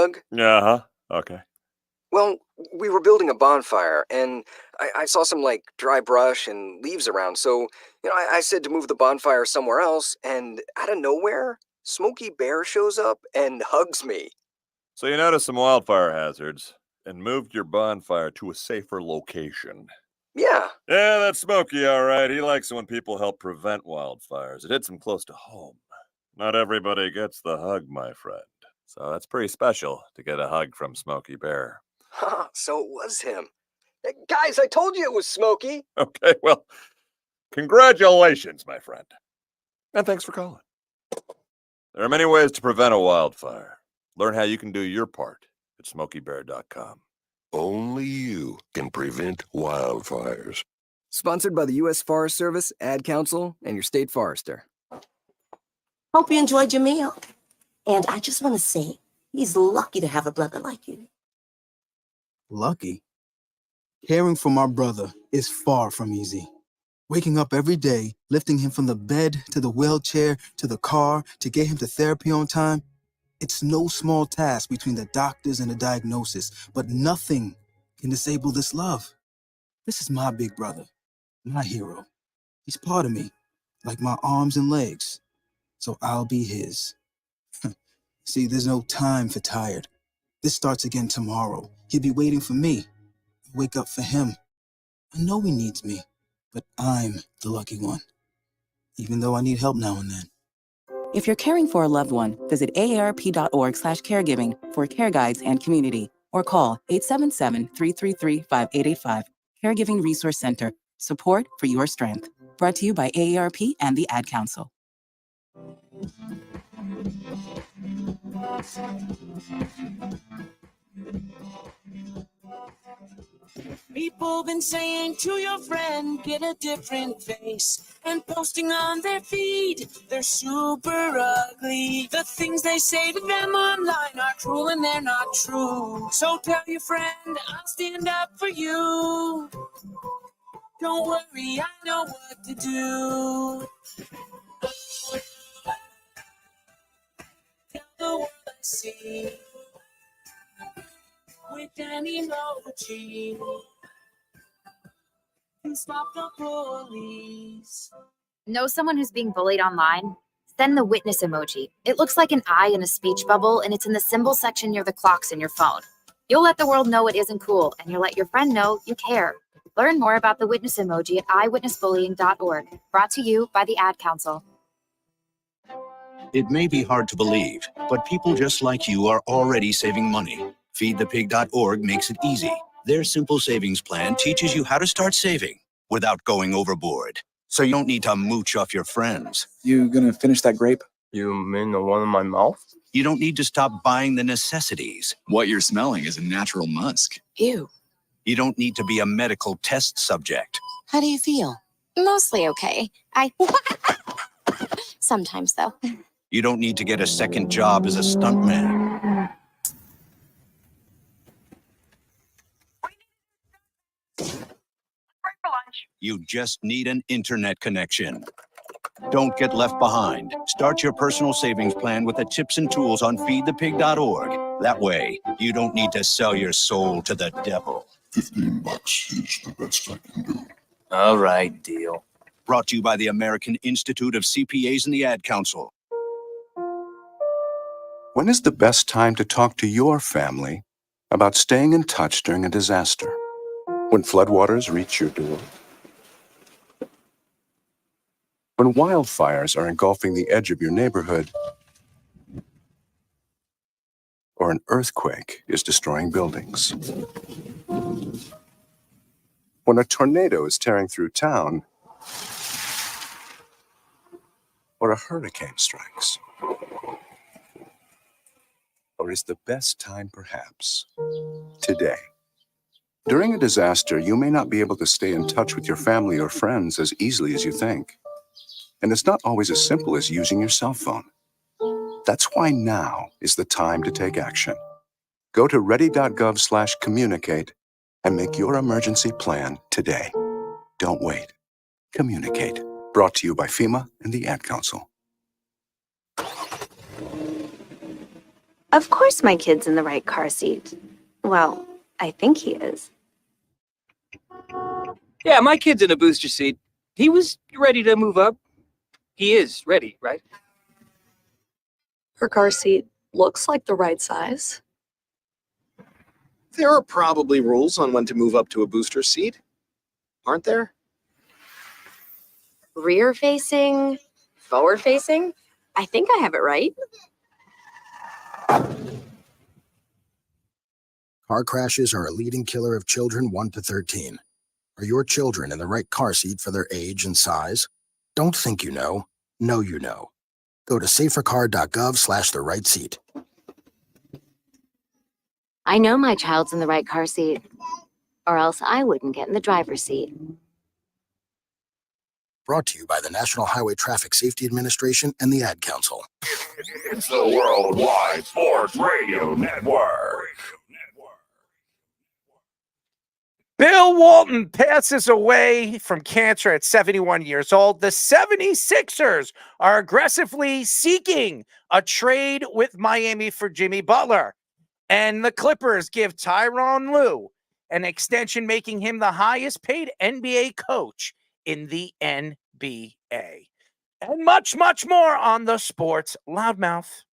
hug? Uh-huh. Okay. Well, we were building a bonfire, and I saw some, dry brush and leaves around, so, I said to move the bonfire somewhere else, and out of nowhere, Smokey Bear shows up and hugs me. So you noticed some wildfire hazards and moved your bonfire to a safer location. Yeah. Yeah, that's Smokey, all right. He likes it when people help prevent wildfires. It hits him close to home. Not everybody gets the hug, my friend. So that's pretty special to get a hug from Smokey Bear. So it was him. Hey, guys, I told you it was Smokey. Okay, well, congratulations, my friend. And thanks for calling. There are many ways to prevent a wildfire. Learn how you can do your part at SmokeyBear.com. Only you can prevent wildfires. Sponsored by the U.S. Forest Service, Ad Council, and your state forester. Hope you enjoyed your meal. And I just want to say, he's lucky to have a brother like you. Lucky? Caring for my brother is far from easy. Waking up every day, lifting him from the bed to the wheelchair to the car to get him to therapy on time, it's no small task between the doctors and the diagnosis, but nothing can disable this love. This is my big brother, my hero. He's part of me, like my arms and legs. So I'll be his. See, there's no time for tired. This starts again tomorrow. He'll be waiting for me. I wake up for him. I know he needs me, but I'm the lucky one. Even though I need help now and then. If you're caring for a loved one, visit aarp.org/caregiving for care guides and community, or call 877-333-5885. Caregiving Resource Center. Support for your strength. Brought to you by AARP and the Ad Council. People been saying to your friend, get a different face, and posting on their feed, they're super ugly. The things they say to them online are cruel and they're not true. So tell your friend, I'll stand up for you. Don't worry, I know what to do. Tell the world I see with an emoji. And stop the bullies. Know someone who's being bullied online? Send the witness emoji. It looks like an eye in a speech bubble, and it's in the symbol section near the clocks in your phone. You'll let the world know it isn't cool, and you'll let your friend know you care. Learn more about the witness emoji at eyewitnessbullying.org. Brought to you by the Ad Council. It may be hard to believe, but people just like you are already saving money. Feedthepig.org makes it easy. Their simple savings plan teaches you how to start saving without going overboard. So you don't need to mooch off your friends. You gonna finish that grape? You mean the one in my mouth? You don't need to stop buying the necessities. What you're smelling is a natural musk. Ew. You don't need to be a medical test subject. How do you feel? Mostly okay. Sometimes, though. You don't need to get a second job as a stuntman. You just need an internet connection. Don't get left behind. Start your personal savings plan with the tips and tools on feedthepig.org. That way, you don't need to sell your soul to the devil. $15 is the best I can do. All right, deal. Brought to you by the American Institute of CPAs and the Ad Council. When is the best time to talk to your family about staying in touch during a disaster? When floodwaters reach your door? When wildfires are engulfing the edge of your neighborhood? Or an earthquake is destroying buildings? When a tornado is tearing through town? Or a hurricane strikes? Or is the best time perhaps today? During a disaster, you may not be able to stay in touch with your family or friends as easily as you think. And it's not always as simple as using your cell phone. That's why now is the time to take action. Go to ready.gov/communicate and make your emergency plan today. Don't wait. Communicate. Brought to you by FEMA and the Ad Council. Of course my kid's in the right car seat. Well, I think he is. Yeah, my kid's in a booster seat. He was ready to move up. He is ready, right? Her car seat looks like the right size. There are probably rules on when to move up to a booster seat, aren't there? Rear facing, forward facing. I think I have it right. Car crashes are a leading killer of children 1 to 13. Are your children in the right car seat for their age and size? Don't think you know. Know you know. Go to safercar.gov/the right seat. I know my child's in the right car seat, or else I wouldn't get in the driver's seat. Brought to you by the National Highway Traffic Safety Administration and the Ad Council. It's the Worldwide Sports Radio Network. Bill Walton passes away from cancer at 71 years old. The 76ers are aggressively seeking a trade with Miami for Jimmy Butler. And the Clippers give Tyronn Lue an extension, making him the highest paid NBA coach in the NBA. And much, much more on the Sports Loudmouth.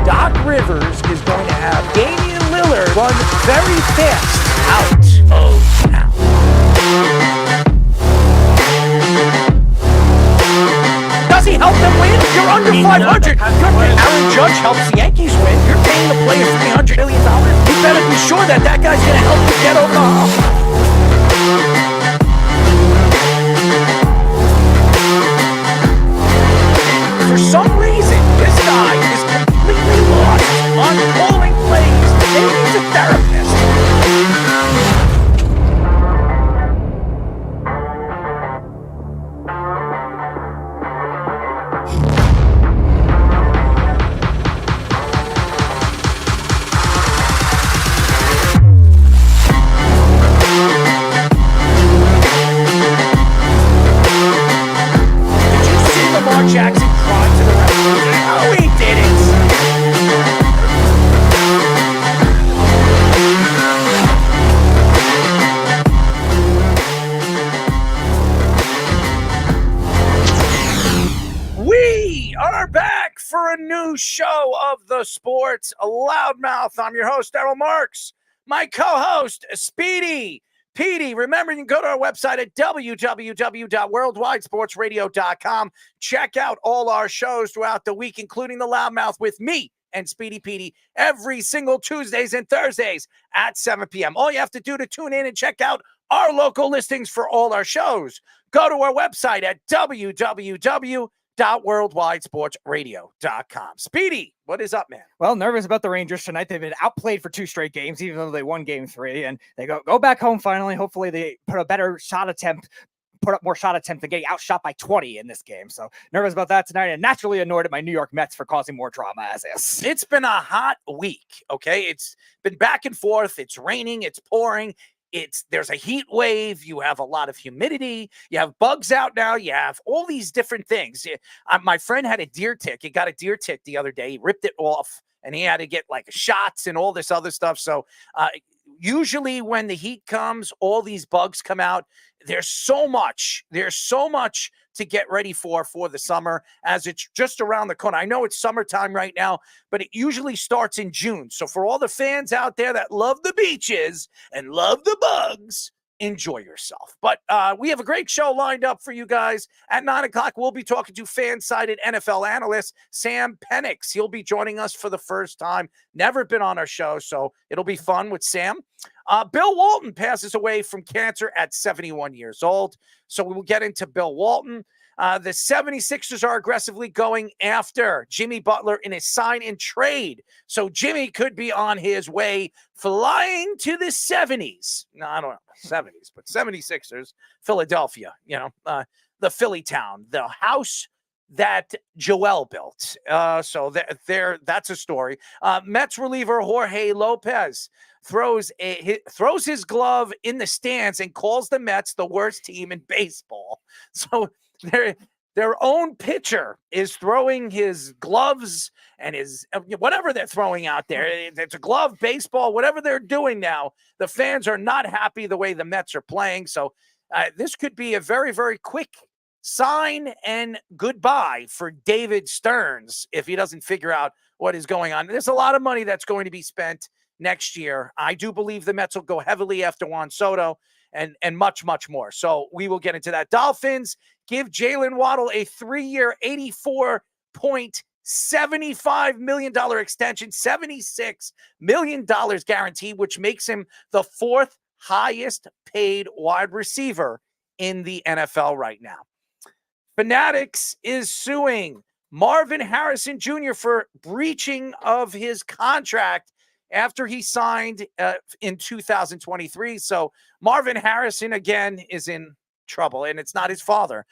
Doc Rivers is going to have Damian Lillard run very fast out of town. Does he help them win? You're under 500. Aaron Judge helps the Yankees win. You're paying the player $300 million. You better be sure that that guy's going to help you get over the hump. For some reason, this guy is completely lost on calling plays. Maybe he's a therapist. Did you see Lamar Jackson cry to the referee? No, he didn't. We are back for a new show of the Sports Loudmouth. I'm your host, Daryl Marks. My co-host, Speedy Petey. Remember, you can go to our website at www.worldwidesportsradio.com. Check out all our shows throughout the week, including the Loudmouth with me and Speedy Petey every single Tuesdays and Thursdays at 7 p.m. All you have to do to tune in and check out our local listings for all our shows, go to our website at www.worldwidesportsradio.com. Speedy, what is up, man? Well, nervous about the Rangers tonight. They've been outplayed for 2 straight games, even though they won game 3, and they go back home finally. Hopefully they put up more shot attempt than getting outshot by 20 in this game. So nervous about that tonight, and naturally annoyed at my New York Mets for causing more drama as is. It's been a hot week, okay? It's been back and forth. It's raining, it's pouring. There's a heat wave. You have a lot of humidity. You have bugs out now. You have all these different things. My friend had a deer tick. He got a deer tick the other day. He ripped it off, and he had to get like shots and all this other stuff. So usually when the heat comes, all these bugs come out. There's so much to get ready for the summer, as it's just around the corner. I know it's summertime right now, but it usually starts in June. So for all the fans out there that love the beaches and love the bugs, enjoy yourself. But we have a great show lined up for you guys. At 9 o'clock, we'll be talking to fan-sided NFL analyst Sam Penix. He'll be joining us for the first time. Never been on our show, so it'll be fun with Sam. Bill Walton passes away from cancer at 71 years old. So we will get into Bill Walton. The 76ers are aggressively going after Jimmy Butler in a sign and trade. So Jimmy could be on his way flying to the 70s. No, I don't know, 70s, but 76ers, Philadelphia, the Philly town, the house that Joel built. So that's a story. Mets reliever Jorge Lopez throws his glove in the stands and calls the Mets the worst team in baseball. So their own pitcher is throwing his gloves and his whatever they're throwing out there. It's a glove, baseball, whatever they're doing now. The fans are not happy the way the Mets are playing. So this could be a very, very quick sign and goodbye for David Stearns if he doesn't figure out what is going on. There's a lot of money that's going to be spent next year. I do believe the Mets will go heavily after Juan Soto and much, much more. So we will get into that. Dolphins give Jaylen Waddle a 3-year, $84.75 million extension, $76 million guaranteed, which makes him the 4th highest paid wide receiver in the NFL right now. Fanatics is suing Marvin Harrison Jr. for breaching of his contract after he signed in 2023. So Marvin Harrison, again, is in trouble, and it's not his father,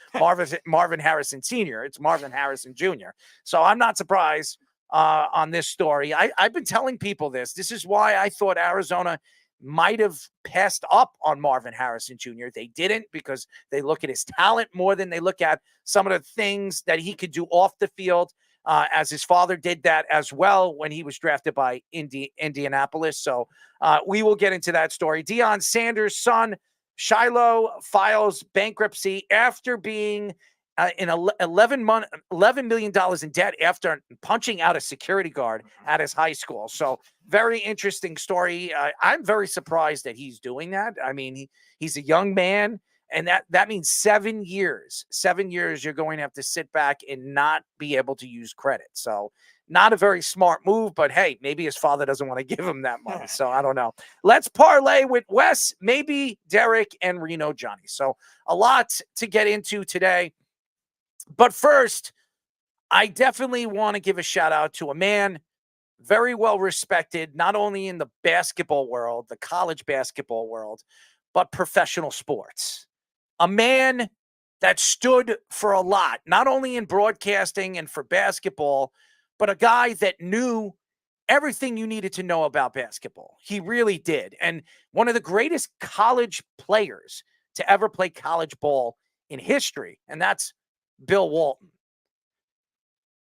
Marvin Harrison Sr. It's Marvin Harrison Jr. So I'm not surprised on this story. I've been telling people this. This is why I thought Arizona might have passed up on Marvin Harrison Jr. They didn't, because they look at his talent more than they look at some of the things that he could do off the field, as his father did that as well when he was drafted by Indianapolis. So we will get into that story. Deion Sanders' son, Shilo, files bankruptcy after being in $11 million in debt after punching out a security guard at his high school. So very interesting story. I'm very surprised that he's doing that. I mean, he's a young man, and that means 7 years. 7 years you're going to have to sit back and not be able to use credit. So not a very smart move, but hey, maybe his father doesn't want to give him that money. So I don't know. Let's parlay with Wes, maybe Derek, and Reno Johnny. So a lot to get into today. But first, I definitely want to give a shout out to a man very well respected, not only in the basketball world, the college basketball world, but professional sports. A man that stood for a lot, not only in broadcasting and for basketball, but a guy that knew everything you needed to know about basketball. He really did. And one of the greatest college players to ever play college ball in history, and that's Bill Walton.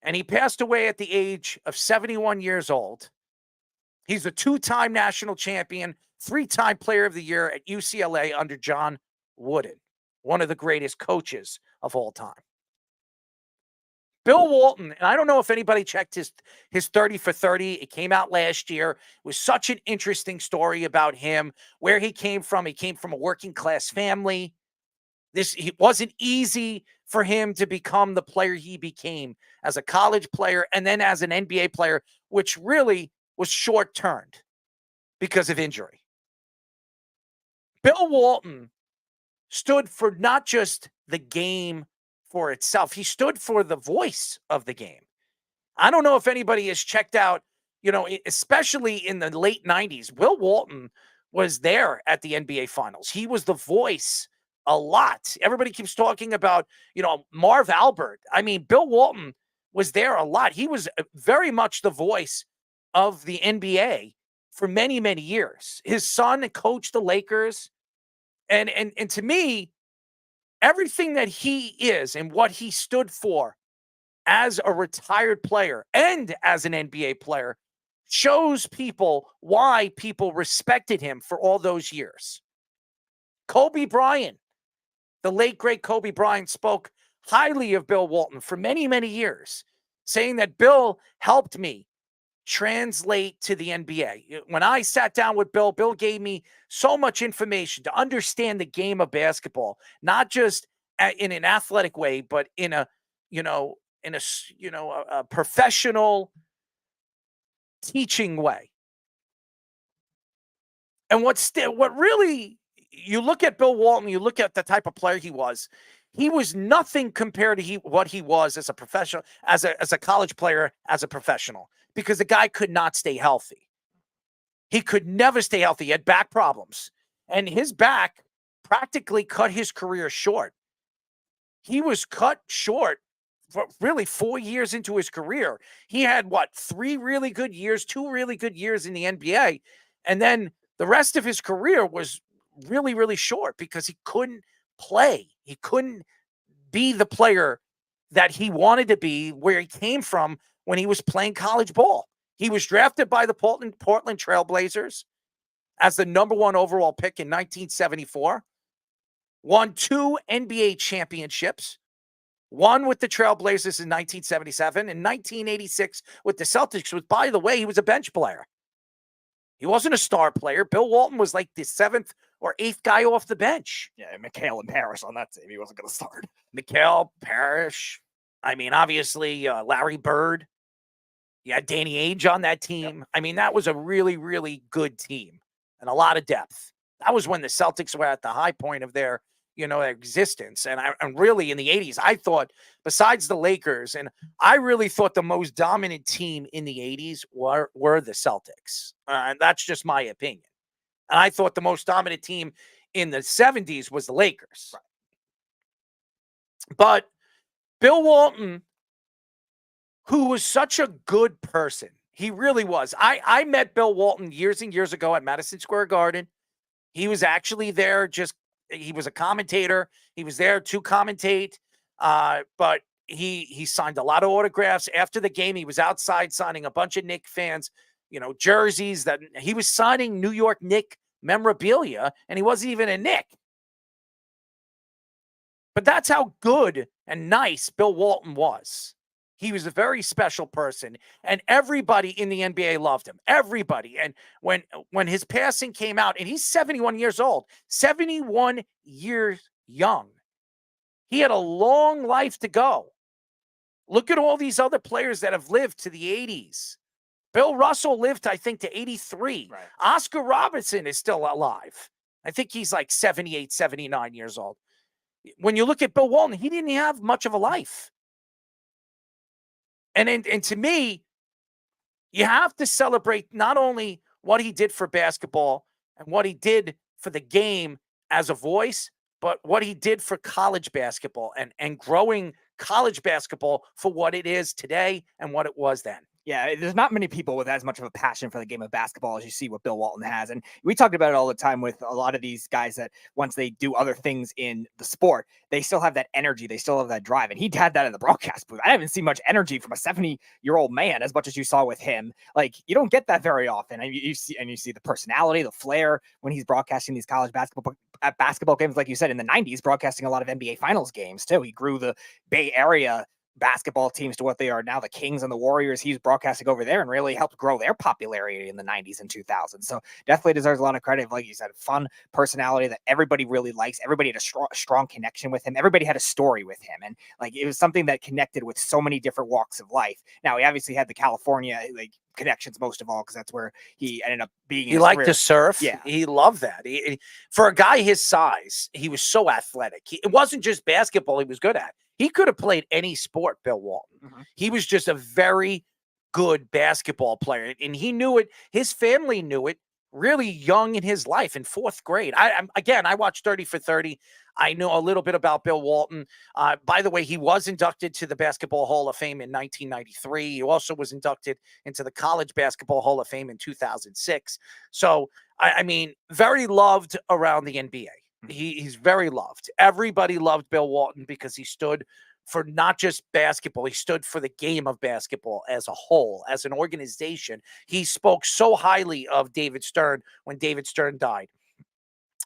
And he passed away at the age of 71 years old. He's a 2-time national champion, 3-time player of the year at UCLA under John Wooden, one of the greatest coaches of all time. Bill Walton, and I don't know if anybody checked his 30 for 30. It came out last year. It was such an interesting story about him, where he came from. He came from a working class family. It wasn't easy for him to become the player he became as a college player and then as an NBA player, which really was short-turned because of injury. Bill Walton stood for not just the game for itself. He stood for the voice of the game. I don't know if anybody has checked out, especially in the late 90s, Will Walton was there at the NBA Finals. He was the voice a lot. Everybody keeps talking about, Marv Albert. I mean, Bill Walton was there a lot. He was very much the voice of the NBA for many, many years. His son coached the Lakers. And to me, everything that he is and what he stood for as a retired player and as an NBA player shows people why people respected him for all those years. Kobe Bryant, the late, great Kobe Bryant, spoke highly of Bill Walton for many, many years, saying that Bill helped me translate to the NBA. When I sat down with Bill, Bill gave me so much information to understand the game of basketball, not just in an athletic way, but in a professional teaching way. And what really, you look at Bill Walton, you look at the type of player he was nothing compared to what he was as a professional, as a college player, as a professional, because the guy could not stay healthy. He could never stay healthy. He had back problems, and his back practically cut his career short. He was cut short really 4 years into his career. He had, what, 3 really good years, 2 really good years in the NBA. And then the rest of his career was really, really short because he couldn't play. He couldn't be the player that he wanted to be where he came from when he was playing college ball. He was drafted by the Portland Trailblazers as the number 1 overall pick in 1974, won 2 NBA championships, one with the Trailblazers in 1977 and 1986 with the Celtics, which, by the way, he was a bench player. He wasn't a star player. Bill Walton was like the 7th or 8th guy off the bench. Yeah, McHale and Parrish on that team. He wasn't going to start. McHale, Parrish. I mean, obviously, Larry Bird. You had Danny Ainge on that team. Yep. I mean, that was a really, really good team and a lot of depth. That was when the Celtics were at the high point of their existence. And really in the 80s, I thought, besides the Lakers, and I really thought the most dominant team in the 80s were the Celtics. And that's just my opinion. And I thought the most dominant team in the 70s was the Lakers. Right. But Bill Walton, who was such a good person, he really was. I met Bill Walton years and years ago at Madison Square Garden. He was actually there he was a commentator. He was there to commentate, but he signed a lot of autographs. After the game, he was outside signing a bunch of Knick fans, jerseys. That he was signing New York Knick memorabilia, and he wasn't even a Knick. But that's how good and nice Bill Walton was. He was a very special person, and everybody in the NBA loved him. Everybody. And when his passing came out, and he's 71 years old, 71 years young, he had a long life to go. Look at all these other players that have lived to the 80s. Bill Russell lived, I think, to 83. Right. Oscar Robertson is still alive. I think he's like 78, 79 years old. When you look at Bill Walton, he didn't have much of a life. And to me, you have to celebrate not only what he did for basketball and what he did for the game as a voice, but what he did for college basketball and growing college basketball for what it is today and what it was then. Yeah, there's not many people with as much of a passion for the game of basketball as you see what Bill Walton has. And we talked about it all the time with a lot of these guys that once they do other things in the sport, they still have that energy. They still have that drive. And he had that in the broadcast booth. I haven't seen much energy from a 70-year-old man as much as you saw with him. Like, you don't get that very often. And you see the personality, the flair when he's broadcasting these college basketball games, like you said, in the 90s, broadcasting a lot of NBA Finals games too. He grew the Bay Area basketball teams to what they are now, the Kings and the Warriors. He's broadcasting over there and really helped grow their popularity in the 90s and 2000s. So definitely deserves a lot of credit. Like you said, fun personality that everybody really likes. Everybody had a strong connection with him. Everybody had a story with him. And like, it was something that connected with so many different walks of life. Now, he obviously had the California connections most of all, because that's where he ended up being. He liked to surf. Yeah. He loved that. For a guy his size, he was so athletic. It wasn't just basketball he was good at. He could have played any sport, Bill Walton. Mm-hmm. He was just a very good basketball player, and he knew it. His family knew it really young in his life, in 4th grade. I watched 30 for 30. I know a little bit about Bill Walton. By the way, he was inducted to the Basketball Hall of Fame in 1993. He also was inducted into the College Basketball Hall of Fame in 2006. So, I mean, very loved around the NBA. He's very loved. Everybody loved Bill Walton because he stood for not just basketball. He stood for the game of basketball as a whole, as an organization. He spoke so highly of David Stern when David Stern died.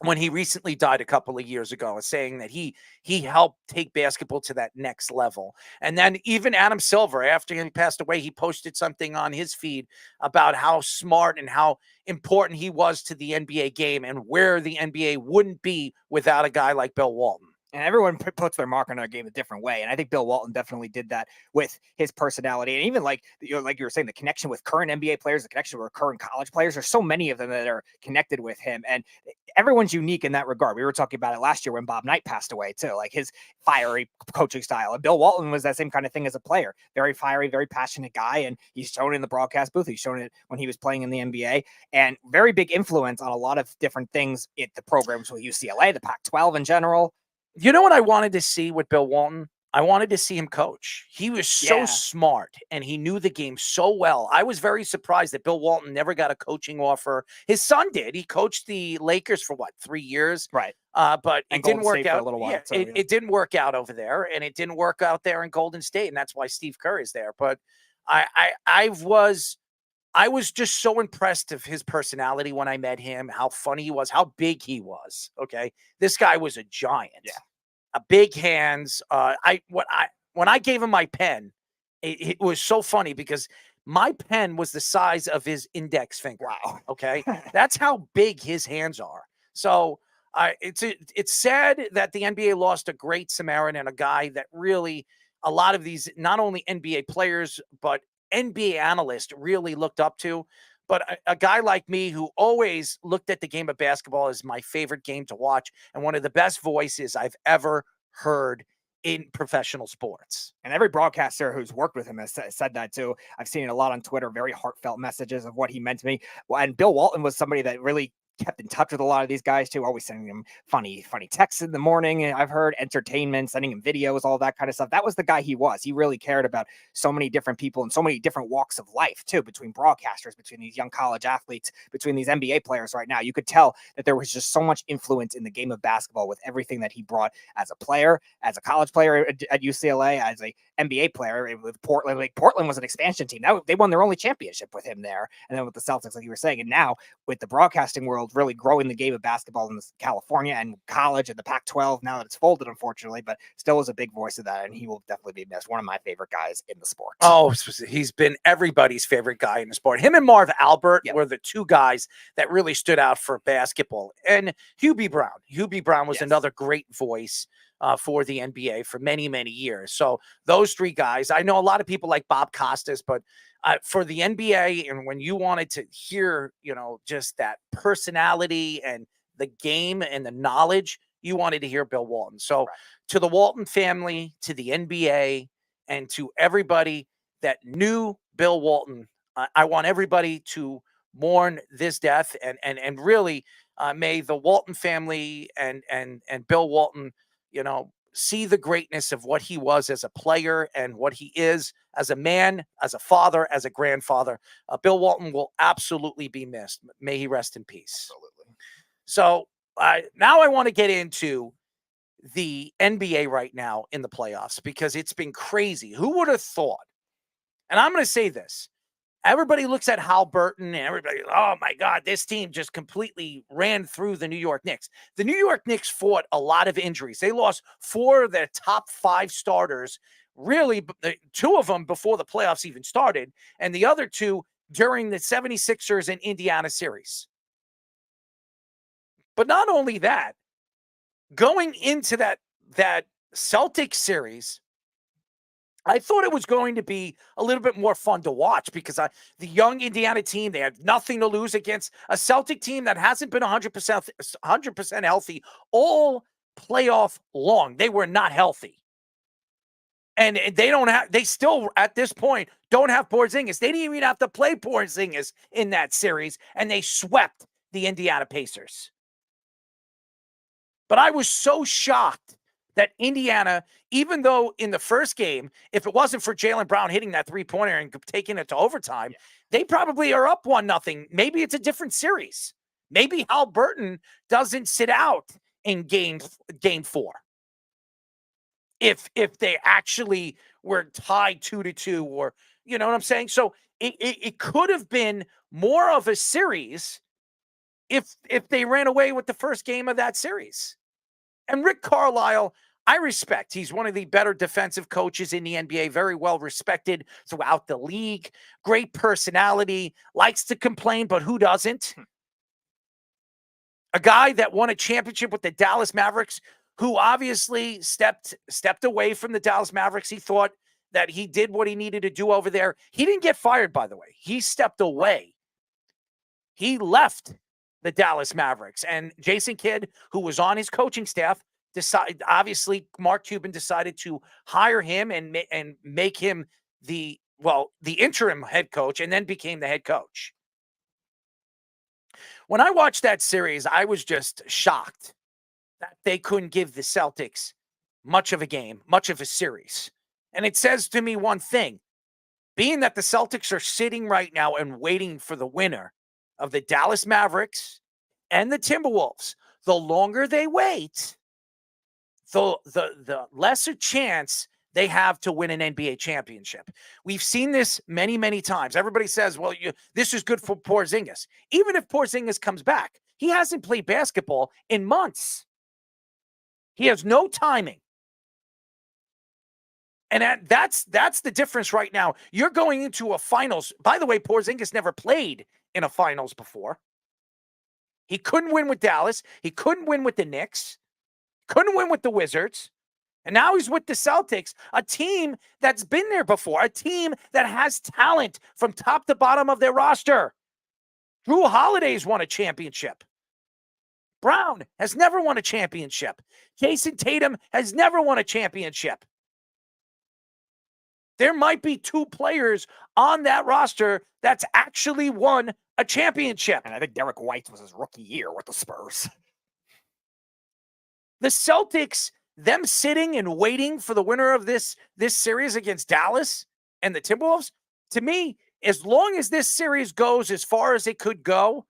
When he recently died a couple of years ago, saying that he helped take basketball to that next level. And then even Adam Silver, after he passed away, he posted something on his feed about how smart and how important he was to the NBA game and where the NBA wouldn't be without a guy like Bill Walton. And everyone puts their mark on our game a different way. And I think Bill Walton definitely did that with his personality. And even like you were saying, the connection with current NBA players, the connection with current college players, there's so many of them that are connected with him. And everyone's unique in that regard. We were talking about it last year when Bob Knight passed away too, like his fiery coaching style. And Bill Walton was that same kind of thing as a player. Very fiery, very passionate guy. And he's shown it in the broadcast booth. He's shown it when he was playing in the NBA, and very big influence on a lot of different things at the programs with UCLA, the Pac-12 in general. You know what I wanted to see with Bill Walton? I wanted to see him coach. He was so Yeah. smart and he knew the game so well. I was very surprised that Bill Walton never got a coaching offer. His son did. He coached the Lakers for 3 years? Right. But And it didn't Golden work State for out. a little while, Yeah, so, yeah. it didn't work out over there, and it didn't work out there in Golden State, and that's why Steve Kerr is there. But I was just so impressed of his personality when I met him, how funny he was, how big he was. Okay. This guy was a giant. Yeah. A big hands. When I gave him my pen, it was so funny because my pen was the size of his index finger. Wow. Okay. That's how big his hands are. So it's sad that the NBA lost a great Samaritan and a guy that really a lot of these, not only NBA players, but NBA analysts really looked up to. But a guy like me who always looked at the game of basketball as my favorite game to watch and one of the best voices I've ever heard in professional sports. And every broadcaster who's worked with him has said that too. I've seen it a lot on Twitter, very heartfelt messages of what he meant to me. Well, and Bill Walton was somebody that really kept in touch with a lot of these guys too, always sending them funny texts in the morning. And I've heard entertainment, sending him videos, all that kind of stuff. That was the guy he was. He really cared about so many different people and so many different walks of life too, between broadcasters, between these young college athletes, between these NBA players right now. You could tell that there was just so much influence in the game of basketball with everything that he brought as a player, as a college player at UCLA, as a NBA player with Portland. Like Portland was an expansion team. They won their only championship with him there. And then with the Celtics, like you were saying, and now with the broadcasting world really growing the game of basketball in California and college and the Pac-12, now that it's folded, unfortunately, but still is a big voice of that. And he will definitely be missed. One of my favorite guys in the sport. Oh, he's been everybody's favorite guy in the sport. Him and Marv Albert were the two guys that really stood out for basketball. And Hubie Brown. Hubie Brown was another great voice for the NBA for many, many years. So those three guys, I know a lot of people like Bob Costas, but for the NBA, and when you wanted to hear, just that personality and the game and the knowledge, you wanted to hear Bill Walton. So to the Walton family, to the NBA, and to everybody that knew Bill Walton, I want everybody to mourn this death and really may the Walton family and Bill Walton, see the greatness of what he was as a player and what he is as a man, as a father, as a grandfather. Bill Walton will absolutely be missed. May he rest in peace. Absolutely. So now I want to get into the NBA right now in the playoffs because it's been crazy. Who would have thought? And I'm going to say this. Everybody looks at Halliburton and everybody, oh my God, this team just completely ran through the New York Knicks. The New York Knicks fought a lot of injuries. They lost 4 of their top 5 starters, really 2 of them before the playoffs even started, and the other 2 during the 76ers and Indiana series. But not only that, going into that Celtics series, I thought it was going to be a little bit more fun to watch because the young Indiana team, they had nothing to lose against a Celtic team that hasn't been 100% healthy all playoff long. They were not healthy. And they still, at this point, don't have Porzingis. They didn't even have to play Porzingis in that series, and they swept the Indiana Pacers. But I was so shocked that Indiana, even though in the first game, if it wasn't for Jaylen Brown hitting that 3-pointer and taking it to overtime, they probably are up 1-0. Maybe it's a different series. Maybe Halliburton doesn't sit out in game 4. If they actually were tied 2-2, or you know what I'm saying? So it could have been more of a series if they ran away with the first game of that series. And Rick Carlisle, I respect. He's one of the better defensive coaches in the NBA, very well respected throughout the league. Great personality, likes to complain, but who doesn't? A guy that won a championship with the Dallas Mavericks, who obviously stepped away from the Dallas Mavericks. He thought that he did what he needed to do over there. He didn't get fired, by the way. He stepped away. He left the Dallas Mavericks. And Jason Kidd, who was on his coaching staff, obviously Mark Cuban decided to hire him and make him the interim head coach, and then became the head coach. When I watched that series, I was just shocked that they couldn't give the Celtics much of a game, much of a series. And it says to me one thing, being that the Celtics are sitting right now and waiting for the winner of the Dallas Mavericks and the Timberwolves, the longer they wait, the lesser chance they have to win an NBA championship. We've seen this many, many times. Everybody says, well, this is good for Porzingis. Even if Porzingis comes back, he hasn't played basketball in months. He has no timing. And that's the difference right now. You're going into a finals. By the way, Porzingis never played in a finals before. He couldn't win with Dallas. He couldn't win with the Knicks. Couldn't win with the Wizards. And now he's with the Celtics, a team that's been there before, a team that has talent from top to bottom of their roster. Drew Holiday's won a championship. Brown has never won a championship. Jason Tatum has never won a championship. There might be 2 players on that roster that's actually won a championship. And I think Derek White was his rookie year with the Spurs. The Celtics, them sitting and waiting for the winner of this series against Dallas and the Timberwolves, to me, as long as this series goes as far as it could go,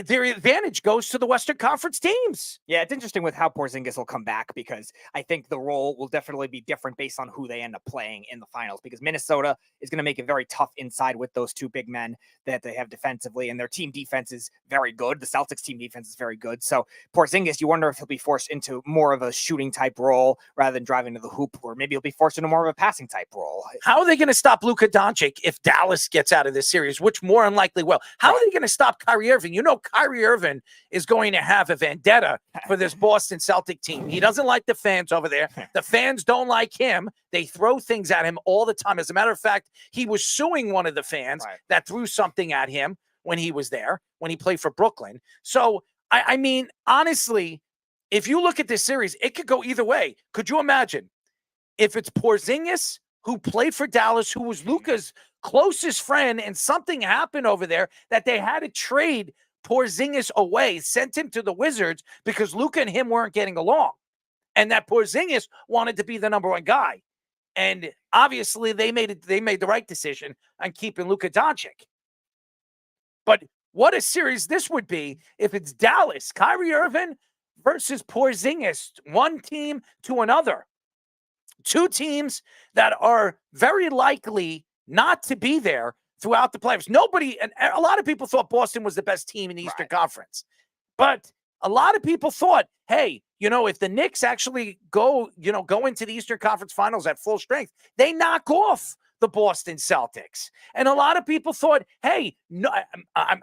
their advantage goes to the Western Conference teams. Yeah, it's interesting with how Porzingis will come back because I think the role will definitely be different based on who they end up playing in the finals because Minnesota is going to make it very tough inside with those 2 big men that they have defensively, and their team defense is very good. The Celtics team defense is very good. So Porzingis, you wonder if he'll be forced into more of a shooting type role rather than driving to the hoop, or maybe he'll be forced into more of a passing type role. How are they going to stop Luka Doncic if Dallas gets out of this series, which more than likely will? How are they going to stop Kyrie Irving? You know, Kyrie Irving is going to have a vendetta for this Boston Celtic team. He doesn't like the fans over there. The fans don't like him. They throw things at him all the time. As a matter of fact, he was suing one of the fans that threw something at him when he was there, when he played for Brooklyn. So, I mean, honestly, if you look at this series, it could go either way. Could you imagine if it's Porzingis, who played for Dallas, who was Luka's closest friend, and something happened over there that they had to trade Porzingis away, sent him to the Wizards because Luka and him weren't getting along, and that Porzingis wanted to be the number 1 guy. And obviously they made the right decision on keeping Luka Doncic. But what a series this would be if it's Dallas, Kyrie Irving versus Porzingis, one team to another. 2 teams that are very likely not to be there throughout the playoffs. Nobody, and a lot of people thought Boston was the best team in the Eastern Conference. But a lot of people thought, hey, if the Knicks actually go into the Eastern Conference Finals at full strength, they knock off the Boston Celtics. And a lot of people thought, hey, no,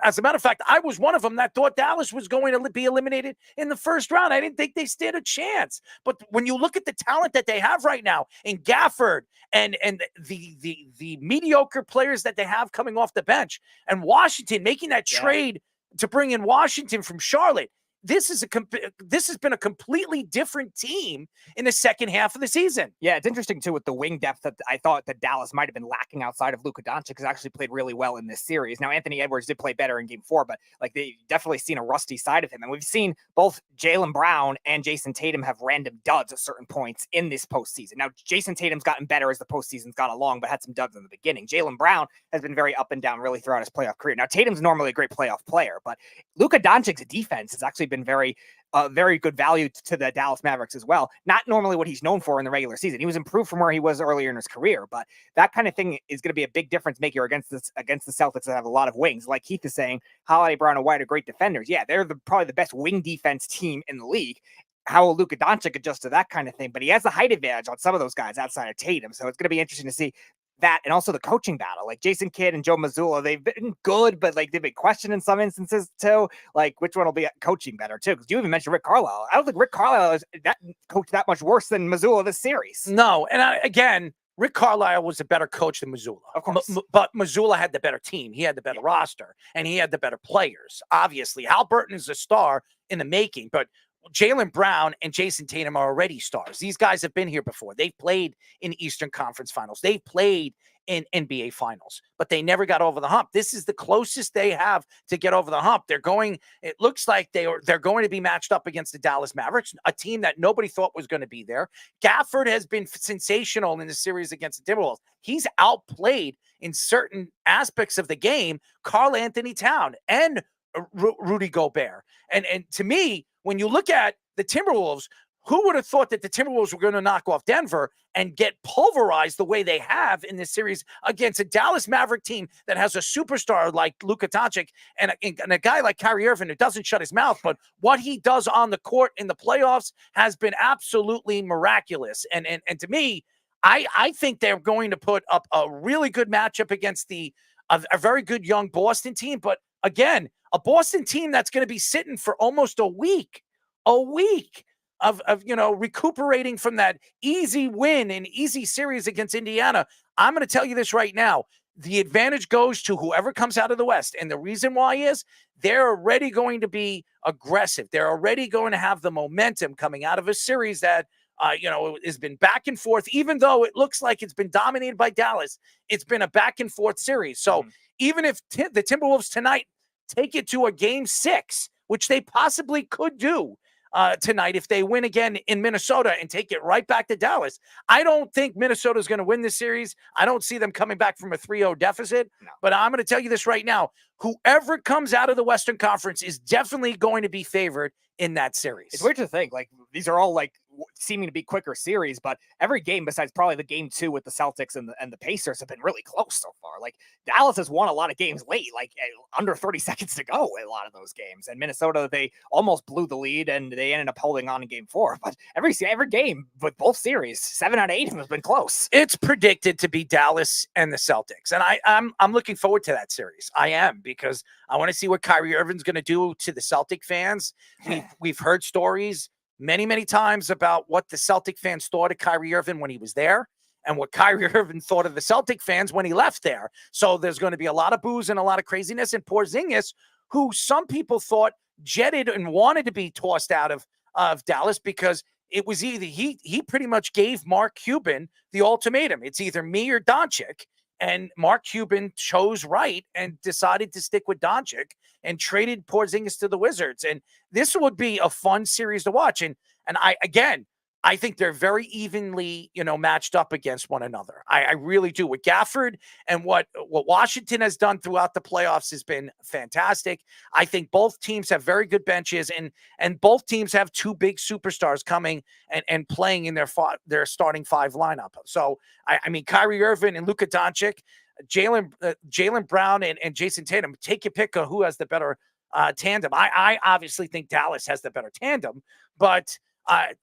as a matter of fact, I was one of them that thought Dallas was going to be eliminated in the first round. I didn't think they stood a chance. But when you look at the talent that they have right now in Gafford and the mediocre players that they have coming off the bench, and Washington making that trade to bring in Washington from Charlotte, this has been a completely different team in the second half of the season. Yeah, it's interesting too with the wing depth that I thought that Dallas might have been lacking outside of Luka Doncic, has actually played really well in this series. Now Anthony Edwards did play better in Game 4, but they definitely seen a rusty side of him, and we've seen both Jaylen Brown and Jason Tatum have random duds at certain points in this postseason. Now Jason Tatum's gotten better as the postseason's gone along, but had some duds in the beginning. Jaylen Brown has been very up and down really throughout his playoff career. Now Tatum's normally a great playoff player, but Luka Doncic's defense has actually been very good value to the Dallas Mavericks as well. Not normally what he's known for in the regular season. He was improved from where he was earlier in his career, but that kind of thing is going to be a big difference maker against the Celtics that have a lot of wings. Like Keith is saying, Holiday, Brown, and White are great defenders. Yeah, they're probably the best wing defense team in the league. How will Luka Doncic adjust to that kind of thing? But he has the height advantage on some of those guys outside of Tatum, so it's going to be interesting to see that, and also the coaching battle. Like Jason Kidd and Joe Mazzulla, they've been good, but they've been questioned in some instances too. Like which one will be coaching better too? Because you even mentioned Rick Carlisle. I don't think Rick Carlisle is coached that much worse than Mazzulla this series. No, and again, Rick Carlisle was a better coach than Mazzulla. Of course. But Mazzulla had the better team. He had the better roster, and he had the better players. Obviously, Hal Burton is a star in the making, but Jaylen Brown and Jason Tatum are already stars. These guys have been here before. They've played in Eastern Conference Finals. They've played in NBA Finals, but they never got over the hump. This is the closest they have to get over the hump. It looks like they're going to be matched up against the Dallas Mavericks, a team that nobody thought was going to be there. Gafford has been sensational in the series against the Timberwolves. He's outplayed in certain aspects of the game Karl Anthony Towns and Rudy Gobert. And to me, when you look at the Timberwolves, who would have thought that the Timberwolves were going to knock off Denver and get pulverized the way they have in this series against a Dallas Maverick team that has a superstar like Luka Doncic and a guy like Kyrie Irving who doesn't shut his mouth, but what he does on the court in the playoffs has been absolutely miraculous. And to me, I think they're going to put up a really good matchup against a very good young Boston team. But again, a Boston team that's going to be sitting for almost a week of recuperating from that easy win and easy series against Indiana. I'm going to tell you this right now. The advantage goes to whoever comes out of the West. And the reason why is they're already going to be aggressive. They're already going to have the momentum coming out of a series that has been back and forth. Even though it looks like it's been dominated by Dallas, it's been a back and forth series. So even if the Timberwolves tonight take it to a game 6, which they possibly could do tonight if they win again in Minnesota and take it right back to Dallas, I don't think Minnesota is going to win this series. I don't see them coming back from a 3-0 deficit. No. But I'm going to tell you this right now. Whoever comes out of the Western Conference is definitely going to be favored in that series. It's weird to think, like, these are all like seeming to be quicker series, but every game besides probably the game 2 with the Celtics and the Pacers have been really close so far. Like, Dallas has won a lot of games late, like under 30 seconds to go in a lot of those games. And Minnesota, they almost blew the lead and they ended up holding on in game 4. But every game with both series, 7 out of 8 has been close. It's predicted to be Dallas and the Celtics. And I'm looking forward to that series. I am, because I want to see what Kyrie Irving's going to do to the Celtic fans. We've heard stories many, many times about what the Celtic fans thought of Kyrie Irving when he was there and what Kyrie Irving thought of the Celtic fans when he left there. So there's going to be a lot of booze and a lot of craziness. And Porzingis, who some people thought jetted and wanted to be tossed out of Dallas because it was either he pretty much gave Mark Cuban the ultimatum. It's either me or Doncic. And Mark Cuban chose right and decided to stick with Doncic and traded Porzingis to the Wizards. And this would be a fun series to watch. And I think they're very evenly, matched up against one another. I really do. With Gafford and what Washington has done throughout the playoffs has been fantastic. I think both teams have very good benches, and both teams have 2 big superstars coming and playing in their starting 5 lineup. So, I mean, Kyrie Irving and Luka Doncic, Jaylen Brown and Jason Tatum, take your pick of who has the better tandem. I obviously think Dallas has the better tandem, but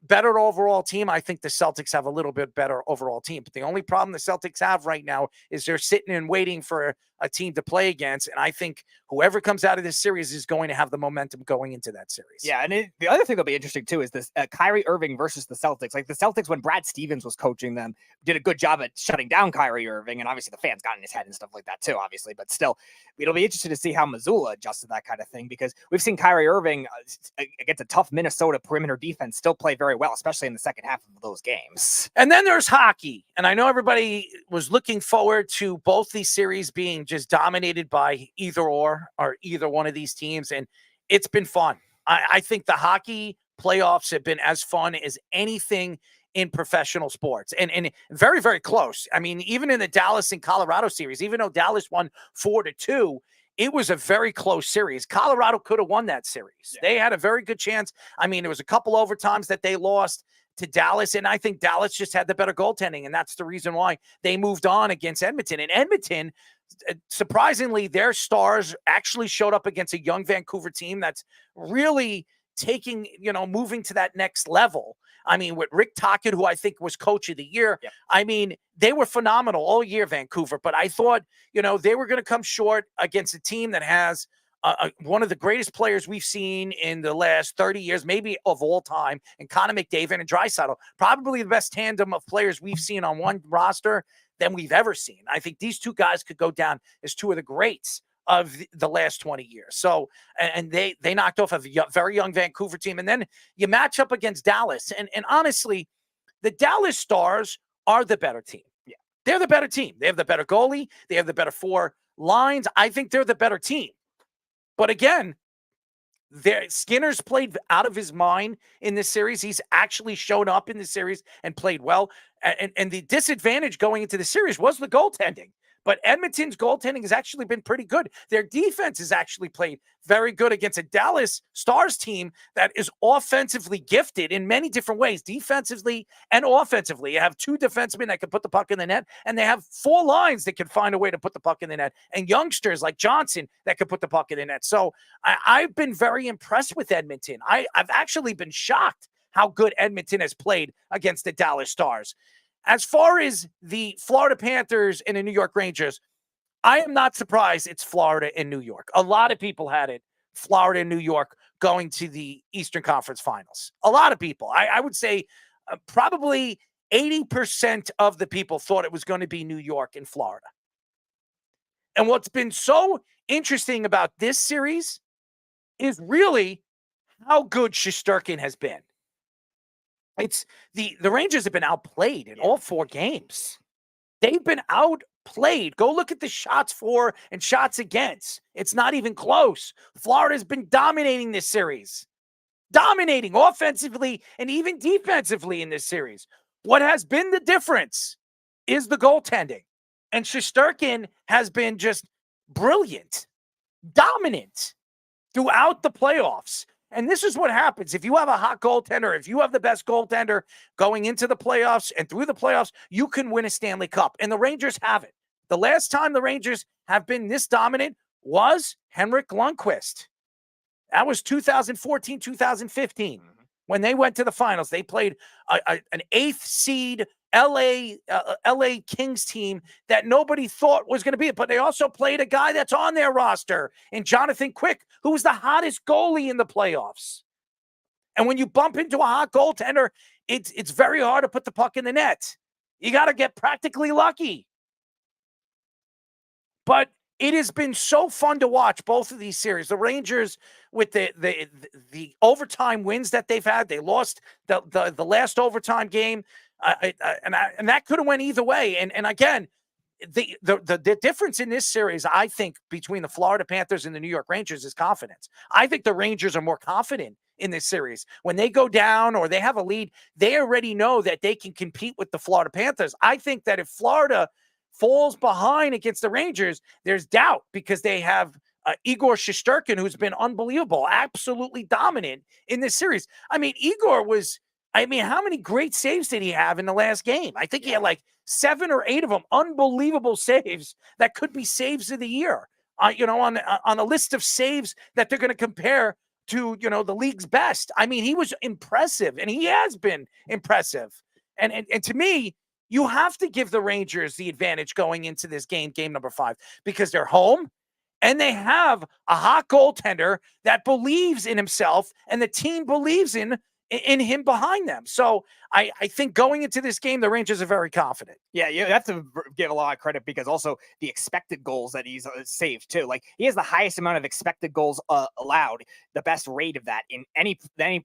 better overall team. I think the Celtics have a little bit better overall team. But the only problem the Celtics have right now is they're sitting and waiting for a team to play against. And I think whoever comes out of this series is going to have the momentum going into that series. Yeah, and the other thing that'll be interesting, too, is this Kyrie Irving versus the Celtics. Like, the Celtics, when Brad Stevens was coaching them, did a good job at shutting down Kyrie Irving. And obviously the fans got in his head and stuff like that, too, obviously. But still, it'll be interesting to see how Missoula adjusts to that kind of thing, because we've seen Kyrie Irving against a tough Minnesota perimeter defense still play very well, especially in the second half of those games. And then there's hockey. And I know everybody was looking forward to both these series being just dominated by either or either one of these teams. And it's been fun. I think the hockey playoffs have been as fun as anything in professional sports, and very, very close. I mean, even in the Dallas and Colorado series, even though Dallas won 4-2, it was a very close series. Colorado could have won that series. Yeah. They had a very good chance. I mean, there was a couple overtimes that they lost to Dallas, and I think Dallas just had the better goaltending, and that's the reason why they moved on against Edmonton. And Edmonton, surprisingly, their stars actually showed up against a young Vancouver team that's really taking, moving to that next level. I mean, with Rick Tocchet, who I think was coach of the year, yeah. I mean, they were phenomenal all year, Vancouver, but I thought, they were going to come short against a team that has one of the greatest players we've seen in the last 30 years, maybe of all time, and Connor McDavid and Draisaitl, probably the best tandem of players we've seen on one roster than we've ever seen. I think these two guys could go down as 2 of the greats of the last 20 years. So, and they knocked off a very young Vancouver team. And then you match up against Dallas. And honestly, the Dallas Stars are the better team. Yeah, they're the better team. They have the better goalie. They have the better 4 lines. I think they're the better team. But again, Skinner's played out of his mind in this series. He's actually shown up in this series and played well. And the disadvantage going into the series was the goaltending. But Edmonton's goaltending has actually been pretty good. Their defense has actually played very good against a Dallas Stars team that is offensively gifted in many different ways, defensively and offensively. You have 2 defensemen that can put the puck in the net, and they have 4 lines that can find a way to put the puck in the net, and youngsters like Johnson that can put the puck in the net. So I've been very impressed with Edmonton. I've actually been shocked how good Edmonton has played against the Dallas Stars. As far as the Florida Panthers and the New York Rangers, I am not surprised it's Florida and New York. A lot of people had it, Florida and New York, going to the Eastern Conference Finals. A lot of people. I would say probably 80% of the people thought it was going to be New York and Florida. And what's been so interesting about this series is really how good Shesterkin has been. It's the Rangers have been outplayed in all 4 games. They've been outplayed. Go look at the shots for and shots against. It's not even close. Florida's been dominating this series. Dominating offensively and even defensively in this series. What has been the difference is the goaltending. And Shesterkin has been just brilliant, dominant throughout the playoffs. And this is what happens. If you have a hot goaltender, if you have the best goaltender going into the playoffs and through the playoffs, you can win a Stanley Cup. And the Rangers have it. The last time the Rangers have been this dominant was Henrik Lundqvist. That was 2014, 2015. When they went to the finals, they played an 8th seed LA Kings team that nobody thought was going to be it. But they also played a guy that's on their roster in Jonathan Quick, who was the hottest goalie in the playoffs. And when you bump into a hot goaltender, it's very hard to put the puck in the net. You got to get practically lucky. But it has been so fun to watch both of these series. The Rangers with the overtime wins that they've had. They lost the last overtime game. And that could have went either way. And again, the difference in this series, I think, between the Florida Panthers and the New York Rangers is confidence. I think the Rangers are more confident in this series. When they go down or they have a lead, they already know that they can compete with the Florida Panthers. I think that if Florida falls behind against the Rangers, there's doubt because they have Igor Shesterkin, who's been unbelievable, absolutely dominant in this series. I mean, how many great saves did he have in the last game? I think he had like 7 or 8 of them, unbelievable saves that could be saves of the year. On a list of saves that they're going to compare to, the league's best. I mean, he was impressive, and he has been impressive. And to me, you have to give the Rangers the advantage going into this game number 5, because they're home and they have a hot goaltender that believes in himself and the team believes in him behind them. So I think going into this game, the Rangers are very confident. Yeah, you have to give a lot of credit because also the expected goals that he's saved too. Like he has the highest amount of expected goals allowed, the best rate of that in any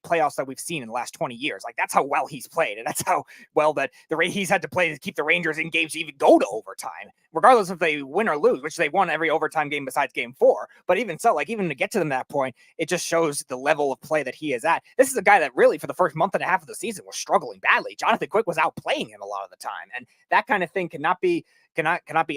playoffs that we've seen in the last 20 years. Like that's how well he's played, and that's how well that he's had to play to keep the Rangers in games to even go to overtime, regardless if they win or lose, which they won every overtime game besides game 4. But even so, like even to get to them that point, it just shows the level of play that he is at. This is a guy that really for the first month and a half of the season was struggling badly. Jonathan Quick was outplaying him a lot of the time, and that kind of thing cannot be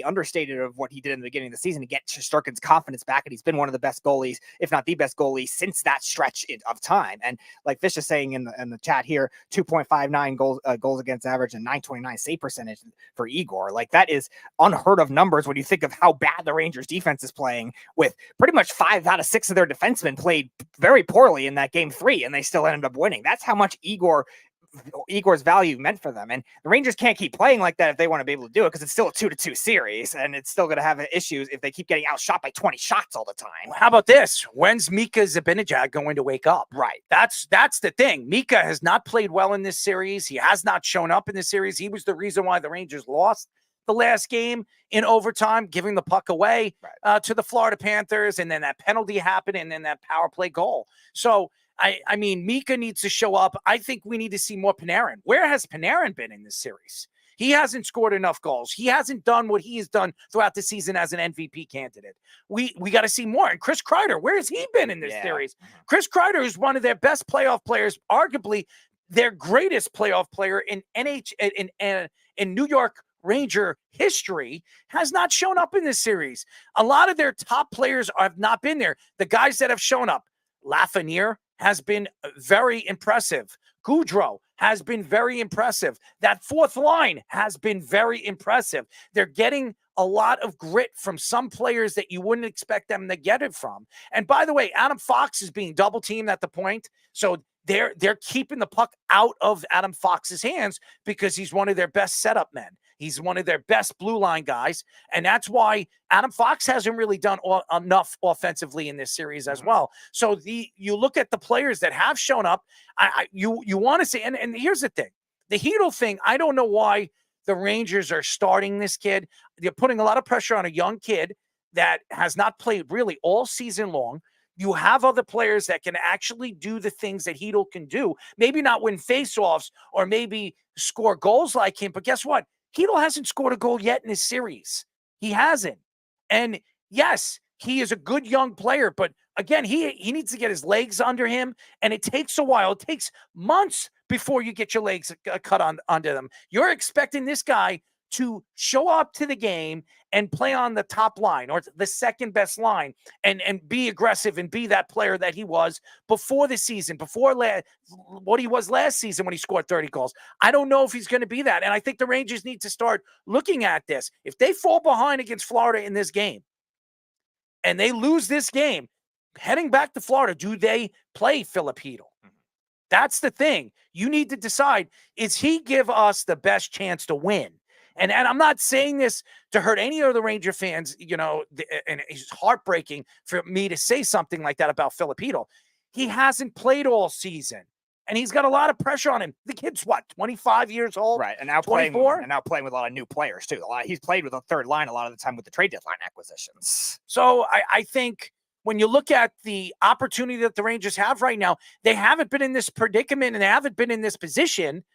understated of what he did in the beginning of the season to get Shesterkin's confidence back. And he's been one of the best goalies, if not the best goalie, since that stretch of time. And like Fish is saying in the chat here, 2.59 goals against average and 929 save percentage for Igor. Like that is unheard of numbers when you think of how bad the Rangers defense is playing, with pretty much 5 out of 6 of their defensemen played very poorly in that game 3, and they still ended up winning. That's how much Igor's value meant for them. And the Rangers can't keep playing like that if they want to be able to do it, because it's still a 2-2 series, and it's still going to have issues if they keep getting outshot by 20 shots all the time. How about this? When's Mika Zibanejad going to wake up? Right. That's the thing. Mika has not played well in this series. He has not shown up in this series. He was the reason why the Rangers lost the last game in overtime, giving the puck away to the Florida Panthers, and then that penalty happened, and then that power play goal. So, I mean, Mika needs to show up. I think we need to see more Panarin. Where has Panarin been in this series? He hasn't scored enough goals. He hasn't done what he has done throughout the season as an MVP candidate. We got to see more. And Chris Kreider, where has he been in this series? Chris Kreider is one of their best playoff players, arguably their greatest playoff player in New York Ranger history, has not shown up in this series. A lot of their top players have not been there. The guys that have shown up, Lafreniere has been very impressive. Goudreau has been very impressive. That fourth line has been very impressive. They're getting a lot of grit from some players that you wouldn't expect them to get it from. And by the way, Adam Fox is being double teamed at the point. So they're keeping the puck out of Adam Fox's hands because he's one of their best setup men. He's one of their best blue line guys. And that's why Adam Fox hasn't really done enough offensively in this series as well. So you look at the players that have shown up, you want to say, and here's the thing, the Hedl thing, I don't know why the Rangers are starting this kid. They're putting a lot of pressure on a young kid that has not played really all season long. You have other players that can actually do the things that Hedl can do. Maybe not win faceoffs or maybe score goals like him, but guess what? Hedl hasn't scored a goal yet in his series. He hasn't. And yes, he is a good young player, but again, he needs to get his legs under him, and it takes a while. It takes months before you get your legs cut under them. You're expecting this guy to show up to the game and play on the top line or the second best line and be aggressive and be that player that he was before the season, before what he was last season when he scored 30 goals. I don't know if he's going to be that. And I think the Rangers need to start looking at this. If they fall behind against Florida in this game and they lose this game, heading back to Florida, do they play Filip Hedl? That's the thing. You need to decide, is he give us the best chance to win? And I'm not saying this to hurt any of the Ranger fans, and it's heartbreaking for me to say something like that about Filip Hedl. He hasn't played all season, and he's got a lot of pressure on him. The kid's, 25 years old? Right, and now 24? playing with a lot of new players, too. He's played with a third line a lot of the time with the trade deadline acquisitions. So I think when you look at the opportunity that the Rangers have right now, they haven't been in this predicament and they haven't been in this position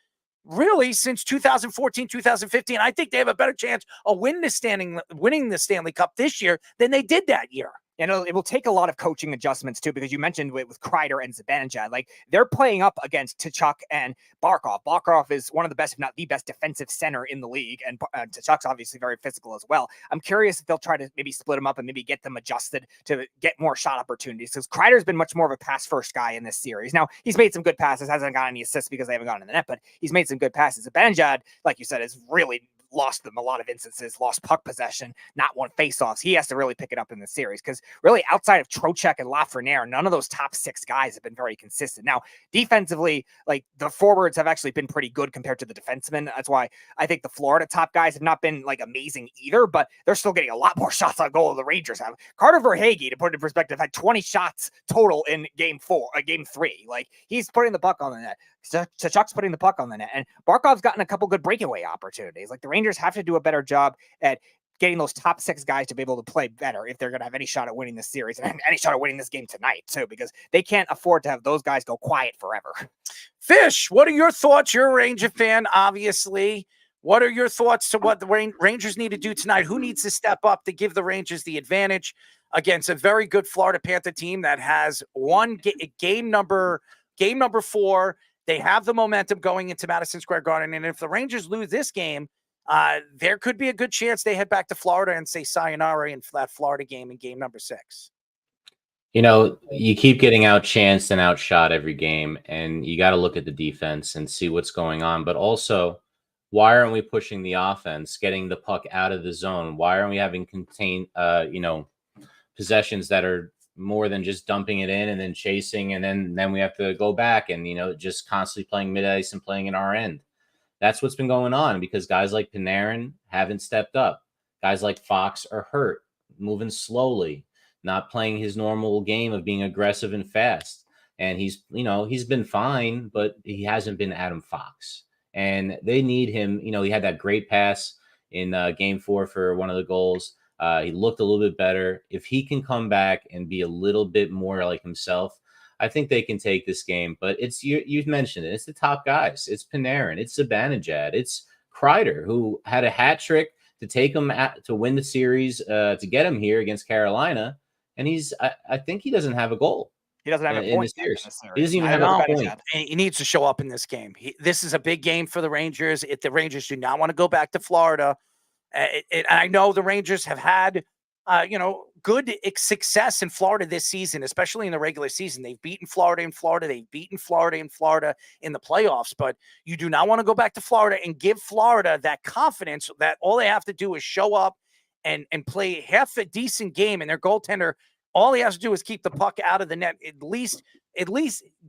really since 2014, 2015. I think they have a better chance of winning the Stanley Cup this year than they did that year. You know, it will take a lot of coaching adjustments, too, because you mentioned with Kreider and Zibanejad, like they're playing up against Tkachuk and Barkov. Barkov is one of the best, if not the best defensive center in the league. And Tkachuk's obviously very physical as well. I'm curious if they'll try to maybe split them up and maybe get them adjusted to get more shot opportunities, because Kreider's been much more of a pass first guy in this series. Now, he's made some good passes, hasn't got any assists because they haven't gotten in the net, but he's made some good passes. Zibanejad, like you said, is really lost them a lot of instances, lost puck possession, not won faceoffs. He has to really pick it up in the series because really outside of Trocheck and Lafreniere, none of those top six guys have been very consistent. Now, defensively, like the forwards have actually been pretty good compared to the defensemen. That's why I think the Florida top guys have not been like amazing either, but they're still getting a lot more shots on goal than the Rangers have. Carter Verhaeghe, to put it in perspective, had 20 shots total in game 3. Like he's putting the puck on the net. Tkachuk's putting the puck on the net, and Barkov's gotten a couple good breakaway opportunities. Like the Rangers have to do a better job at getting those top six guys to be able to play better if they're going to have any shot at winning this series and any shot at winning this game tonight too, because they can't afford to have those guys go quiet forever. Fish, what are your thoughts? You're a Ranger fan, obviously. What are your thoughts to what the Rangers need to do tonight? Who needs to step up to give the Rangers the advantage against a very good Florida Panther team that has won game number 4? They have the momentum going into Madison Square Garden. And if the Rangers lose this game, there could be a good chance they head back to Florida and say sayonara in that Florida game in game number 6. You know, you keep getting outchanced and outshot every game, and you got to look at the defense and see what's going on. But also, why aren't we pushing the offense, getting the puck out of the zone? Why aren't we having contained, possessions that are more than just dumping it in and then chasing, and then we have to go back and, just constantly playing mid-ice and playing in our end. That's what's been going on because guys like Panarin haven't stepped up. Guys like Fox are hurt, moving slowly, not playing his normal game of being aggressive and fast. And he's been fine, but he hasn't been Adam Fox. And they need him. He had that great pass in game 4 for one of the goals. He looked a little bit better. If he can come back and be a little bit more like himself, I think they can take this game. But it's you mentioned it. It's the top guys. It's Panarin. It's Zibanejad. It's Kreider, who had a hat trick to take him to win the series, to get him here against Carolina. And I think he doesn't have a goal. He doesn't have a in point this series. in this series. He doesn't even have a point. He needs to show up in this game. This is a big game for the Rangers. If the Rangers do not want to go back to Florida, I know the Rangers have had, good success in Florida this season, especially in the regular season. They've beaten Florida in Florida. They've beaten Florida in Florida in the playoffs. But you do not want to go back to Florida and give Florida that confidence that all they have to do is show up and play half a decent game, and their goaltender, all he has to do is keep the puck out of the net, at least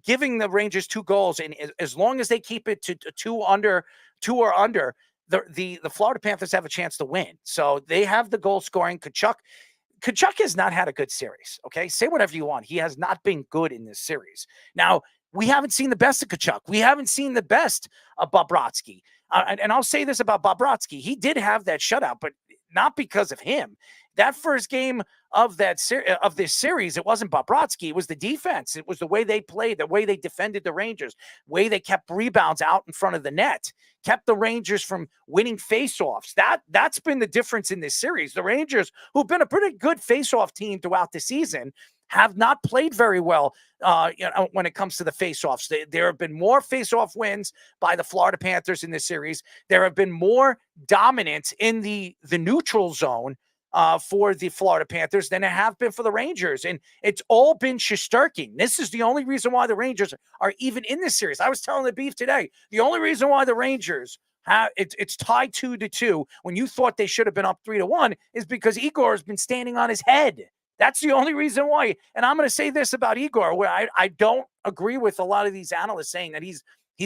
giving the Rangers 2 goals. And as long as they keep it to 2 or under, the Florida Panthers have a chance to win. So they have the goal scoring. Kachuk has not had a good series. Okay. Say whatever you want. He has not been good in this series. Now, we haven't seen the best of Kachuk. We haven't seen the best of Bobrovsky. And I'll say this about Bobrovsky. He did have that shutout, but not because of him. That first game of this series, it wasn't Bobrovsky. It was the defense. It was the way they played, the way they defended the Rangers, the way they kept rebounds out in front of the net, kept the Rangers from winning faceoffs. That's been the difference in this series. The Rangers, who've been a pretty good faceoff team throughout the season, have not played very well when it comes to the faceoffs. There have been more faceoff wins by the Florida Panthers in this series. There have been more dominance in the neutral zone for the Florida Panthers than it have been for the Rangers. And it's all been Shesterkin. This is the only reason why the Rangers are even in this series. I was telling the Beef today, the only reason why the Rangers it's tied 2-2 when you thought they should have been up 3-1 is because Igor has been standing on his head. That's the only reason why. And I'm going to say this about Igor, where I don't agree with a lot of these analysts saying that he's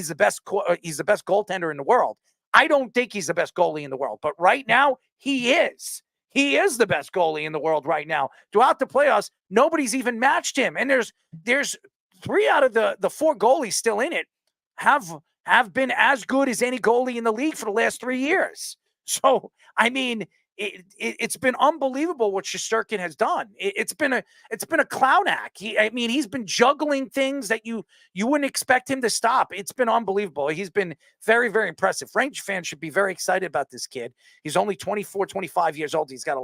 the best goaltender in the world. I don't think he's the best goalie in the world, but right now he is. He is the best goalie in the world right now. Throughout the playoffs, nobody's even matched him. And there's 3 out of the 4 goalies still in it have been as good as any goalie in the league for the last 3 years. So, I mean, it's been unbelievable what Shesterkin has done. It's been a clown act. He's been juggling things that you wouldn't expect him to stop. It's been unbelievable. He's been very, very impressive. Ranger fans should be very excited about this kid. He's only 24, 25 years old. He's got a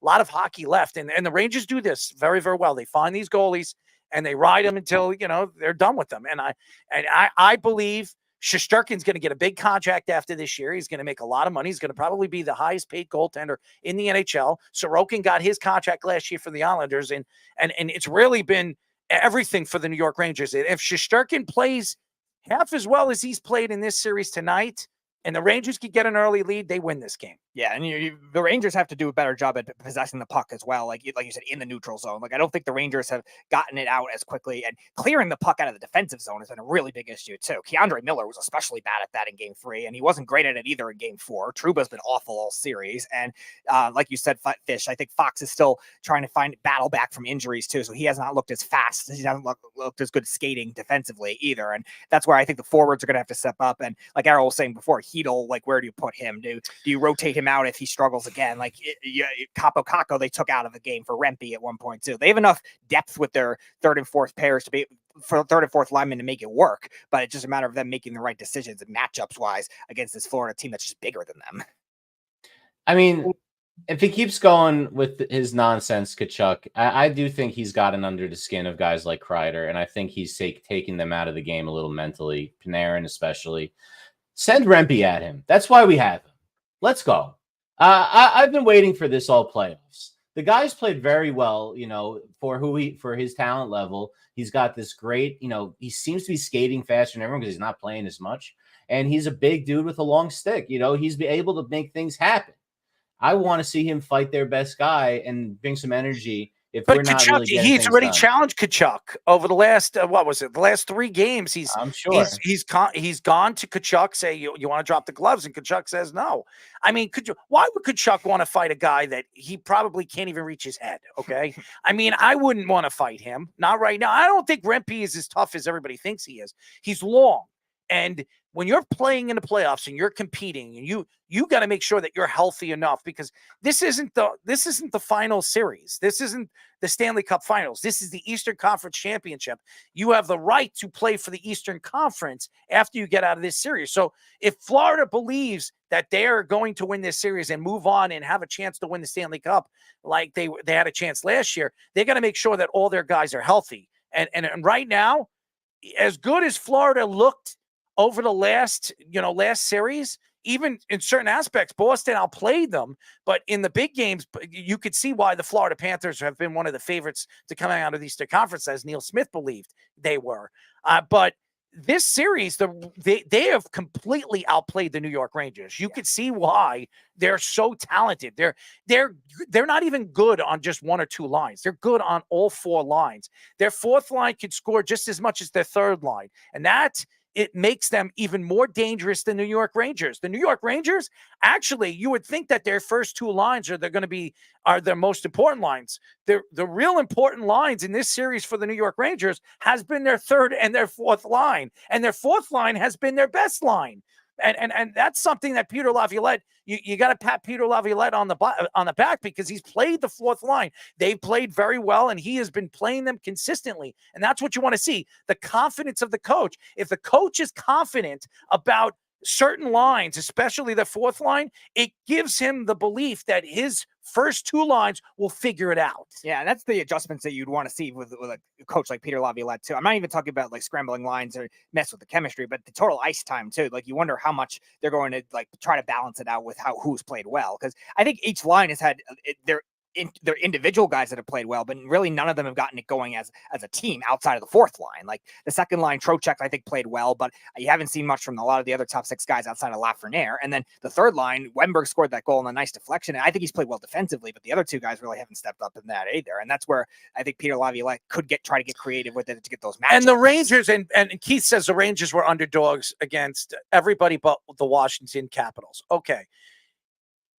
lot of hockey left. And the Rangers do this very, very well. They find these goalies and they ride them until, they're done with them. And I believe Shesterkin's going to get a big contract after this year. He's going to make a lot of money. He's going to probably be the highest paid goaltender in the NHL. Sorokin got his contract last year for the Islanders, and it's really been everything for the New York Rangers. If Shesterkin plays half as well as he's played in this series tonight, and the Rangers could get an early lead, they win this game. Yeah, and the Rangers have to do a better job at possessing the puck as well, like you said, in the neutral zone. Like, I don't think the Rangers have gotten it out as quickly, and clearing the puck out of the defensive zone has been a really big issue, too. Keandre Miller was especially bad at that in Game 3, and he wasn't great at it either in Game 4. Trouba's been awful all series, and like you said, Fish, I think Fox is still trying to battle back from injuries, too, so he has not looked as fast. He hasn't looked as good skating defensively either, and that's where I think the forwards are going to have to step up, and like Errol was saying before, Hedl, like, where do you put him? Do you rotate him out if he struggles again? Like Capo Caco, they took out of the game for Rempe at one point too. They have enough depth with their 3rd and 4th pairs to be for 3rd and 4th linemen to make it work, but it's just a matter of them making the right decisions and matchups wise against this Florida team that's just bigger than them. I mean, if he keeps going with his nonsense, Kachuk, I do think he's gotten under the skin of guys like Kreider, and I think he's taking them out of the game a little mentally, Panarin especially. Send Rempe at him. That's why we have him. Let's go. I've been waiting for this all playoffs. The guy's played very well, for his talent level. He's got this great, he seems to be skating faster than everyone because he's not playing as much. And he's a big dude with a long stick. He's able to make things happen. I want to see him fight their best guy and bring some energy. But Kachuk, he's already challenged Kachuk over the last the last 3 games. I'm sure he's gone to Kachuk, say you want to drop the gloves, and Kachuk says no. I mean, why would Kachuk want to fight a guy that he probably can't even reach his head? Okay, I mean, I wouldn't want to fight him, not right now. I don't think Rempe is as tough as everybody thinks he is. He's long, and when you're playing in the playoffs and you're competing, and you got to make sure that you're healthy enough, because this isn't the final series. This isn't the Stanley Cup Finals. This is the Eastern Conference Championship. You have the right to play for the Eastern Conference after you get out of this series. So if Florida believes that they're going to win this series and move on and have a chance to win the Stanley Cup like they had a chance last year, they got to make sure that all their guys are healthy. And right now, as good as Florida looked over the last series, even in certain aspects, Boston outplayed them. But in the big games, you could see why the Florida Panthers have been one of the favorites to come out of the Eastern Conference, as Neil Smith believed they were. But this series, they have completely outplayed the New York Rangers. You could see why they're so talented. They're not even good on just one or two lines. They're good on all four lines. Their fourth line could score just as much as their third line, and it makes them even more dangerous than the New York Rangers. The New York Rangers, actually, you would think that their first two lines are their most important lines. The real important lines in this series for the New York Rangers has been their third and their fourth line. And their fourth line has been their best line. And that's something that Peter Laviolette, you got to pat Peter Laviolette on the back, because he's played the fourth line. They've played very well, and he has been playing them consistently. And that's what you want to see, the confidence of the coach. If the coach is confident about certain lines, especially the fourth line, it gives him the belief that his first two lines will figure it out. Yeah, and that's the adjustments that you'd want to see with a coach like Peter Laviolette too. I'm not even talking about like scrambling lines or mess with the chemistry, but the total ice time too. Like you wonder how much they're going to like try to balance it out with who's played well, because I think each line has had their individual guys that have played well, but really none of them have gotten it going as a team outside of the fourth line. Like the second line, Trocheck, I think, played well, but you haven't seen much from a lot of the other top six guys outside of Lafreniere. And then the third line, Wemberg scored that goal in a nice deflection, and I think he's played well defensively, but the other two guys really haven't stepped up in that either. And that's where I think Peter Laviolette could try to get creative with it to get those matches. And the Rangers, and Keith says the Rangers were underdogs against everybody but the Washington Capitals. Okay.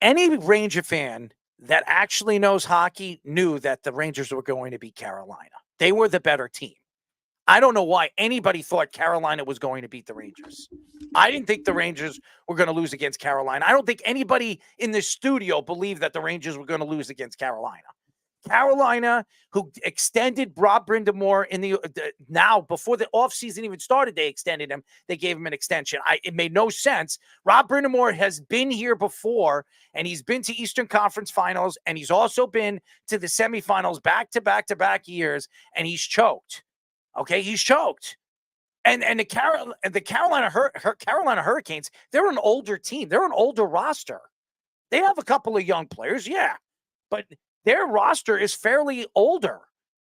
Any Ranger fan that actually knows hockey knew that the Rangers were going to beat Carolina. They were the better team. I don't know why anybody thought Carolina was going to beat the Rangers. I didn't think the Rangers were going to lose against Carolina. I don't think anybody in the studio believed that the Rangers were going to lose against Carolina. Carolina, who extended Rob Brind'Amour now before the offseason even started, they extended him. They gave him an extension. It made no sense. Rob Brind'Amour has been here before, and he's been to Eastern Conference Finals, and he's also been to the semifinals back-to-back years, and he's choked. Okay, he's choked. And the Carolina Hurricanes, they're an older team. They're an older roster. They have a couple of young players, yeah, but their roster is fairly older.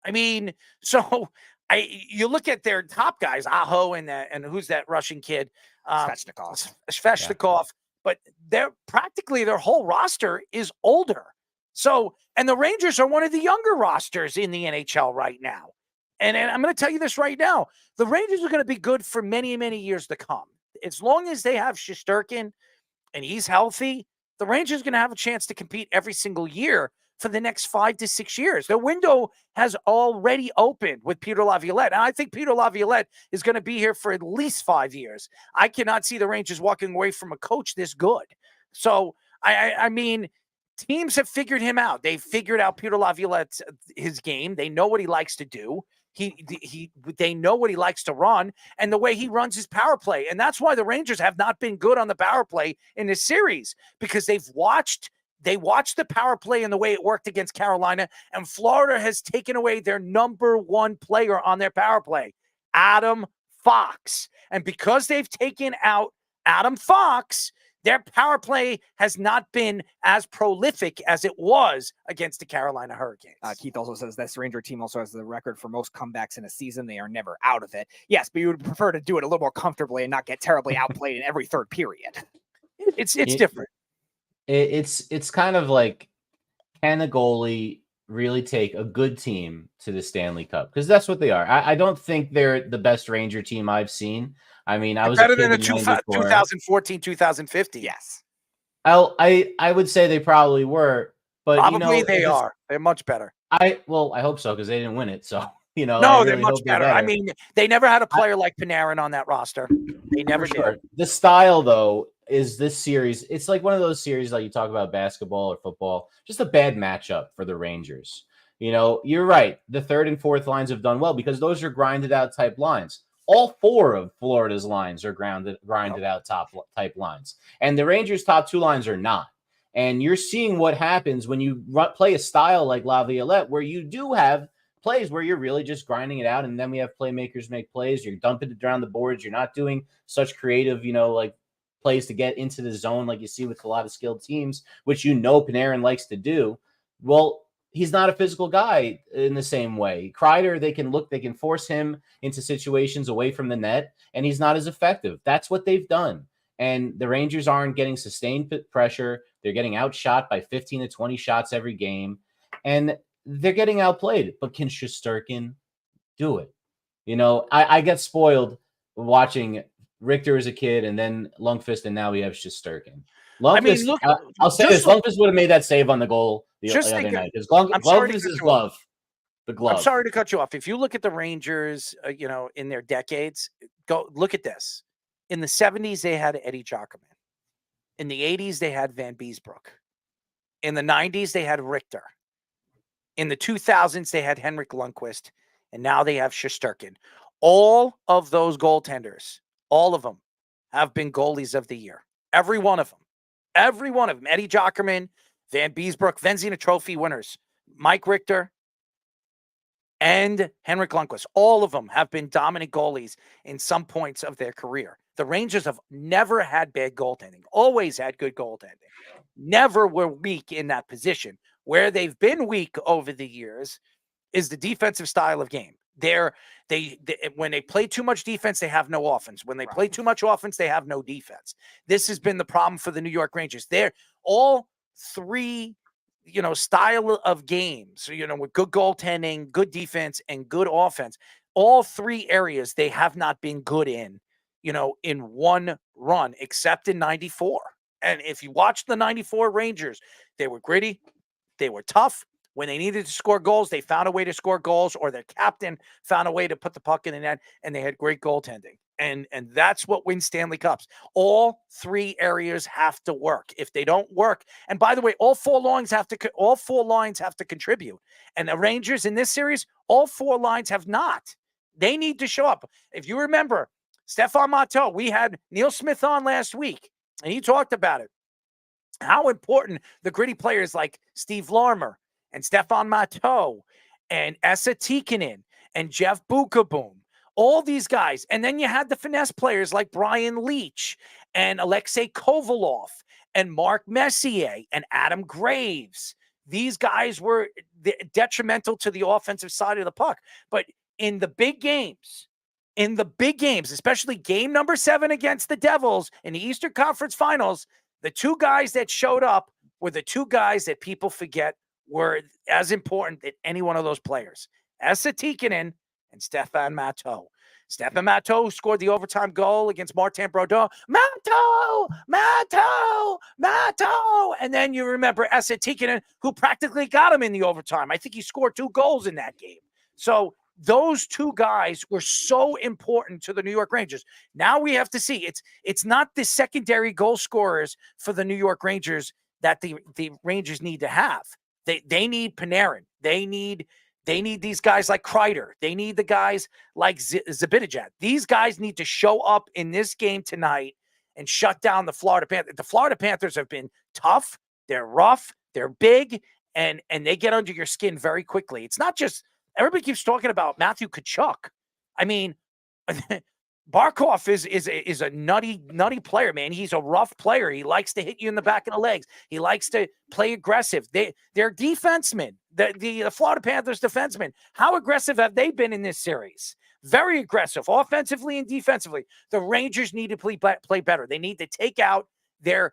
I mean, so you look at their top guys, Aho and who's that Russian kid? Svechnikov. Yeah. But their whole roster is older. So, and the Rangers are one of the younger rosters in the NHL right now. And I'm going to tell you this right now. The Rangers are going to be good for many, many years to come. As long as they have Shesterkin and he's healthy, the Rangers are going to have a chance to compete every single year for the next 5 to 6 years. The window has already opened with Peter Laviolette. And I think Peter Laviolette is going to be here for at least 5 years. I cannot see the Rangers walking away from a coach this good. So, I mean, teams have figured him out. They've figured out Peter Laviolette's his game. They know what he likes to do. They know what he likes to run and the way he runs his power play. And that's why the Rangers have not been good on the power play in this series, because they watched the power play and the way it worked against Carolina, and Florida has taken away their number one player on their power play, Adam Fox. And because they've taken out Adam Fox, their power play has not been as prolific as it was against the Carolina Hurricanes. Keith also says this Ranger team also has the record for most comebacks in a season. They are never out of it. Yes, but you would prefer to do it a little more comfortably and not get terribly outplayed in every third period. It's different. It's kind of like, can a goalie really take a good team to the Stanley Cup? Because that's what they are. I don't think they're the best Ranger team I've seen. I mean, I was better than the 2014, 2015. Yes. I would say they probably were, but probably they are. They're much better. I hope so, because they didn't win it. So You know, I No, they're really much hope they're better. I better. mean, they never had a player like Panarin on that roster. They never For did. sure. The style, though, is this series. It's like one of those series like you talk about basketball or football, just a bad matchup for the Rangers. You know, you're right. The third and fourth lines have done well because those are grinded out type lines. All four of Florida's lines are grinded out type lines. And the Rangers' top two lines are not. And you're seeing what happens when you play a style like Laviolette, where you do have plays where you're really just grinding it out, and then we have playmakers make plays. You're dumping it around the boards. You're not doing such creative, like plays to get into the zone like you see with a lot of skilled teams, which Panarin likes to do. Well, he's not a physical guy in the same way. Kreider, they can force him into situations away from the net, and he's not as effective. That's what they've done. And the Rangers aren't getting sustained pressure. They're getting outshot by 15 to 20 shots every game. And they're getting outplayed. But can Shesterkin do it? I get spoiled watching Richter as a kid and then Lundqvist, and now we have Shesterkin. Lundqvist, look, I'll say this. Lundqvist would have made that save on the goal the other night. Because Lundqvist is glove. The glove. I'm sorry to cut you off. If you look at the Rangers, in their decades, go look at this. In the 70s, they had Eddie Jockerman. In the 80s, they had Van Beesbrook. In the 90s, they had Richter. In the 2000s, they had Henrik Lundqvist. And now they have Shesterkin. All of those goaltenders, all of them, have been goalies of the year. Every one of them. Every one of them. Eddie Jockerman, Van Beesbrook, Vezina Trophy winners, Mike Richter, and Henrik Lundqvist. All of them have been dominant goalies in some points of their career. The Rangers have never had bad goaltending, always had good goaltending, never were weak in that position. Where they've been weak over the years is the defensive style of game. When they play too much defense, they have no offense. When they play too much offense, they have no defense. This has been the problem for the New York Rangers. They're all three style of games, with good goaltending, good defense, and good offense. All three areas they have not been good in one run, except in 94. And if you watch the 94 Rangers, they were gritty. They were tough. When they needed to score goals, they found a way to score goals, or their captain found a way to put the puck in the net, and they had great goaltending. And that's what wins Stanley Cups. All three areas have to work. If they don't work, and by the way, all four lines have to contribute. And the Rangers in this series, all four lines have not. They need to show up. If you remember, Stephane Matteau, we had Neil Smith on last week, and he talked about it. How important the gritty players like Steve Larmer and Stephane Matteau and Esa Tikkanen and Jeff Bukaboom, all these guys. And then you had the finesse players like Brian Leach and Alexei Kovalov and Mark Messier and Adam Graves. These guys were detrimental to the offensive side of the puck. But in the big games, especially game number 7 against the Devils in the Eastern Conference Finals, the two guys that showed up were the two guys that people forget were as important as any one of those players. Esa Tikkanen and Stephane Matteau. Stephane Matteau scored the overtime goal against Martin Brodeur. Matteau! And then you remember Esa Tikkanen, who practically got him in the overtime. I think he scored 2 goals in that game. So those two guys were so important to the New York Rangers. Now we have to see. It's not the secondary goal scorers for the New York Rangers that the Rangers need to have. They need Panarin. They need these guys like Kreider. They need the guys like Zibanejad. These guys need to show up in this game tonight and shut down the Florida Panthers. The Florida Panthers have been tough. They're rough. They're big, and they get under your skin very quickly. It's not just everybody keeps talking about Matthew Tkachuk. I mean, Barkov is a nutty player, man. He's a rough player. He likes to hit you in the back of the legs. He likes to play aggressive. They're defensemen. The Florida Panthers defensemen. How aggressive have they been in this series? Very aggressive, offensively and defensively. The Rangers need to play better. They need to take out the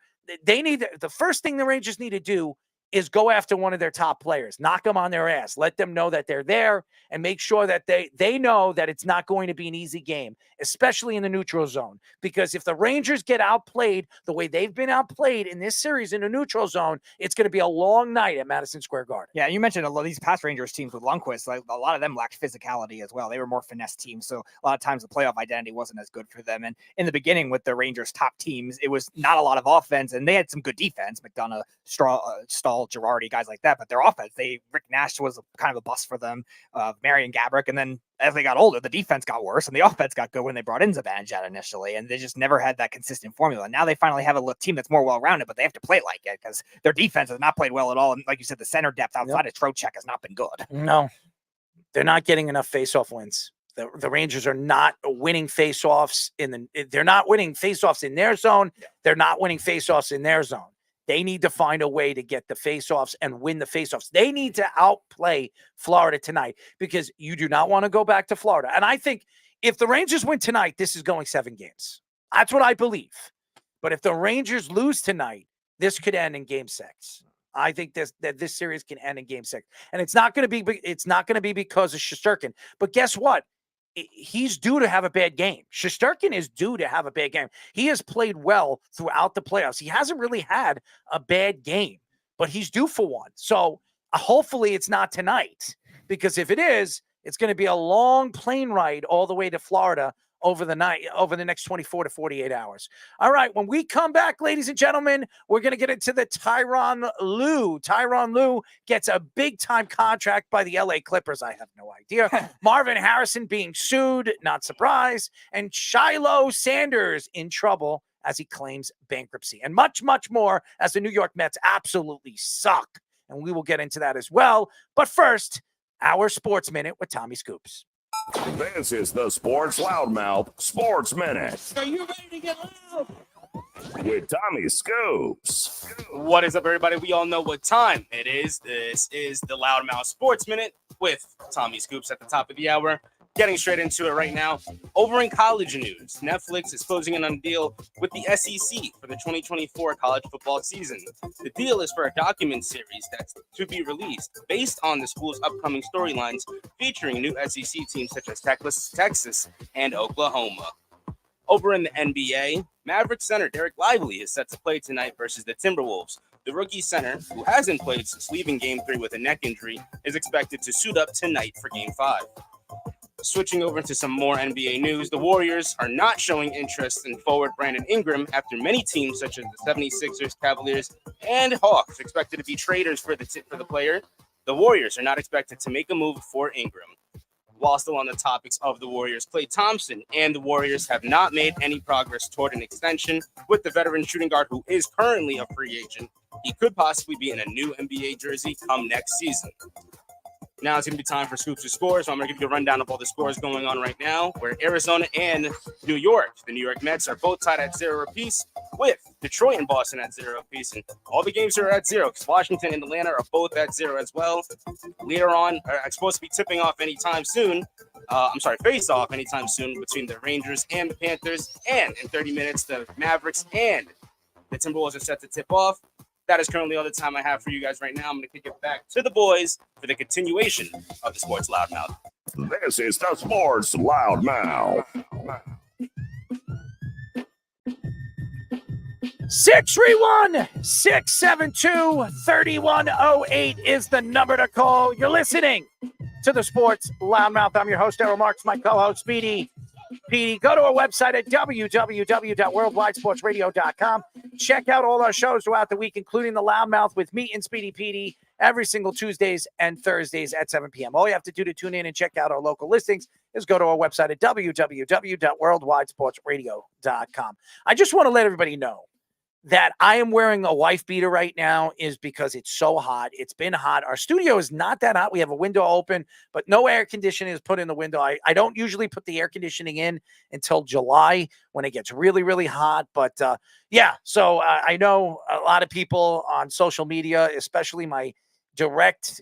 first thing the Rangers need to do is go after one of their top players, knock them on their ass, let them know that they're there, and make sure that they know that it's not going to be an easy game, especially in the neutral zone. Because if the Rangers get outplayed the way they've been outplayed in this series in the neutral zone, it's going to be a long night at Madison Square Garden. Yeah, you mentioned a lot of these past Rangers teams with Lundqvist, like a lot of them lacked physicality as well. They were more finesse teams, so a lot of times the playoff identity wasn't as good for them. And in the beginning with the Rangers' top teams, it was not a lot of offense, and they had some good defense. McDonough, Stahl, Girardi, guys like that. But their offense, Rick Nash was kind of a bust for them, Marion Gaborik, and then as they got older, the defense got worse and the offense got good when they brought in Zibanejad initially, and they just never had that consistent formula. Now they finally have a team that's more well-rounded, but they have to play like it because their defense has not played well at all. And like you said, the center depth outside of Trocheck has not been good. No, they're not getting enough face-off wins. The Rangers are not winning face-offs they're not winning face-offs in their zone. They're not winning face-offs in their zone. They need to find a way to get the faceoffs and win the faceoffs. They need to outplay Florida tonight because you do not want to go back to Florida. And I think if the Rangers win tonight, this is going 7 games. That's what I believe. But if the Rangers lose tonight, this could end in Game 6. I think this series can end in Game 6. And it's not going to be because of Shesterkin. But guess what? He's due to have a bad game. Shesterkin is due to have a bad game. He has played well throughout the playoffs. He hasn't really had a bad game, but he's due for one. So hopefully it's not tonight, because if it is, it's going to be a long plane ride all the way to Florida over the next 24 to 48 hours. All right, when we come back, ladies and gentlemen, we're going to get into the Tyronn Lue. Tyronn Lue gets a big-time contract by the LA Clippers. I have no idea. Marvin Harrison being sued, not surprised. And Shilo Sanders in trouble as he claims bankruptcy. And much, much more as the New York Mets absolutely suck. And we will get into that as well. But first, our Sports Minute with Tommy Scoops. This is the Sports Loudmouth Sports Minute. Are you ready to get loud? With Tommy Scoops. What is up, everybody? We all know what time it is. This is the Loudmouth Sports Minute with Tommy Scoops at the top of the hour. Getting straight into it right now. Over in college news, Netflix is closing in on a deal with the SEC for the 2024 college football season. The deal is for a document series that's to be released based on the school's upcoming storylines, featuring new SEC teams such as Texas and Oklahoma. Over in the NBA, Mavericks center Derek Lively is set to play tonight versus the Timberwolves. The rookie center, who hasn't played since leaving Game 3 with a neck injury, is expected to suit up tonight for Game 5. Switching over to some more NBA news, the Warriors are not showing interest in forward Brandon Ingram after many teams such as the 76ers, Cavaliers, and Hawks expected to be traders for the player. The Warriors are not expected to make a move for Ingram. While still on the topics of the Warriors, Klay Thompson and the Warriors have not made any progress toward an extension with the veteran shooting guard who is currently a free agent. He could possibly be in a new NBA jersey come next season. Now it's going to be time for Scoops to Scores. So I'm going to give you a rundown of all the scores going on right now, where Arizona and New York, the New York Mets, are both tied at 0 apiece, with Detroit and Boston at 0 apiece. And all the games are at 0 because Washington and Atlanta are both at 0 as well. Later on, it's supposed to be tipping off anytime soon. Face off anytime soon between the Rangers and the Panthers. And in 30 minutes, the Mavericks and the Timberwolves are set to tip off. That is currently all the time I have for you guys right now. I'm going to kick it back to the boys for the continuation of the Sports Loudmouth. This is the Sports Loudmouth. 631-672-3108 is the number to call. You're listening to the Sports Loudmouth. I'm your host, Errol Marks, my co-host, Speedy. Go to our website at www.worldwidesportsradio.com. Check out all our shows throughout the week, including the Loudmouth with me and Speedy PD every single Tuesdays and Thursdays at 7 p.m. All you have to do to tune in and check out our local listings is go to our website at www.worldwidesportsradio.com. I just want to let everybody know that I am wearing a wife beater right now is because it's so hot. It's been hot. Our studio is not that hot. We have a window open, but no air conditioning is put in the window. I don't usually put the air conditioning in until July when it gets really, really hot. But so I know a lot of people on social media, especially my direct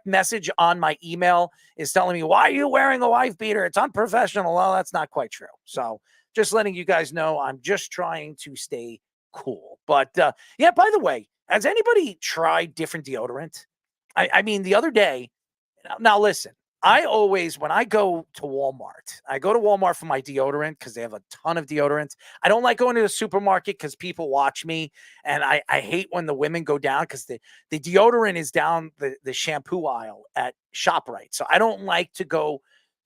message on my email is telling me, why are you wearing a wife beater? It's unprofessional. Well, that's not quite true. So just letting you guys know, I'm just trying to stay cool. But by the way, Has anybody tried different deodorant? I mean, the other day, now listen, I always, when I go to Walmart for my deodorant because they have a ton of deodorants. I don't like going to the supermarket because people watch me. And I hate when the women go down because the deodorant is down the shampoo aisle at ShopRite. So I don't like to go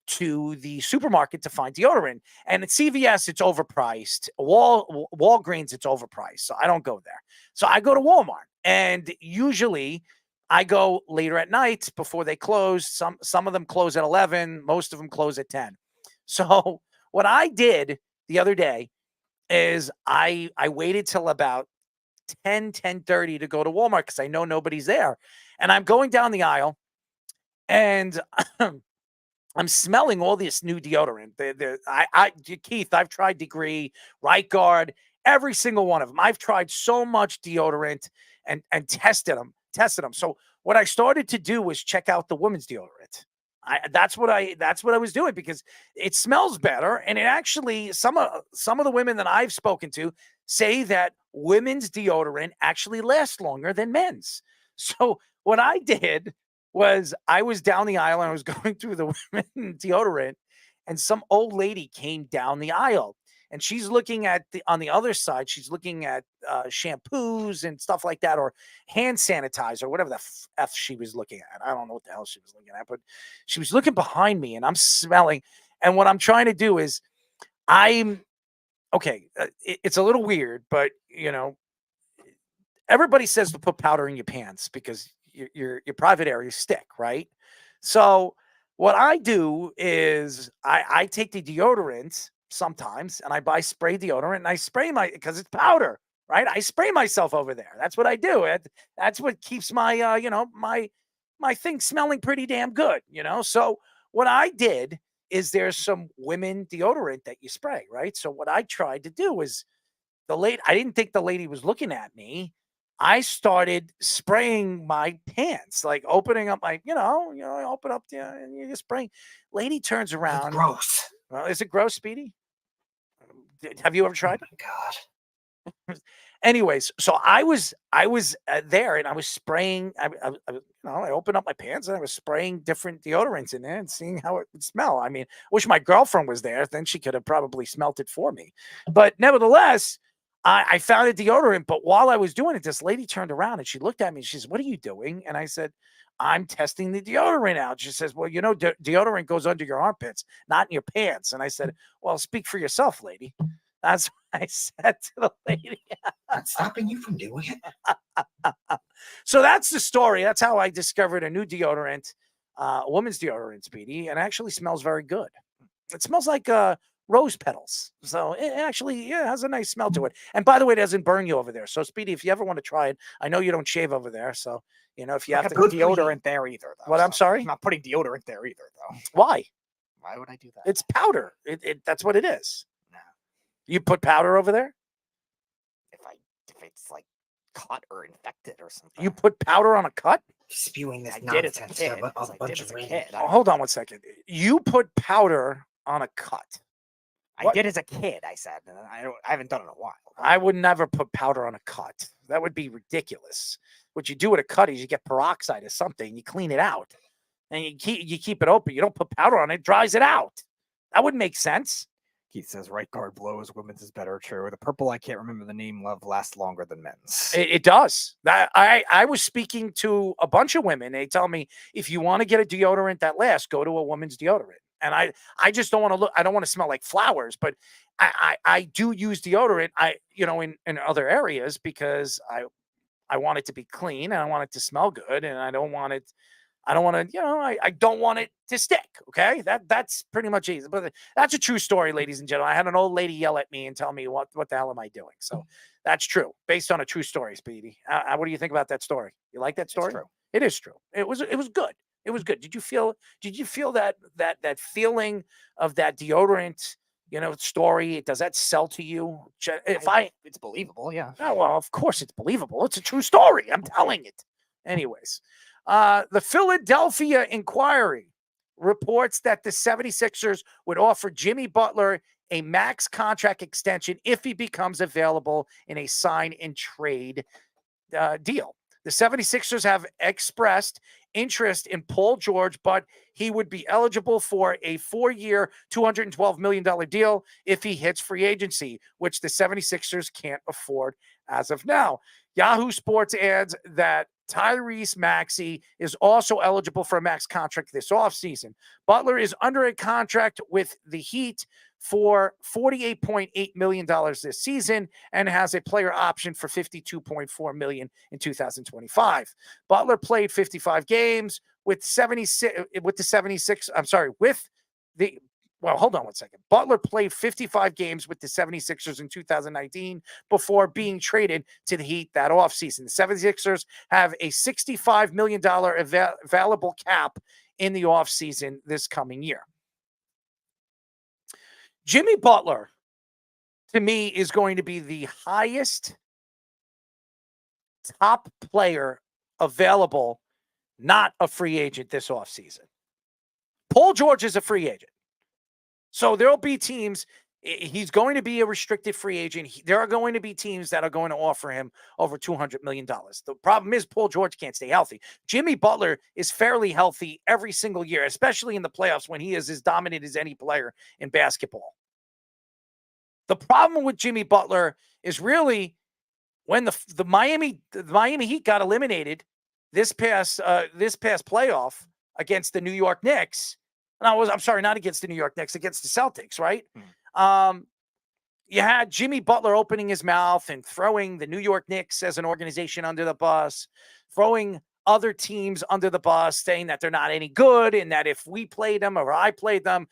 to the supermarket to find deodorant. And at CVS, it's overpriced. Walgreens, it's overpriced. So I don't go there. So I go to Walmart. And usually I go later at night before they close. Some of them close at 11. Most of them close at 10. So what I did the other day is I waited till about 10:30 to go to Walmart because I know nobody's there. And I'm going down the aisle and I'm smelling all this new deodorant. Keith, I've tried Degree, Right Guard, every single one of them. I've tried so much deodorant and tested them. So what I started to do was check out the women's deodorant. That's what I was doing because it smells better, and it actually some of the women that I've spoken to say that women's deodorant actually lasts longer than men's. So what I did was I was down the aisle and I was going through the women deodorant, and some old lady came down the aisle. And she's looking at on the other side, she's looking at shampoos and stuff like that, or hand sanitizer, whatever the F she was looking at. I don't know what the hell she was looking at, but she was looking behind me and I'm smelling. And what I'm trying to do is it's a little weird, but everybody says to put powder in your pants because your private areas stick, right? So what I do is I take the deodorant sometimes and I buy spray deodorant and I spray because it's powder, right? I spray myself over there. That's what I do. That's what keeps my my thing smelling pretty damn good, So what I did is there's some women deodorant that you spray, right? So what I tried to do was I didn't think the lady was looking at me. I started spraying my pants, like opening up my, I open up and you're just spraying. Lady turns around. That's gross. Well, is it gross, Speedy? Have you ever tried? Oh my God. Anyways, so I was there and I was spraying. I opened up my pants and I was spraying different deodorants in there and seeing how it would smell. I mean, wish my girlfriend was there. Then she could have probably smelt it for me. But nevertheless, I found a deodorant. But while I was doing it, this lady turned around and she looked at me. She says, "What are you doing?" And I said, "I'm testing the deodorant out." She says, "Well, deodorant goes under your armpits, not in your pants." And I said, "Well, speak for yourself, lady." That's what I said to the lady. Not stopping you from doing it. So that's the story. That's how I discovered a new deodorant, women's deodorant, Speedy, and it actually smells very good. It smells like rose petals. So it actually has a nice smell to it. And by the way, it doesn't burn you over there. So Speedy, if you ever want to try it, I know you don't shave over there. So, if you have to put deodorant there either, though. What? I'm sorry? I'm not putting deodorant there either, though. Why? Why would I do that? It's powder. That's what it is. No. You put powder over there? If it's like cut or infected or something. You put powder on a cut? Spewing this nonsense to a bunch of kid. Hold on one second. You put powder on a cut. I did as a kid, I said. And I haven't done it in a while. I would never put powder on a cut. That would be ridiculous. What you do with a cut is you get peroxide or something, you clean it out, and you keep it open. You don't put powder on it, it dries it out. That wouldn't make sense. Keith says right guard blows, women's is better. True. The purple, I can't remember the name, love lasts longer than men's. It does. I was speaking to a bunch of women. They tell me, if you want to get a deodorant that lasts, go to a woman's deodorant. And I just don't want to look, I don't want to smell like flowers, but I do use deodorant, in other areas because I want it to be clean and I want it to smell good. And I don't want it to stick. Okay. That's pretty much easy, but that's a true story, ladies and gentlemen. I had an old lady yell at me and tell me what the hell am I doing? So that's true, based on a true story, Speedy. What do you think about that story? You like that story? It's true. It is true. It was good. It was good. Did you feel that feeling of that deodorant, story? Does that sell to you? It's believable. Yeah. Oh, well, of course it's believable. It's a true story. I'm telling it. Anyways, the Philadelphia Inquirer reports that the 76ers would offer Jimmy Butler a max contract extension if he becomes available in a sign and trade deal. The 76ers have expressed interest in Paul George, but he would be eligible for a 4-year, $212 million deal if he hits free agency, which the 76ers can't afford as of now. Yahoo Sports adds that Tyrese Maxey is also eligible for a max contract this offseason. Butler is under a contract with the Heat for $48.8 million this season and has a player option for $52.4 million in 2025. Butler played 55 games with 76 with the 76. I'm sorry, with the well, hold on one second. Butler played 55 games with the 76ers in 2019 before being traded to the Heat that offseason. The 76ers have a $65 million available cap in the offseason this coming year. Jimmy Butler, to me, is going to be the highest top player available, not a free agent this offseason. Paul George is a free agent. So there'll be teams, he's going to be a restricted free agent. There are going to be teams that are going to offer him over $200 million. The problem is Paul George can't stay healthy. Jimmy Butler is fairly healthy every single year, especially in the playoffs when he is as dominant as any player in basketball. The problem with Jimmy Butler is really when the Miami Heat got eliminated this past playoff against the New York Knicks. I'm sorry, not against the New York Knicks, against the Celtics, right? You had Jimmy Butler opening his mouth and throwing the New York Knicks as an organization under the bus, throwing other teams under the bus, saying that they're not any good and that if we played them or I played them,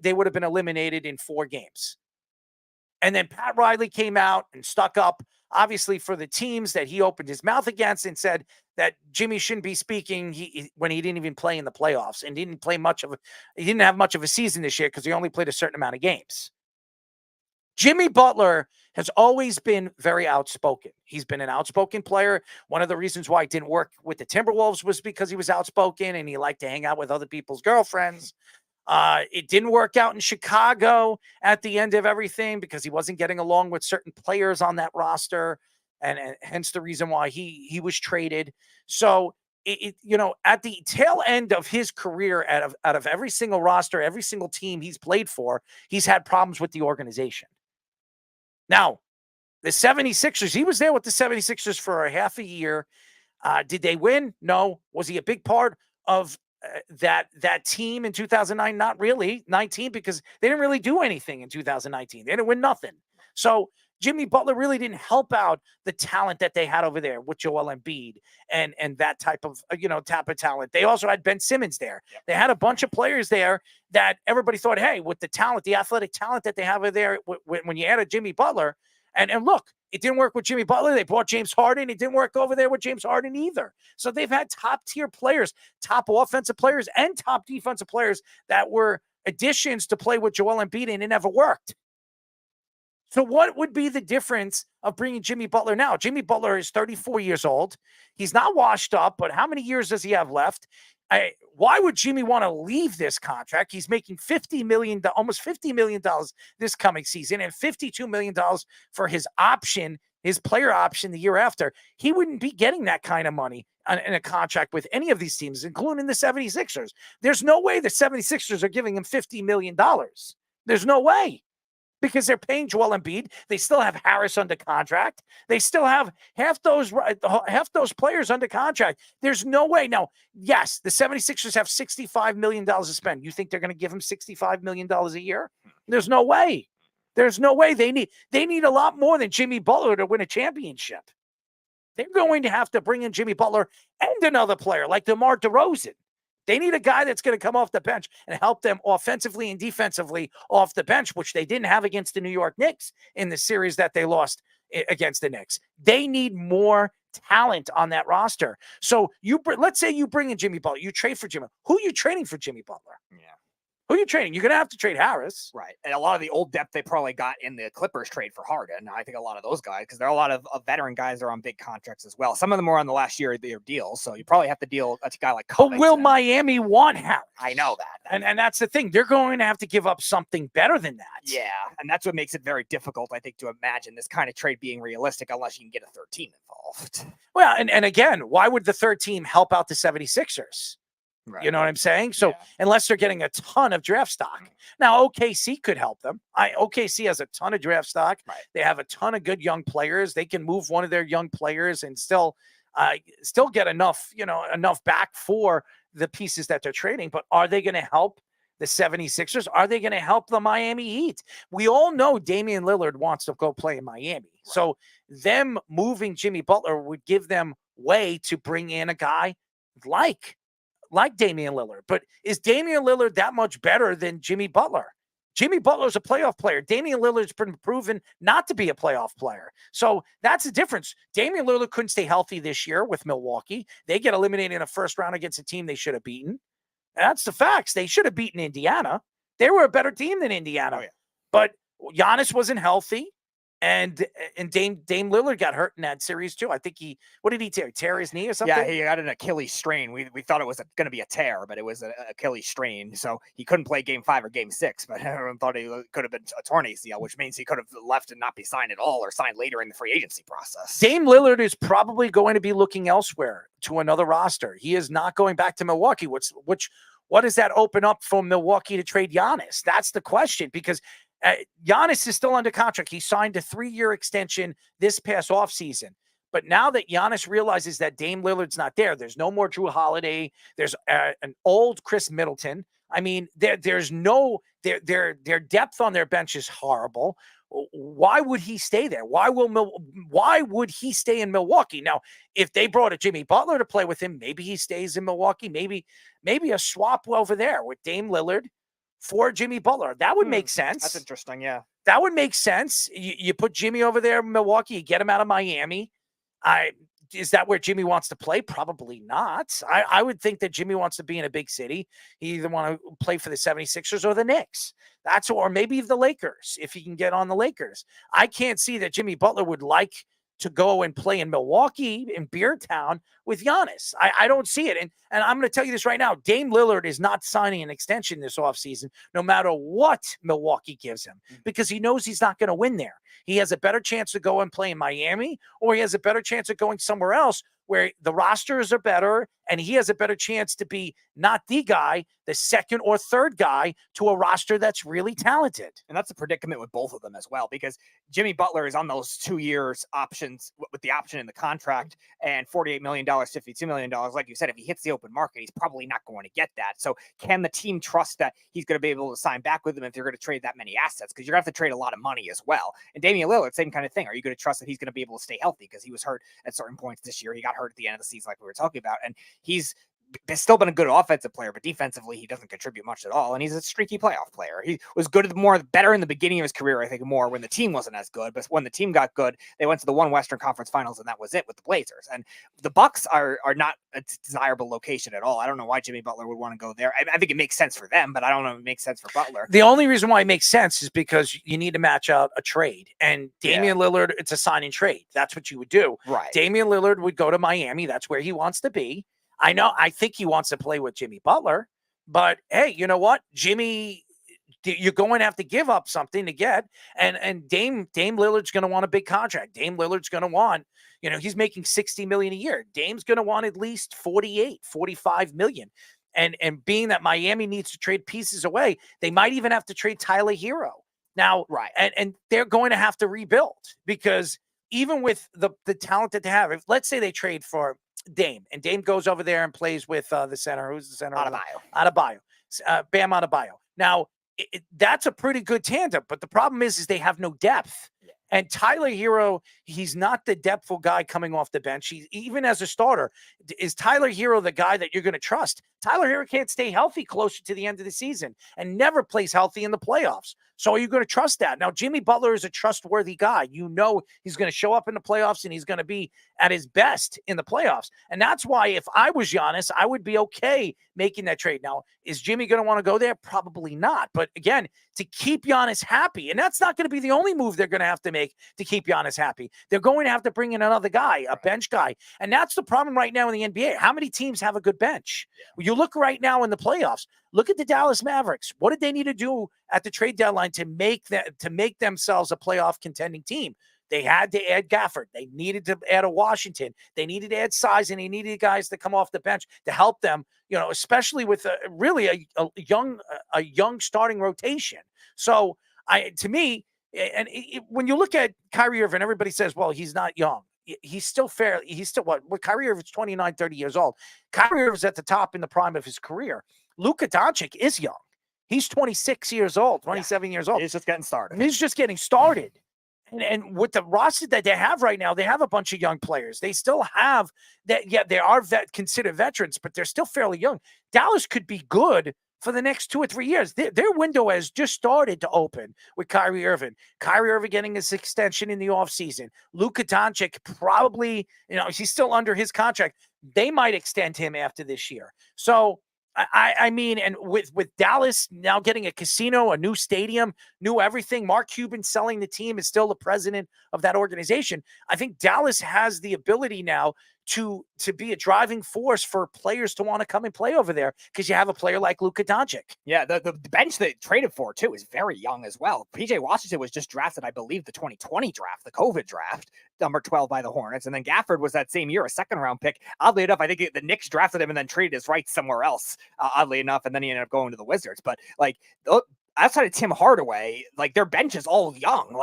they would have been eliminated in 4 games. And then Pat Riley came out and stuck up, obviously, for the teams that he opened his mouth against and said that Jimmy shouldn't be speaking when he didn't even play in the playoffs and he didn't have much of a season this year because he only played a certain amount of games. Jimmy Butler has always been very outspoken. He's been an outspoken player. One of the reasons why it didn't work with the Timberwolves was because he was outspoken and he liked to hang out with other people's girlfriends. It didn't work out in Chicago at the end of everything because he wasn't getting along with certain players on that roster, and hence the reason why he was traded. So, at the tail end of his career, out of every single roster, every single team he's played for, he's had problems with the organization. Now, the 76ers, he was there with the 76ers for a half a year. Did they win? No. Was he a big part of that team in 2009? Not really. 19, because they didn't really do anything in 2019. They didn't win nothing. So Jimmy Butler really didn't help out the talent that they had over there with Joel Embiid and that type of talent. They also had Ben Simmons there. Yep. They had a bunch of players there that everybody thought, hey, with the talent, the athletic talent that they have over there, when you add a Jimmy Butler, and look, it didn't work with Jimmy Butler. They brought James Harden. It didn't work over there with James Harden either. So they've had top-tier players, top offensive players, and top defensive players that were additions to play with Joel Embiid, and it never worked. So what would be the difference of bringing Jimmy Butler now? Jimmy Butler is 34 years old. He's not washed up, but how many years does he have left? Why would Jimmy want to leave this contract? He's making almost $50 million this coming season and $52 million for his option, his player option the year after. He wouldn't be getting that kind of money in a contract with any of these teams, including the 76ers. There's no way the 76ers are giving him $50 million. There's no way. Because they're paying Joel Embiid. They still have Harris under contract. They still have half those players under contract. There's no way. Now, yes, the 76ers have $65 million to spend. You think they're going to give him $65 million a year? There's no way. There's no way. They need a lot more than Jimmy Butler to win a championship. They're going to have to bring in Jimmy Butler and another player like DeMar DeRozan. They need a guy that's going to come off the bench and help them offensively and defensively off the bench, which they didn't have against the New York Knicks in the series that they lost against the Knicks. They need more talent on that roster. So let's say you bring in Jimmy Butler. You trade for Jimmy. Who are you trading for Jimmy Butler? Yeah. Who are you trading? You're going to have to trade Harris. Right. And a lot of the old depth they probably got in the Clippers trade for Harden. I think a lot of those guys, because there are a lot of veteran guys that are on big contracts as well. Some of them are on the last year of their deals. So you probably have to deal a guy like Covington. But will Miami want Harris? I know that. And that's the thing. They're going to have to give up something better than that. Yeah. And that's what makes it very difficult, I think, to imagine this kind of trade being realistic unless you can get a third team involved. Well, and again, why would the third team help out the 76ers? Right. You know what I'm saying? So unless they're getting a ton of draft stock. Now, OKC could help them. OKC has a ton of draft stock. Right. They have a ton of good young players. They can move one of their young players and still get enough back for the pieces that they're trading. But are they going to help the 76ers? Are they going to help the Miami Heat? We all know Damian Lillard wants to go play in Miami. Right. So them moving Jimmy Butler would give them way to bring in a guy like Damian Lillard. But is Damian Lillard that much better than Jimmy Butler? Jimmy Butler's a playoff player. Damian Lillard's been proven not to be a playoff player. So that's the difference. Damian Lillard couldn't stay healthy this year with Milwaukee. They get eliminated in a first round against a team they should have beaten. That's the facts. They should have beaten Indiana. They were a better team than Indiana. Oh, yeah. But Giannis wasn't healthy. And Dame Lillard got hurt in that series too. I think what did he tear his knee or something? Yeah, he got an Achilles strain. We thought it was going to be a tear, but it was an Achilles strain. So he couldn't play game 5 or game 6, but everyone thought he could have been a torn ACL, which means he could have left and not be signed at all or signed later in the free agency process. Dame Lillard is probably going to be looking elsewhere to another roster. He is not going back to Milwaukee. What does that open up for Milwaukee to trade Giannis? That's the question, because Giannis is still under contract. He signed a 3-year extension this past offseason. But now that Giannis realizes that Dame Lillard's not there, there's no more Drew Holiday. There's an old Chris Middleton. I mean, there's no their depth on their bench is horrible. Why would he stay there? Why would he stay in Milwaukee? Now, if they brought a Jimmy Butler to play with him, maybe he stays in Milwaukee. Maybe a swap over there with Dame Lillard for Jimmy Butler. That would make sense. That's interesting, yeah. That would make sense. You put Jimmy over there in Milwaukee, you get him out of Miami. Is that where Jimmy wants to play? Probably not. I would think that Jimmy wants to be in a big city. He either want to play for the 76ers or the Knicks. Or maybe the Lakers, if he can get on the Lakers. I can't see that Jimmy Butler would like to go and play in Milwaukee, in Beer Town, with Giannis. I don't see it. And I'm going to tell you this right now. Dame Lillard is not signing an extension this offseason, no matter what Milwaukee gives him, because he knows he's not going to win there. He has a better chance to go and play in Miami, or he has a better chance of going somewhere else where the rosters are better, and he has a better chance to be not the guy, the second or third guy to a roster that's really talented. And that's a predicament with both of them as well, because Jimmy Butler is on those 2 years options with the option in the contract, and $48 million, $52 million. Like you said, if he hits the open market, he's probably not going to get that. So can the team trust that he's going to be able to sign back with them if they're going to trade that many assets? Because you're going to have to trade a lot of money as well. And Damian Lillard, same kind of thing. Are you going to trust that he's going to be able to stay healthy? Because he was hurt at certain points this year. He got hurt at the end of the season, like we were talking about. And he's still been a good offensive player, but defensively, he doesn't contribute much at all. And he's a streaky playoff player. He was better in the beginning of his career, I think, more when the team wasn't as good. But when the team got good, they went to the one Western Conference Finals, and that was it with the Blazers. And the Bucks are not a desirable location at all. I don't know why Jimmy Butler would want to go there. I think it makes sense for them, but I don't know if it makes sense for Butler. The only reason why it makes sense is because you need to match out a trade. And Damian Lillard, it's a sign and trade. That's what you would do. Right. Damian Lillard would go to Miami. That's where he wants to be. I think he wants to play with Jimmy Butler, but hey, you know what? Jimmy, you're going to have to give up something to get. And Dame Lillard's going to want a big contract. Dame Lillard's going to want, he's making $60 million a year. Dame's going to want at least 48, 45 million. And being that Miami needs to trade pieces away, they might even have to trade Tyler Hero. Now, right. And they're going to have to rebuild, because even with the talent that they have, if let's say they trade for Dame, and Dame goes over there and plays with the center. Who's the center? Adebayo. Bam Adebayo. Now, that's a pretty good tandem, but the problem is they have no depth. And Tyler Hero, he's not the depthful guy coming off the bench. Even as a starter, is Tyler Hero the guy that you're going to trust? Tyler Hero can't stay healthy closer to the end of the season and never plays healthy in the playoffs. So are you going to trust that? Now, Jimmy Butler is a trustworthy guy. You know he's going to show up in the playoffs and he's going to be at his best in the playoffs. And that's why if I was Giannis, I would be okay making that trade. Now, is Jimmy going to want to go there? Probably not. But again, to keep Giannis happy, and that's not going to be the only move they're going to have to make to keep Giannis happy. They're going to have to bring in another guy, a bench guy. And that's the problem right now in the NBA. How many teams have a good bench? Well, you look right now in the playoffs. Look at the Dallas Mavericks. What did they need to do at the trade deadline to make themselves a playoff contending team? They had to add Gafford. They needed to add a Washington. They needed to add size, and they needed guys to come off the bench to help them, especially with a young starting rotation. So when you look at Kyrie Irving, everybody says, well, he's not young. He's still fair. He's still Kyrie Irving's 29, 30 years old. Kyrie Irving's at the top in the prime of his career. Luka Doncic is young. He's 26 years old, 27 years old. He's just getting started. He's just getting started. And with the roster that they have right now, they have a bunch of young players. They still have that. Yeah, they are considered veterans, but they're still fairly young. Dallas could be good for the next 2 or 3 years. Their window has just started to open with Kyrie Irving. Kyrie Irving getting his extension in the offseason. Luka Doncic probably, he's still under his contract. They might extend him after this year. So, I mean, and with Dallas now getting a casino, a new stadium, new everything, Mark Cuban selling the team, is still the president of that organization. I think Dallas has the ability now to be a driving force for players to want to come and play over there because you have a player like Luka Doncic. Yeah, the bench they traded for, too, is very young as well. P.J. Washington was just drafted, I believe, the 2020 draft, the COVID draft, number 12 by the Hornets. And then Gafford was that same year, a second-round pick. Oddly enough, I think the Knicks drafted him and then traded his rights somewhere else, oddly enough, and then he ended up going to the Wizards. But, outside of Tim Hardaway, their bench is all young.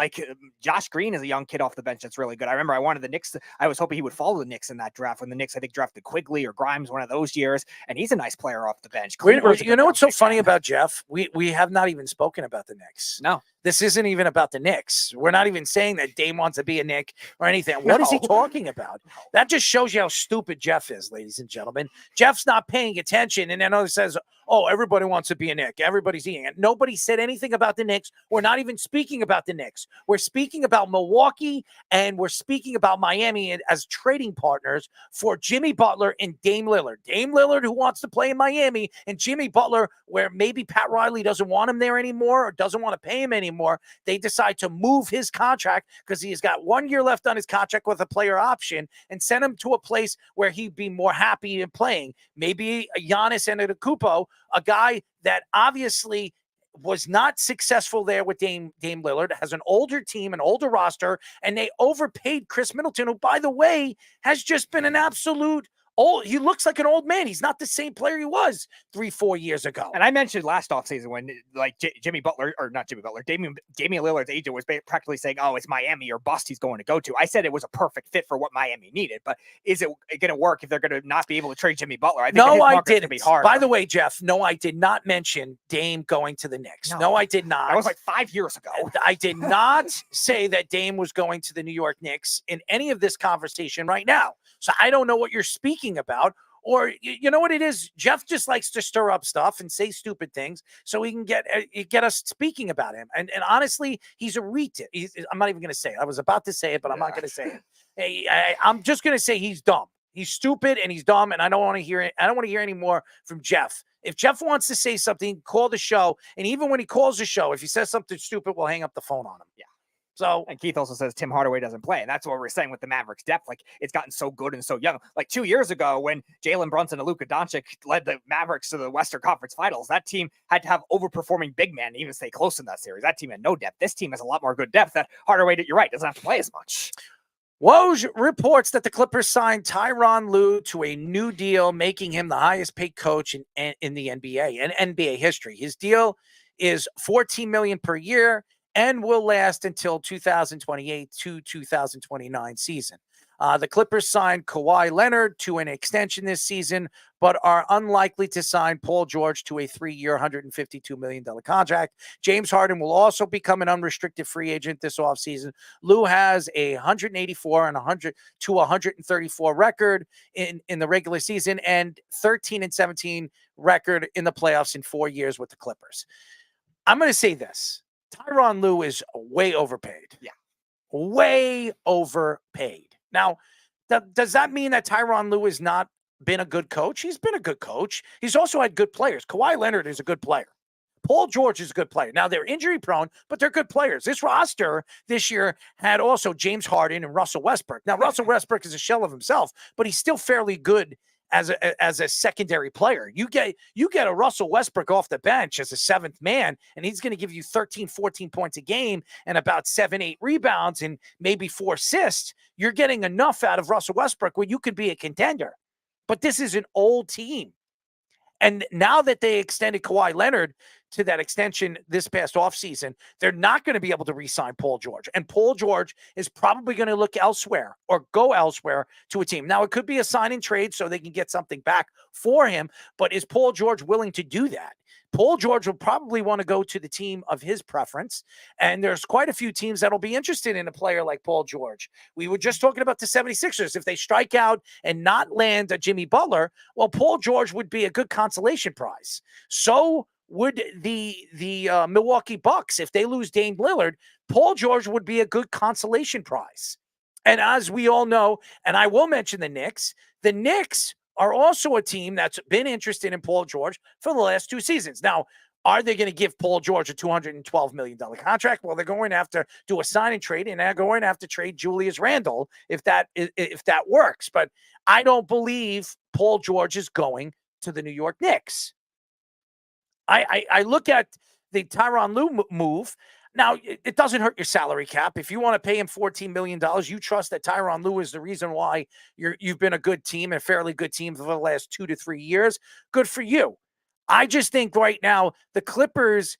Josh Green is a young kid off the bench that's really good. I remember I wanted the Knicks. I was hoping he would follow the Knicks in that draft when the Knicks, I think, drafted Quigley or Grimes one of those years, and he's a nice player off the bench. You know what's so funny about Jeff? We have not even spoken about the Knicks. No. This isn't even about the Knicks. We're not even saying that Dame wants to be a Knick or anything. What is he talking about? That just shows you how stupid Jeff is, ladies and gentlemen. Jeff's not paying attention, and then he says, oh, everybody wants to be a Knick. Everybody's eating it. Nobody said anything about the Knicks. We're not even speaking about the Knicks. We're speaking about Milwaukee, and we're speaking about Miami as trading partners for Jimmy Butler and Dame Lillard. Dame Lillard, who wants to play in Miami, and Jimmy Butler, where maybe Pat Riley doesn't want him there anymore or doesn't want to pay him anymore. They decide to move his contract because he's got 1 year left on his contract with a player option and send him to a place where he'd be more happy in playing. Maybe a Giannis Antetokounmpo, a guy that obviously was not successful there with Dame Lillard, has an older team, an older roster, and they overpaid Chris Middleton, who, by the way, has just been an absolute he looks like an old man. He's not the same player he was 3-4 years ago. And I mentioned last offseason when Jimmy Butler, or not Jimmy Butler, Damian Lillard's agent was practically saying, oh, it's Miami or bust he's going to go to. I said it was a perfect fit for what Miami needed, but is it going to work if they're going to not be able to trade Jimmy Butler? I think I didn't. Be hard. By the way, Jeff, no, I did not mention Dame going to the Knicks. No, I did not. That was 5 years ago. I did not say that Dame was going to the New York Knicks in any of this conversation right now. So I don't know what you're speaking about. Or you know what it is? Jeff just likes to stir up stuff and say stupid things so he can get us speaking about him. And honestly, he's a retard. I'm not even going to say it. I was about to say it, but I'm not going to say it. I'm just going to say he's dumb. He's stupid and he's dumb, and I don't want to hear it. I don't want to hear any more from Jeff. If Jeff wants to say something, call the show. And even when he calls the show, if he says something stupid, we'll hang up the phone on him. Yeah. So, and Keith also says Tim Hardaway doesn't play. And that's what we're saying with the Mavericks depth. It's gotten so good and so young. 2 years ago when Jalen Brunson and Luka Doncic led the Mavericks to the Western Conference Finals, that team had to have overperforming big men to even stay close in that series. That team had no depth. This team has a lot more good depth. That Hardaway, you're right, doesn't have to play as much. Woj reports that the Clippers signed Tyronn Lue to a new deal, making him the highest paid coach in the NBA and NBA history. His deal is $14 million per year and will last until 2028 to 2029 season. The Clippers signed Kawhi Leonard to an extension this season, but are unlikely to sign Paul George to a 3-year, $152 million contract. James Harden will also become an unrestricted free agent this offseason. Lue has a 184 and 100 to 134 record in the regular season and 13-17 record in the playoffs in 4 years with the Clippers. I'm going to say this. Tyronn Lue is way overpaid. Yeah. Way overpaid. Now, does that mean that Tyronn Lue has not been a good coach? He's been a good coach. He's also had good players. Kawhi Leonard is a good player. Paul George is a good player. Now, they're injury prone, but they're good players. This roster this year had also James Harden and Russell Westbrook. Now, Russell Westbrook is a shell of himself, but he's still fairly good as a secondary player. You get a Russell Westbrook off the bench as a seventh man, and he's going to give you 13, 14 points a game and about 7, 8 rebounds and maybe 4 assists. You're getting enough out of Russell Westbrook where you could be a contender. But this is an old team. And now that they extended Kawhi Leonard to that extension this past offseason, they're not going to be able to re-sign Paul George. And Paul George is probably going to look elsewhere or go elsewhere to a team. Now, it could be a sign and trade so they can get something back for him, but is Paul George willing to do that? Paul George will probably want to go to the team of his preference, and there's quite a few teams that'll be interested in a player like Paul George. We were just talking about the 76ers. If they strike out and not land a Jimmy Butler, well, Paul George would be a good consolation prize. So would the Milwaukee Bucks. If they lose Dame Lillard, Paul George would be a good consolation prize. And as we all know, and I will mention the Knicks are also a team that's been interested in Paul George for the last 2 seasons. Now, are they going to give Paul George a $212 million contract? Well, they're going to have to do a sign and trade, and they're going to have to trade Julius Randle if that works. But I don't believe Paul George is going to the New York Knicks. I look at the Tyronn Lue move. Now, it doesn't hurt your salary cap. If you want to pay him $14 million, you trust that Tyronn Lue is the reason why you've been a good team, a fairly good team for the last 2 to 3 years. Good for you. I just think right now the Clippers,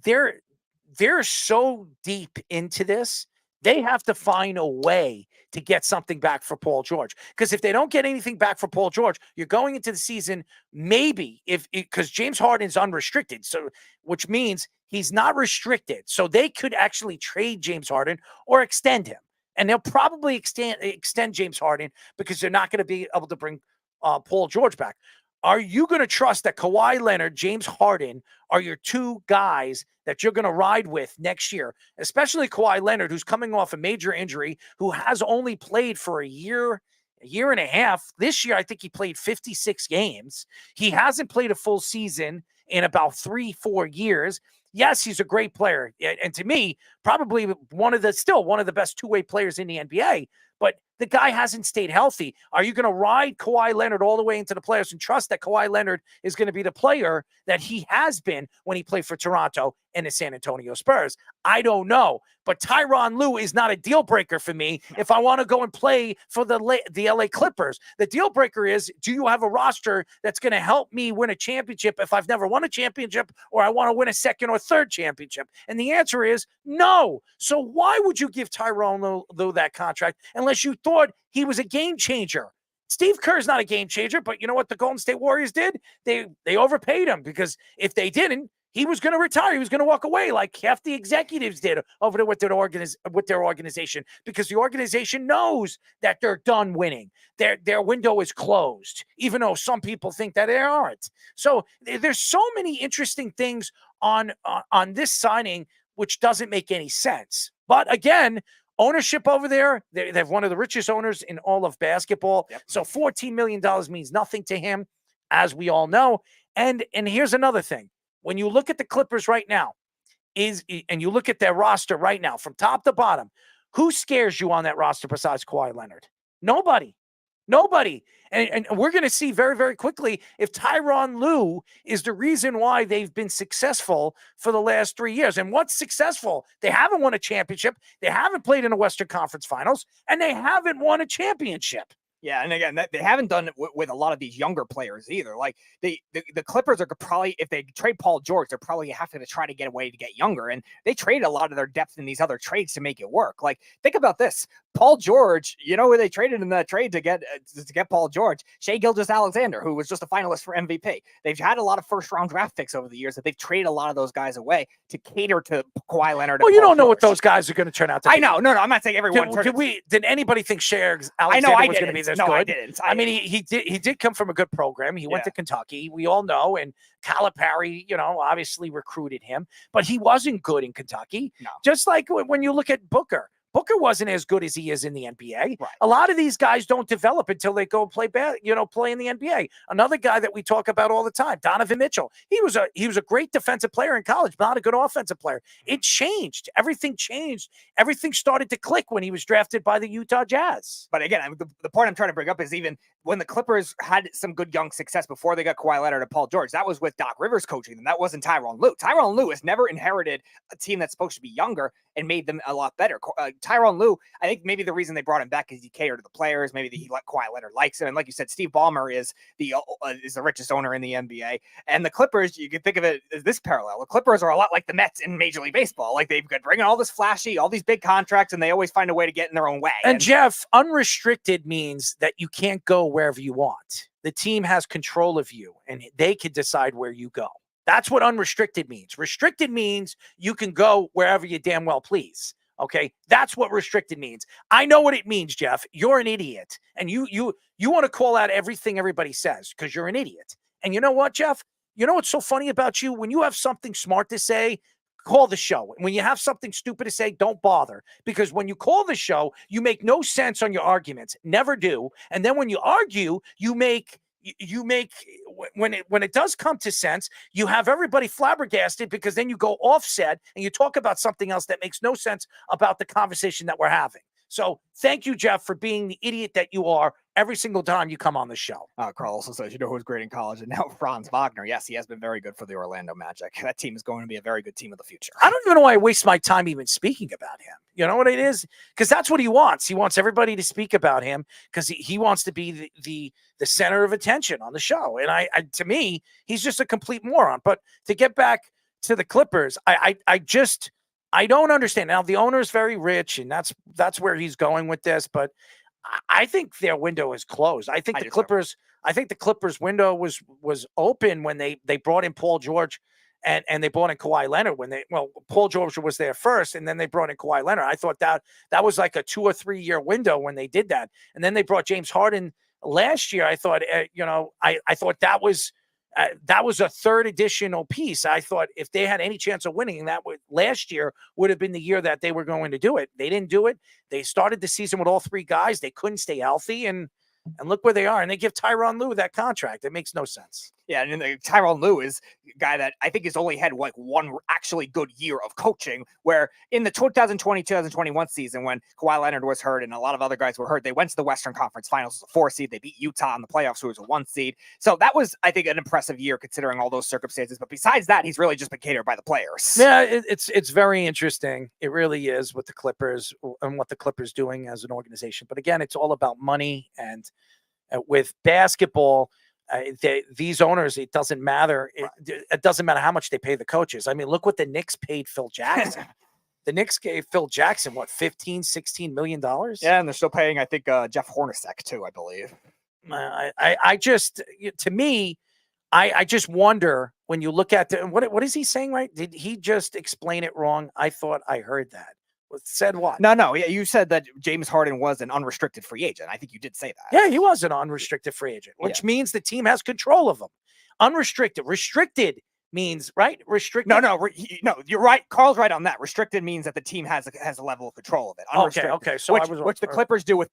they're so deep into this. They have to find a way to get something back for Paul George. Because if they don't get anything back for Paul George, you're going into the season maybe because James Harden's unrestricted, so which means he's not restricted. So they could actually trade James Harden or extend him. And they'll probably extend James Harden because they're not going to be able to bring Paul George back. Are you going to trust that Kawhi Leonard, James Harden are your 2 guys that you're going to ride with next year, especially Kawhi Leonard, who's coming off a major injury, who has only played for a year and a half. This year, I think he played 56 games. He hasn't played a full season in about 3-4 years. Yes, he's a great player. And to me, probably one of the best two-way players in the NBA. But the guy hasn't stayed healthy. Are you going to ride Kawhi Leonard all the way into the playoffs and trust that Kawhi Leonard is going to be the player that he has been when he played for Toronto and the San Antonio Spurs? I don't know. But Tyronn Lue is not a deal breaker for me if I want to go and play for the LA Clippers. The deal breaker is, do you have a roster that's going to help me win a championship if I've never won a championship, or I want to win a second or third championship? And the answer is no. So why would you give Tyronn Lue that contract unless you thought he was a game changer? Steve Kerr's not a game changer, but you know what the Golden State Warriors did? They overpaid him, because if they didn't, he was going to retire. He was going to walk away like half the executives did over there with their organization, because the organization knows that they're done winning. Their window is closed, even though some people think that they aren't. So there's so many interesting things on this signing, which doesn't make any sense. But again, ownership over there, they have one of the richest owners in all of basketball. Yep. So $14 million means nothing to him, as we all know. And here's another thing. When you look at the Clippers right now, and you look at their roster right now, from top to bottom, who scares you on that roster besides Kawhi Leonard? Nobody. And we're going to see very, very quickly if Tyronn Lue is the reason why they've been successful for the last 3 years. And what's successful? They haven't won a championship. They haven't played in the Western Conference Finals, and they haven't won a championship. Yeah, and again, they haven't done it with a lot of these younger players either. Like the Clippers are probably, if they trade Paul George, they're probably having to try to get a way to get younger. And they traded a lot of their depth in these other trades to make it work. Like, think about this. Paul George, you know who they traded in that trade to get Paul George? Shai Gilgeous-Alexander, who was just a finalist for MVP. They've had a lot of first-round draft picks over the years that they've traded a lot of those guys away to cater to Kawhi Leonard. Well, you don't know what those guys are going to turn out to be. I know. No, I'm not saying everyone. Did anybody think Shai Alexander was going to be this good? I didn't. I mean, he did come from a good program. He went to Kentucky. We all know, and Calipari, obviously recruited him, but he wasn't good in Kentucky. No. Just like when you look at Booker. Booker wasn't as good as he is in the NBA. Right. A lot of these guys don't develop until they go play in the NBA. Another guy that we talk about all the time, Donovan Mitchell. He was a great defensive player in college, but not a good offensive player. It changed. Everything changed. Everything started to click when he was drafted by the Utah Jazz. But again, the point I'm trying to bring up is even when the Clippers had some good young success before they got Kawhi Leonard and Paul George, that was with Doc Rivers coaching them. That wasn't Tyronn Lue. Tyronn Lue has never inherited a team that's supposed to be younger and made them a lot better. Tyronn Lue, I think maybe the reason they brought him back is he catered to the players. Maybe he let Kawhi Leonard likes him. And like you said, Steve Ballmer is the richest owner in the NBA. And the Clippers, you can think of it as this parallel. The Clippers are a lot like the Mets in Major League Baseball. Like they've got bringing all this flashy, all these big contracts, and they always find a way to get in their own way. And Jeff, unrestricted means that you can't go wherever you want. The team has control of you, and they can decide where you go. That's what unrestricted means. Restricted means you can go wherever you damn well please. Okay, that's what restricted means. I know what it means, Jeff. You're an idiot, and you want to call out everything everybody says because you're an idiot. And you know what, Jeff? You know what's so funny about you? When you have something smart to say, call the show. When you have something stupid to say, don't bother. Because when you call the show, you make no sense on your arguments. Never do. And then when you argue, you make when it does come to sense, you have everybody flabbergasted because then you go offset and you talk about something else that makes no sense about the conversation that we're having. So thank you, Jeff, for being the idiot that you are every single time you come on the show. Carl also says, who was great in college, and now Franz Wagner. Yes, he has been very good for the Orlando Magic. That team is going to be a very good team of the future. I don't even know why I waste my time even speaking about him. You know what it is? Because that's what he wants. He wants everybody to speak about him because he wants to be the center of attention on the show. And I to me, he's just a complete moron. But to get back to the Clippers, I don't understand. Now, the owner is very rich, and that's where he's going with this. But I think their window is closed. I think the Clippers window was open when they brought in Paul George and they brought in Kawhi Leonard Paul George was there first, and then they brought in Kawhi Leonard. I thought that was like a 2 or 3 year window when they did that. And then they brought James Harden last year. I thought, I thought that was a third additional piece. I thought if they had any chance of winning, last year would have been the year that they were going to do it. They didn't do it. They started the season with all three guys. They couldn't stay healthy, and look where they are. And they give Tyronn Lue that contract. It makes no sense. Yeah, and Tyronn Lue is a guy that I think has only had like one actually good year of coaching, where in the 2020-2021 season when Kawhi Leonard was hurt and a lot of other guys were hurt, they went to the Western Conference Finals as a 4 seed. They beat Utah in the playoffs, who was a 1 seed. So that was, I think, an impressive year considering all those circumstances. But besides that, he's really just been catered by the players. Yeah, it's very interesting. It really is with the Clippers and what the Clippers doing as an organization. But again, it's all about money. And with basketball, these owners, it doesn't matter. It doesn't matter how much they pay the coaches. I mean, look what the Knicks paid Phil Jackson. The Knicks gave Phil Jackson, what, $15-16 million? Yeah, and they're still paying, I think, Jeff Hornacek, too, I believe. I just wonder when you look at what is he saying, right? Did he just explain it wrong? I thought I heard that. Said what? No. Yeah, you said that James Harden was an unrestricted free agent. I think you did say that. Yeah, he was an unrestricted free agent, which means the team has control of him. Unrestricted. Restricted means, right? Restricted. No, you're right. Carl's right on that. Restricted means that the team has a level of control of it. Okay. So which the Clippers do with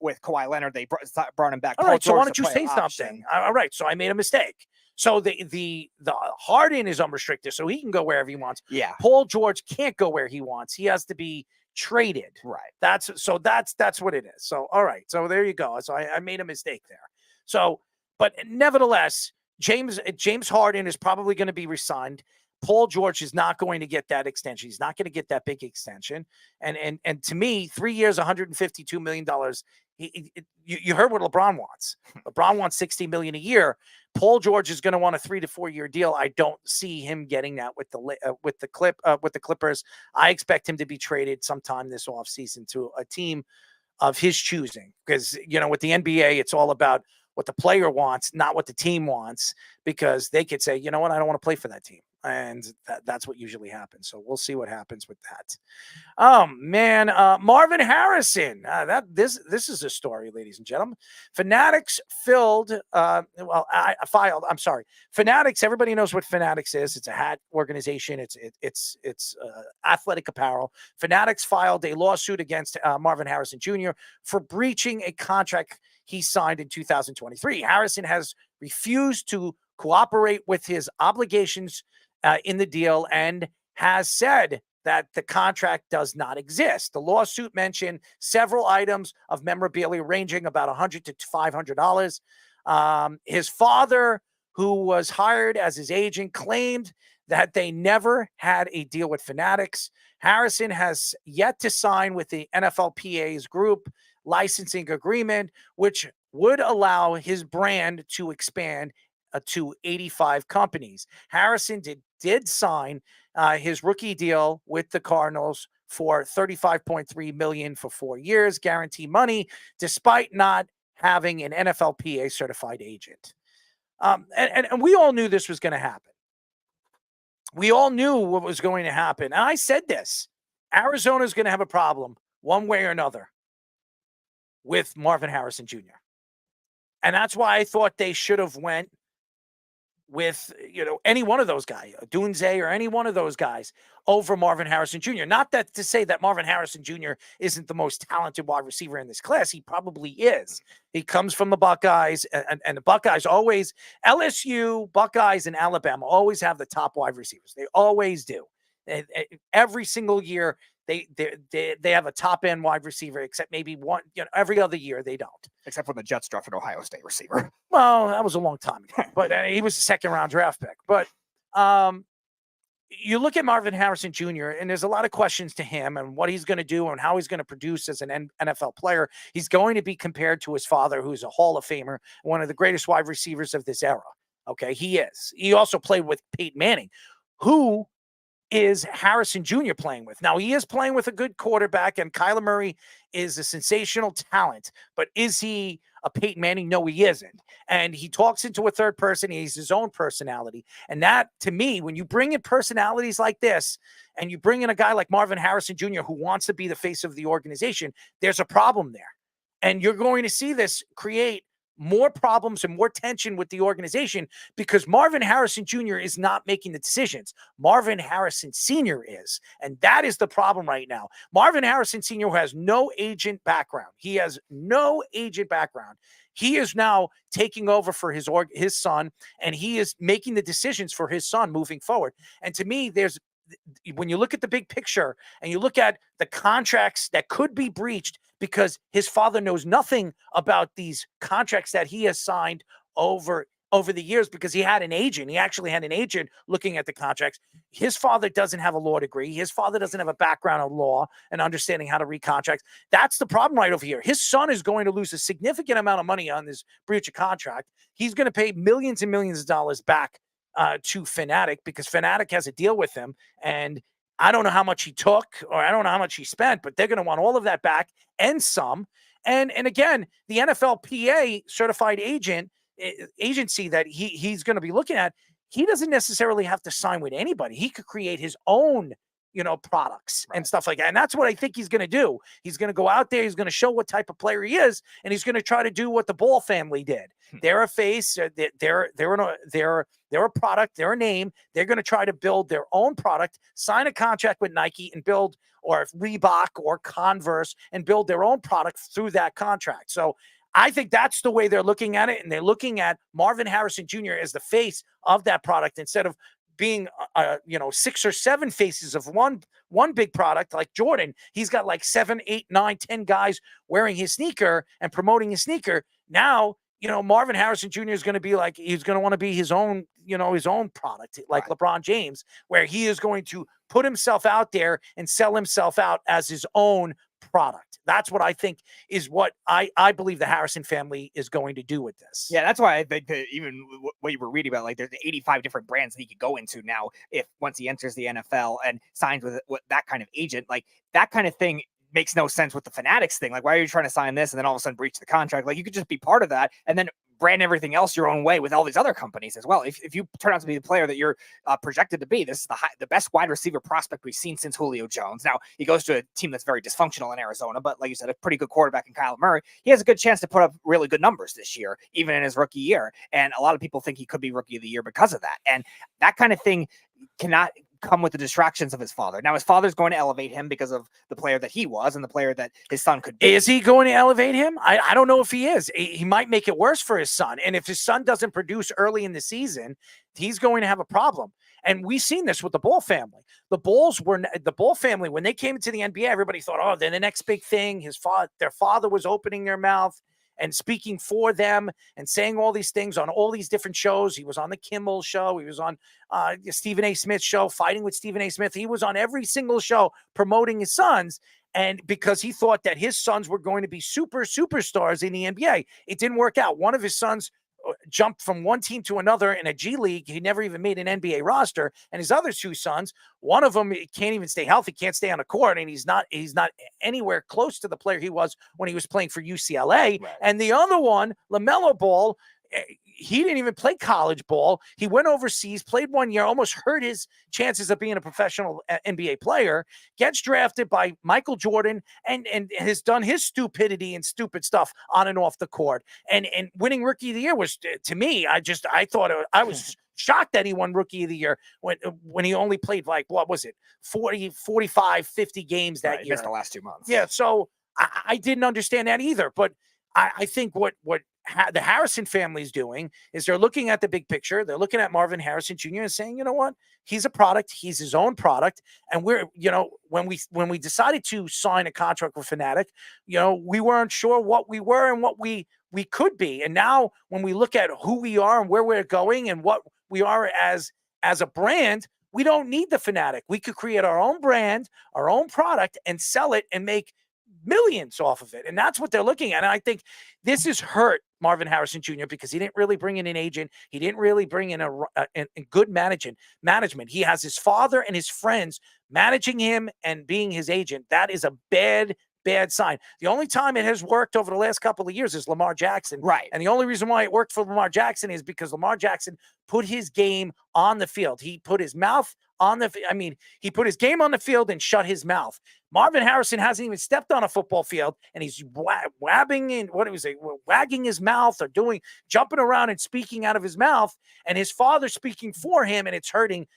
Kawhi Leonard. They brought him back. All right. So why don't you say something? All right. So I made a mistake. So the Harden is unrestricted, so he can go wherever he wants. Yeah. Paul George can't go where he wants. He has to be traded. Right. That's what it is. So all right. So there you go. So I made a mistake there. So, but nevertheless, James Harden is probably going to be re-signed. Paul George is not going to get that extension. He's not going to get that big extension. And to me, 3 years, $152 million. You heard what LeBron wants. LeBron wants $60 million a year. Paul George is going to want a 3 to 4 year deal. I don't see him getting that with the Clippers. I expect him to be traded sometime this offseason to a team of his choosing. Because, with the NBA, it's all about what the player wants, not what the team wants, because they could say, you know what, I don't want to play for that team. And that's what usually happens. So we'll see what happens with that. Oh man, Marvin Harrison. This is a story, ladies and gentlemen. Fanatics filed. I'm sorry. Fanatics. Everybody knows what Fanatics is. It's a hat organization. It's athletic apparel. Fanatics filed a lawsuit against Marvin Harrison Jr. for breaching a contract he signed in 2023. Harrison has refused to cooperate with his obligations in the deal and has said that the contract does not exist. The lawsuit mentioned several items of memorabilia ranging about $100 to $500. His father, who was hired as his agent, claimed that they never had a deal with Fanatics. Harrison has yet to sign with the NFLPA's group licensing agreement, which would allow his brand to expand to 85 companies. Harrison did sign his rookie deal with the Cardinals for $35.3 million for 4 years, guarantee money, despite not having an NFLPA certified agent. And we all knew this was going to happen. We all knew what was going to happen. And I said this, Arizona's going to have a problem one way or another with Marvin Harrison Jr. And that's why I thought they should have went with, any one of those guys, Dunze or any one of those guys over Marvin Harrison Jr. Not that to say that Marvin Harrison Jr. isn't the most talented wide receiver in this class. He probably is. He comes from the Buckeyes, and the Buckeyes always, LSU, Buckeyes, and Alabama always have the top wide receivers. They always do. Every single year, they have a top end wide receiver, except maybe one, every other year they don't. Except when the Jets drafted an Ohio State receiver. Well, that was a long time ago, but he was a second-round draft pick. But you look at Marvin Harrison Jr., and there's a lot of questions to him and what he's going to do and how he's going to produce as an NFL player. He's going to be compared to his father, who's a Hall of Famer, one of the greatest wide receivers of this era. Okay, he is. He also played with Peyton Manning, who is Harrison Jr. playing with. Now, he is playing with a good quarterback, and Kyler Murray is a sensational talent, but is he a Peyton Manning? No, he isn't. And he talks into a third person. He's his own personality. And that, to me, when you bring in personalities like this, and you bring in a guy like Marvin Harrison Jr., who wants to be the face of the organization, there's a problem there. And you're going to see this create more problems and more tension with the organization because Marvin Harrison Jr. is not making the decisions. Marvin Harrison Sr. is. And that is the problem right now. Marvin Harrison Sr. has no agent background. He has no agent background. He is now taking over for his son, and he is making the decisions for his son moving forward. And to me, when you look at the big picture and you look at the contracts that could be breached because his father knows nothing about these contracts that he has signed over the years because he had an agent. He actually had an agent looking at the contracts. His father doesn't have a law degree. His father doesn't have a background in law and understanding how to read contracts. That's the problem right over here. His son is going to lose a significant amount of money on this breach of contract. He's going to pay millions and millions of dollars back to Fanatic because Fanatic has a deal with him, and I don't know how much he took or I don't know how much he spent, but they're going to want all of that back and some. And again, the NFLPA certified agency that he's going to be looking at, he doesn't necessarily have to sign with anybody. He could create his own products and stuff like that. And that's what I think he's going to do. He's going to go out there. He's going to show what type of player he is. And he's going to try to do what the Ball family did. They're a face. They're a product. They're a name. They're going to try to build their own product, sign a contract with Nike and build, or Reebok or Converse, and build their own product through that contract. So I think that's the way they're looking at it. And they're looking at Marvin Harrison Jr. as the face of that product instead of being 6 or 7 faces of one big product like Jordan. He's got like 7, 8, 9, 10 guys wearing his sneaker and promoting his sneaker. Now, Marvin Harrison Jr. is going to be like, he's going to want to be his own, his own product, like LeBron James, where he is going to put himself out there and sell himself out as his own product. That's what I think is what I believe the Harrison family is going to do with this. Yeah, that's why I think that even what you were reading about, like there's 85 different brands that he could go into now if once he enters the NFL and signs with that kind of agent, like that kind of thing makes no sense with the Fanatics thing. Like, why are you trying to sign this and then all of a sudden breach the contract? Like, you could just be part of that and then brand everything else your own way with all these other companies as well. If you turn out to be the player that you're projected to be, this is the best wide receiver prospect we've seen since Julio Jones. Now, he goes to a team that's very dysfunctional in Arizona, but like you said, a pretty good quarterback in Kyler Murray. He has a good chance to put up really good numbers this year, even in his rookie year. And a lot of people think he could be rookie of the year because of that. And that kind of thing cannot come with the distractions of his father. Now, his father's going to elevate him because of the player that he was and the player that his son could be. Is he going to elevate him? I don't know if he is. He might make it worse for his son. And if his son doesn't produce early in the season, he's going to have a problem. And we've seen this with the Ball family. The Ball family, when they came into the NBA, everybody thought, oh, they're the next big thing. Their father was opening their mouth and speaking for them and saying all these things on all these different shows. He was on the Kimmel show. He was on Stephen A. Smith's show, Fighting with Stephen A. Smith. He was on every single show promoting his sons. And because he thought that his sons were going to be superstars in the NBA, it didn't work out. One of his sons jumped from one team to another in a G League. He never even made an NBA roster. And his other two sons, one of them can't even stay healthy, can't stay on the court, and he's not anywhere close to the player he was when he was playing for UCLA. Right. And the other one, LaMelo Ball, he didn't even play college ball. He went overseas, played 1 year, almost hurt his chances of being a professional NBA player, gets drafted by Michael Jordan, and has done his stupidity and stupid stuff on and off the court. And winning Rookie of the Year was, to me, I thought I was shocked that he won Rookie of the Year when he only played like, what was it, 40, 45, 50 games that year. Missed the last 2 months. Yeah, so I didn't understand that either. But I think what the Harrison family is doing is they're looking at the big picture. They're looking at Marvin Harrison Jr. and saying, you know what, he's a product. He's his own product. And we're, when we decided to sign a contract with Fanatic, we weren't sure what we were and what we could be. And now when we look at who we are and where we're going and what we are as a brand, we don't need the Fanatic. We could create our own brand, our own product, and sell it and make millions off of it. And that's what they're looking at. And I think this has hurt Marvin Harrison Jr. because he didn't really bring in an agent. He didn't really bring in a good management. He has his father and his friends managing him and being his agent. That is a bad sign. The only time it has worked over the last couple of years is Lamar Jackson. Right. And the only reason why it worked for Lamar Jackson is because Lamar Jackson put his game on the field. He put his mouth he put his game on the field and shut his mouth. Marvin Harrison hasn't even stepped on a football field, and he's wagging his mouth or jumping around and speaking out of his mouth, and his father speaking for him, and it's hurting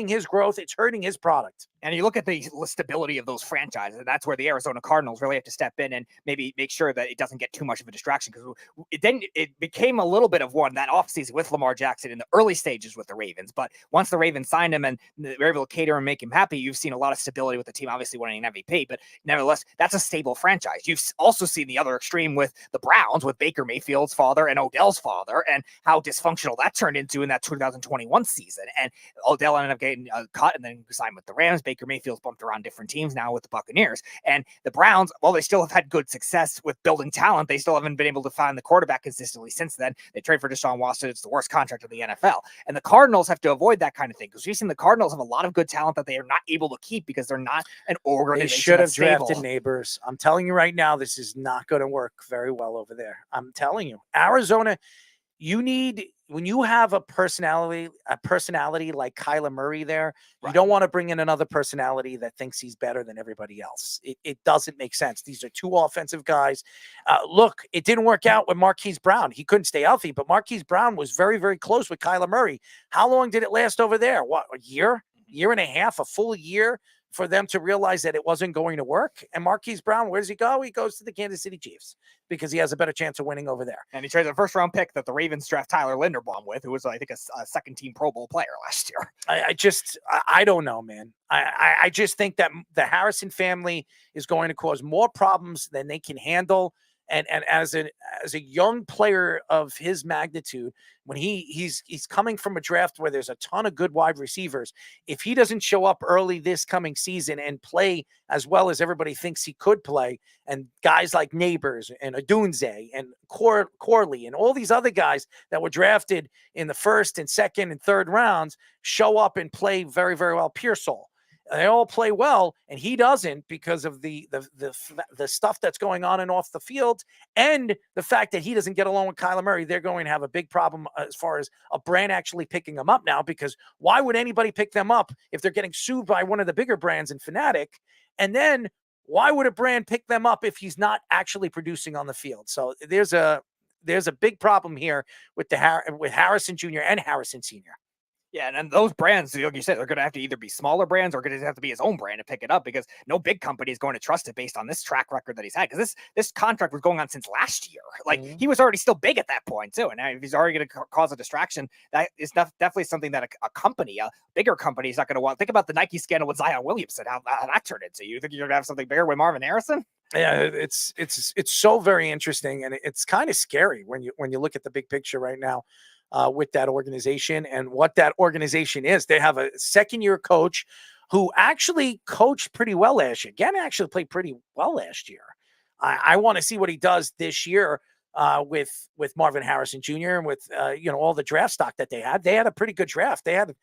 his growth. It's hurting his product. And you look at the stability of those franchises, and that's where the Arizona Cardinals really have to step in and maybe make sure that it doesn't get too much of a distraction, because it became a little bit of one that offseason with Lamar Jackson in the early stages with the Ravens. But once the Ravens signed him and they were able to cater and make him happy, you've seen a lot of stability with the team, obviously winning an MVP, but nevertheless, that's a stable franchise. You've also seen the other extreme with the Browns, with Baker Mayfield's father and Odell's father, and how dysfunctional that turned into in that 2021 season. And Odell ended up getting cut and then signed with the Rams. Baker Mayfield's bumped around different teams now with the Buccaneers. And the Browns, while they still have had good success with building talent, they still haven't been able to find the quarterback consistently since then. They trade for Deshaun Watson. It's the worst contract of the NFL. And the Cardinals have to avoid that kind of thing, because we've seen the Cardinals have a lot of good talent that they are not able to keep because they're not an organization. They should have drafted Neighbors. I'm telling you right now, this is not going to work very well over there. I'm telling you, Arizona, when you have a personality like Kyler Murray there, you don't want to bring in another personality that thinks he's better than everybody else. It doesn't make sense. These are two offensive guys. Look, it didn't work out with Marquise Brown. He couldn't stay healthy, but Marquise Brown was very, very close with Kyler Murray. How long did it last over there? What, a year and a half, a full year for them to realize that it wasn't going to work? And Marquise Brown, where does he go? He goes to the Kansas City Chiefs because he has a better chance of winning over there. And he trades a first-round pick that the Ravens draft Tyler Linderbaum with, who was, I think, a second-team Pro Bowl player last year. I don't know, man. I just think that the Harrison family is going to cause more problems than they can handle. And as a young player of his magnitude, when he's coming from a draft where there's a ton of good wide receivers, if he doesn't show up early this coming season and play as well as everybody thinks he could play, and guys like Neighbors and Odunze and Corley and all these other guys that were drafted in the first and second and third rounds show up and play very, very well, Pearsall, They all play well, and he doesn't because of the stuff that's going on and off the field, and the fact that he doesn't get along with Kyler Murray. They're going to have a big problem as far as a brand actually picking them up now, because why would anybody pick them up if they're getting sued by one of the bigger brands in Fanatic? And then why would a brand pick them up if he's not actually producing on the field? So there's a big problem here with with Harrison Jr. and Harrison Sr. Yeah, and those brands, like you said, they're going to have to either be smaller brands or going to have to be his own brand to pick it up, because no big company is going to trust it based on this track record that he's had. Because this contract was going on since last year. Like, he was already still big at that point too. And now if he's already going to cause a distraction, that is definitely something that a company, a bigger company, is not going to want. Think about the Nike scandal with Zion Williamson, how that turned into. You think you're going to have something bigger with Marvin Harrison? Yeah, it's so very interesting, and it's kind of scary when you look at the big picture right now. With that organization and what that organization is. They have a second-year coach who actually coached pretty well last year. Again, actually played pretty well last year. I want to see what he does this year with Marvin Harrison Jr. and with all the draft stock that they had. They had a pretty good draft. They had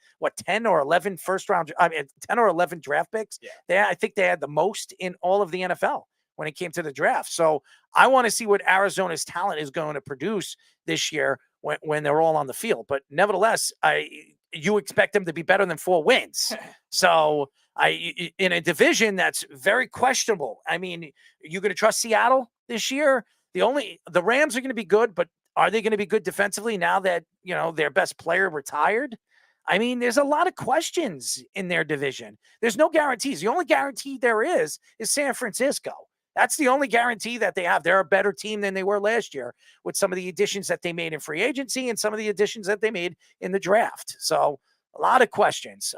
10 or 11 10 or 11 draft picks. Yeah. I think they had the most in all of the NFL when it came to the draft. So I want to see what Arizona's talent is going to produce this year when they're all on the field. But nevertheless, you expect them to be better than 4 wins. So in a division that's very questionable. I mean, you going to trust Seattle this year? The Rams are going to be good, but are they going to be good defensively now that, their best player retired? I mean, there's a lot of questions in their division. There's no guarantees. The only guarantee there is San Francisco. That's the only guarantee that they have. They're a better team than they were last year with some of the additions that they made in free agency and some of the additions that they made in the draft. So a lot of questions.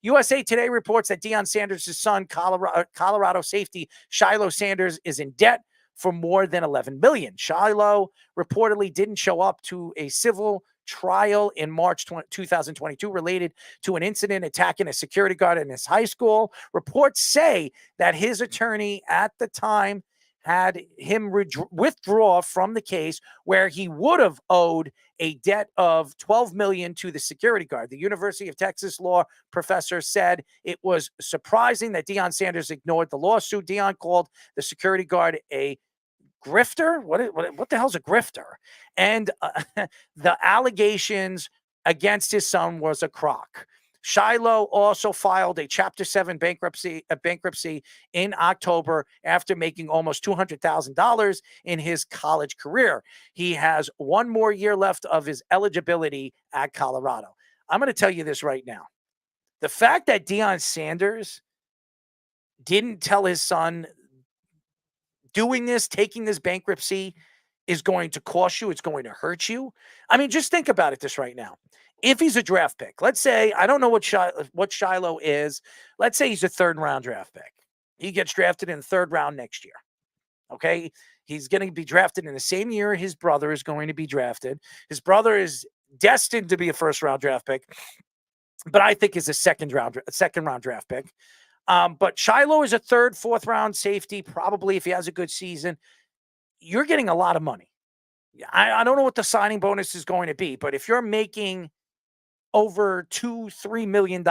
USA Today reports that Deion Sanders' son, Colorado safety Shilo Sanders, is in debt for more than $11 million. Shilo reportedly didn't show up to a civil trial in March 2022 related to an incident attacking a security guard in his high school. Reports say that his attorney at the time had him withdraw from the case, where he would have owed a debt of $12 million to the security guard. The University of Texas law professor said it was surprising that Deion Sanders ignored the lawsuit. Deion called the security guard a grifter. What the hell's a grifter? And the allegations against his son was a crock. Shilo also filed a Chapter 7 bankruptcy in October after making almost $200,000 in his college career. He has 1 more year left of his eligibility at Colorado. I'm going to tell you this right now. The fact that Deion Sanders didn't tell his son taking this bankruptcy is going to cost you. It's going to hurt you. I mean, just think about it this right now. If he's a draft pick, let's say, I don't know what Shilo is. Let's say he's a 3rd-round draft pick. He gets drafted in the 3rd round next year. Okay? He's going to be drafted in the same year his brother is going to be drafted. His brother is destined to be a 1st-round draft pick, but I think is a second-round draft pick. But Shilo is a 3rd, 4th round safety, probably if he has a good season. You're getting a lot of money. I don't know what the signing bonus is going to be, but if you're making over $2-3 million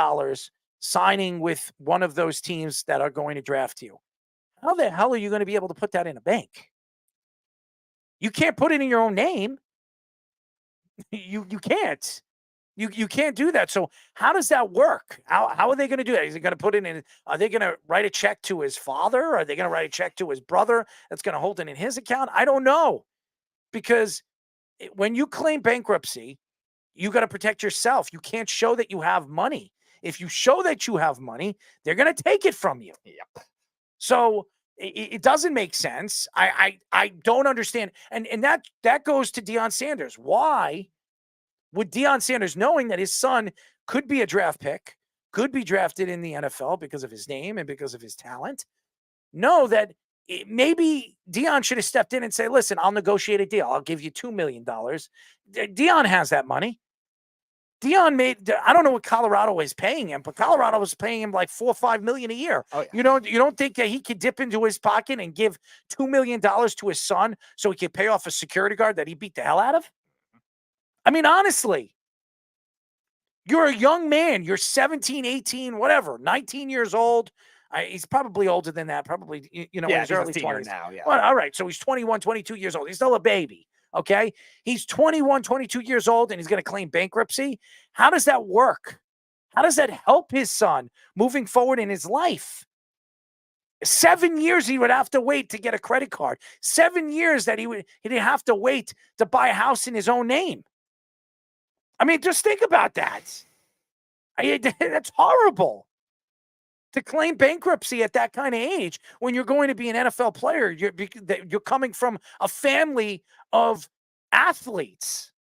signing with one of those teams that are going to draft you, how the hell are you going to be able to put that in a bank? You can't put it in your own name. You can't. You can't do that. So how does that work? How are they going to do that? Is he going to put it in? Are they going to write a check to his father? Are they going to write a check to his brother that's going to hold it in his account? I don't know. Because when you claim bankruptcy, you got to protect yourself. You can't show that you have money. If you show that you have money, they're going to take it from you. Yep. So it doesn't make sense. I don't understand. And that goes to Deion Sanders. Why would Deion Sanders, knowing that his son could be a draft pick, could be drafted in the NFL because of his name and because of his talent, know that maybe Deion should have stepped in and say, listen, I'll negotiate a deal. I'll give you $2 million. Deion has that money. Deion I don't know what Colorado is paying him, but Colorado was paying him like $4 or $5 million a year. Oh, yeah. You don't think that he could dip into his pocket and give $2 million to his son so he could pay off a security guard that he beat the hell out of? I mean, honestly, You're a young man. You're 17, 18, whatever, 19 years old. He's probably older than that, probably, in Yeah, his he's a early senior 20s. now, yeah. Well, all right, so he's 21, 22 years old. He's still a baby, okay? He's 21, 22 years old, and he's going to claim bankruptcy. How does that work? How does that help his son moving forward in his life? 7 years he would have to wait to get a credit card. 7 years that he'd have to wait to buy a house in his own name. I mean, just think about that. That's horrible. To claim bankruptcy at that kind of age when you're going to be an NFL player, you're coming from a family of athletes.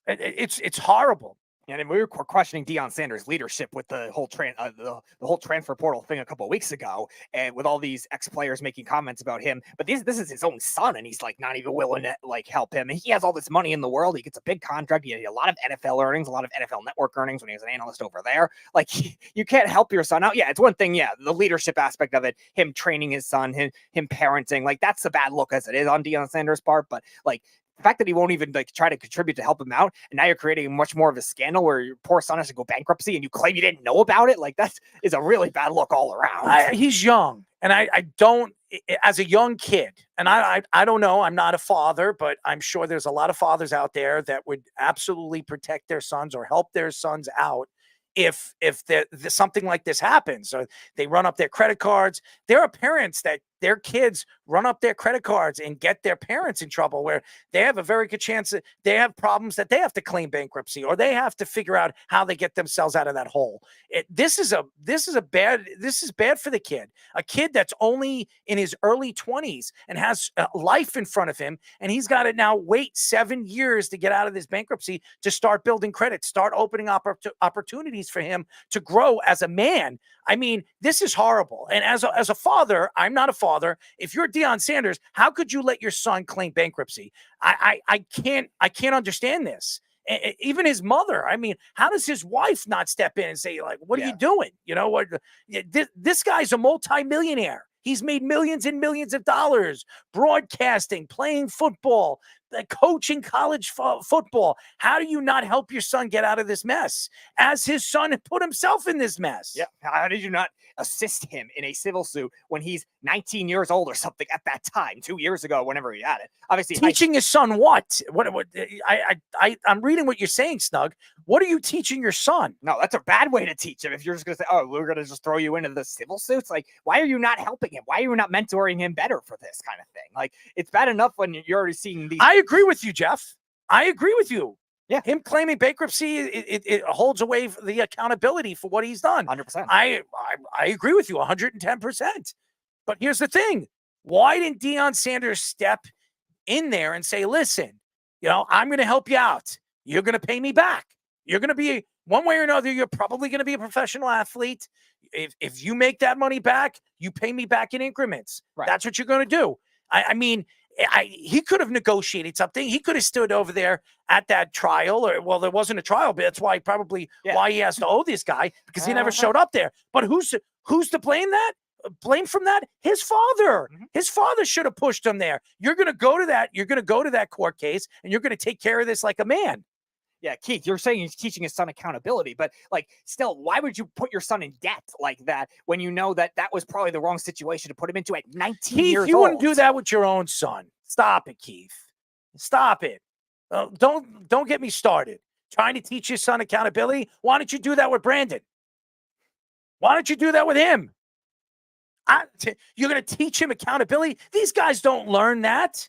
It's horrible. And we were questioning Deion Sanders' leadership with the whole the whole transfer portal thing a couple of weeks ago, and with all these ex-players making comments about him. But this is his own son, and he's like not even willing to like help him. And he has all this money in the world. He gets a big contract. He had a lot of NFL earnings, a lot of NFL Network earnings when he was an analyst over there. Like you can't help your son out. Yeah, it's one thing. Yeah, the leadership aspect of it, him training his son, him parenting, like that's a bad look as it is on Deion Sanders' part. But like, the fact that he won't even like try to contribute to help him out, and now you're creating much more of a scandal where your poor son has to go bankruptcy, and you claim you didn't know about it. Like that is a really bad look all around. He's young, and I don't, as a young kid, and I don't know. I'm not a father, but I'm sure there's a lot of fathers out there that would absolutely protect their sons or help their sons out if something like this happens. Or they run up their credit cards. There are parents that their kids run up their credit cards and get their parents in trouble, where they have a very good chance that they have problems that they have to claim bankruptcy, or they have to figure out how they get themselves out of that hole. This is bad for the kid. A kid that's only in his early 20s and has life in front of him, and he's got to now wait 7 years to get out of this bankruptcy to start building credit, start opening opportunities for him to grow as a man. I mean, this is horrible. And as a father, I'm not a father. If you're Deion Sanders, how could you let your son claim bankruptcy? I can't understand this. Even his mother. I mean, how does his wife not step in and say, like, what are you doing? You know what? This guy's a multimillionaire. He's made millions and millions of dollars broadcasting, playing football, coaching college football. How do you not help your son get out of this mess, as his son put himself in this mess? Yeah. How did you not assist him in a civil suit when he's 19 years old or something at that time, 2 years ago, whenever he had it? Obviously, teaching his son what? I'm reading what you're saying, Snug. What are you teaching your son? No, that's a bad way to teach him. If you're just going to say, oh, we're going to just throw you into the civil suits. Like, why are you not helping him? Why are you not mentoring him better for this kind of thing? Like, it's bad enough when you're already seeing these. I agree with you, Jeff. I agree with you. Yeah. Him claiming bankruptcy, it holds away the accountability for what he's done. 100%. I agree with you 110%. But here's the thing. Why didn't Deion Sanders step in there and say, listen, I'm going to help you out. You're going to pay me back. You're going to be, one way or another, you're probably going to be a professional athlete. If you make that money back, you pay me back in increments. Right. That's what you're going to do. I mean, he could have negotiated something. He could have stood over there at that trial, there wasn't a trial, but that's why why he has to owe this guy, because he never showed up there. But who's to blame that? Blame from that? His father. Mm-hmm. His father should have pushed him there. You're going to go to that. You're going to go to that court case, and you're going to take care of this like a man. Yeah, Keith, you're saying he's teaching his son accountability, but like, still, why would you put your son in debt like that when you know that was probably the wrong situation to put him into at 19 years old? Keith, you wouldn't do that with your own son. Stop it, Keith. Stop it. Don't get me started. Trying to teach your son accountability? Why don't you do that with Brandon? Why don't you do that with him? You're going to teach him accountability? These guys don't learn that.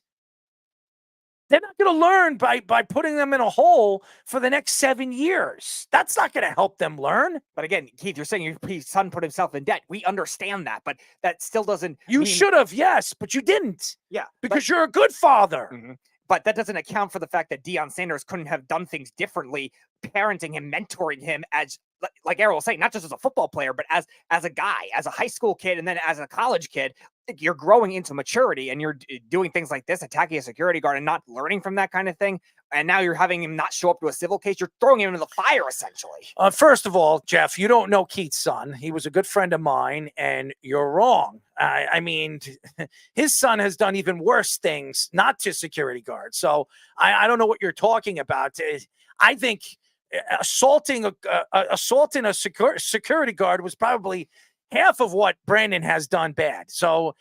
They're not going to learn by putting them in a hole for the next 7 years. That's not going to help them learn. But again, Keith, you're saying your son put himself in debt. We understand that, but that still doesn't. You should have, yes, but you didn't. Yeah, because you're a good father. Mm-hmm. But that doesn't account for the fact that Deion Sanders couldn't have done things differently, parenting him, mentoring him as, like Errol was saying, not just as a football player, but as a guy, as a high school kid, and then as a college kid. You're growing into maturity, and you're doing things like this, attacking a security guard and not learning from that kind of thing. And now you're having him not show up to a civil case. You're throwing him into the fire, essentially. First of all, Jeff, you don't know Keith's son. He was a good friend of mine, and you're wrong. I mean, his son has done even worse things, not to security guards. So I don't know what you're talking about. I think assaulting a security guard was probably half of what Brandon has done bad. So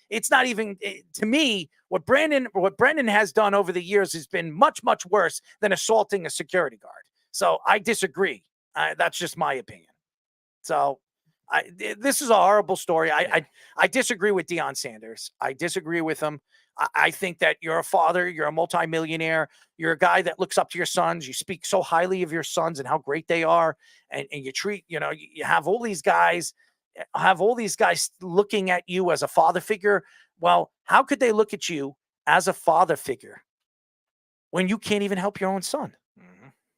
it's not even, to me, what Brandon has done over the years has been much, much worse than assaulting a security guard. So I disagree. That's just my opinion. So this is a horrible story. I disagree with Deion Sanders. I disagree with him. I think that you're a father, you're a multimillionaire, you're a guy that looks up to your sons. You speak so highly of your sons and how great they are. And you treat, you have all these guys looking at you as a father figure. Well, how could they look at you as a father figure when you can't even help your own son?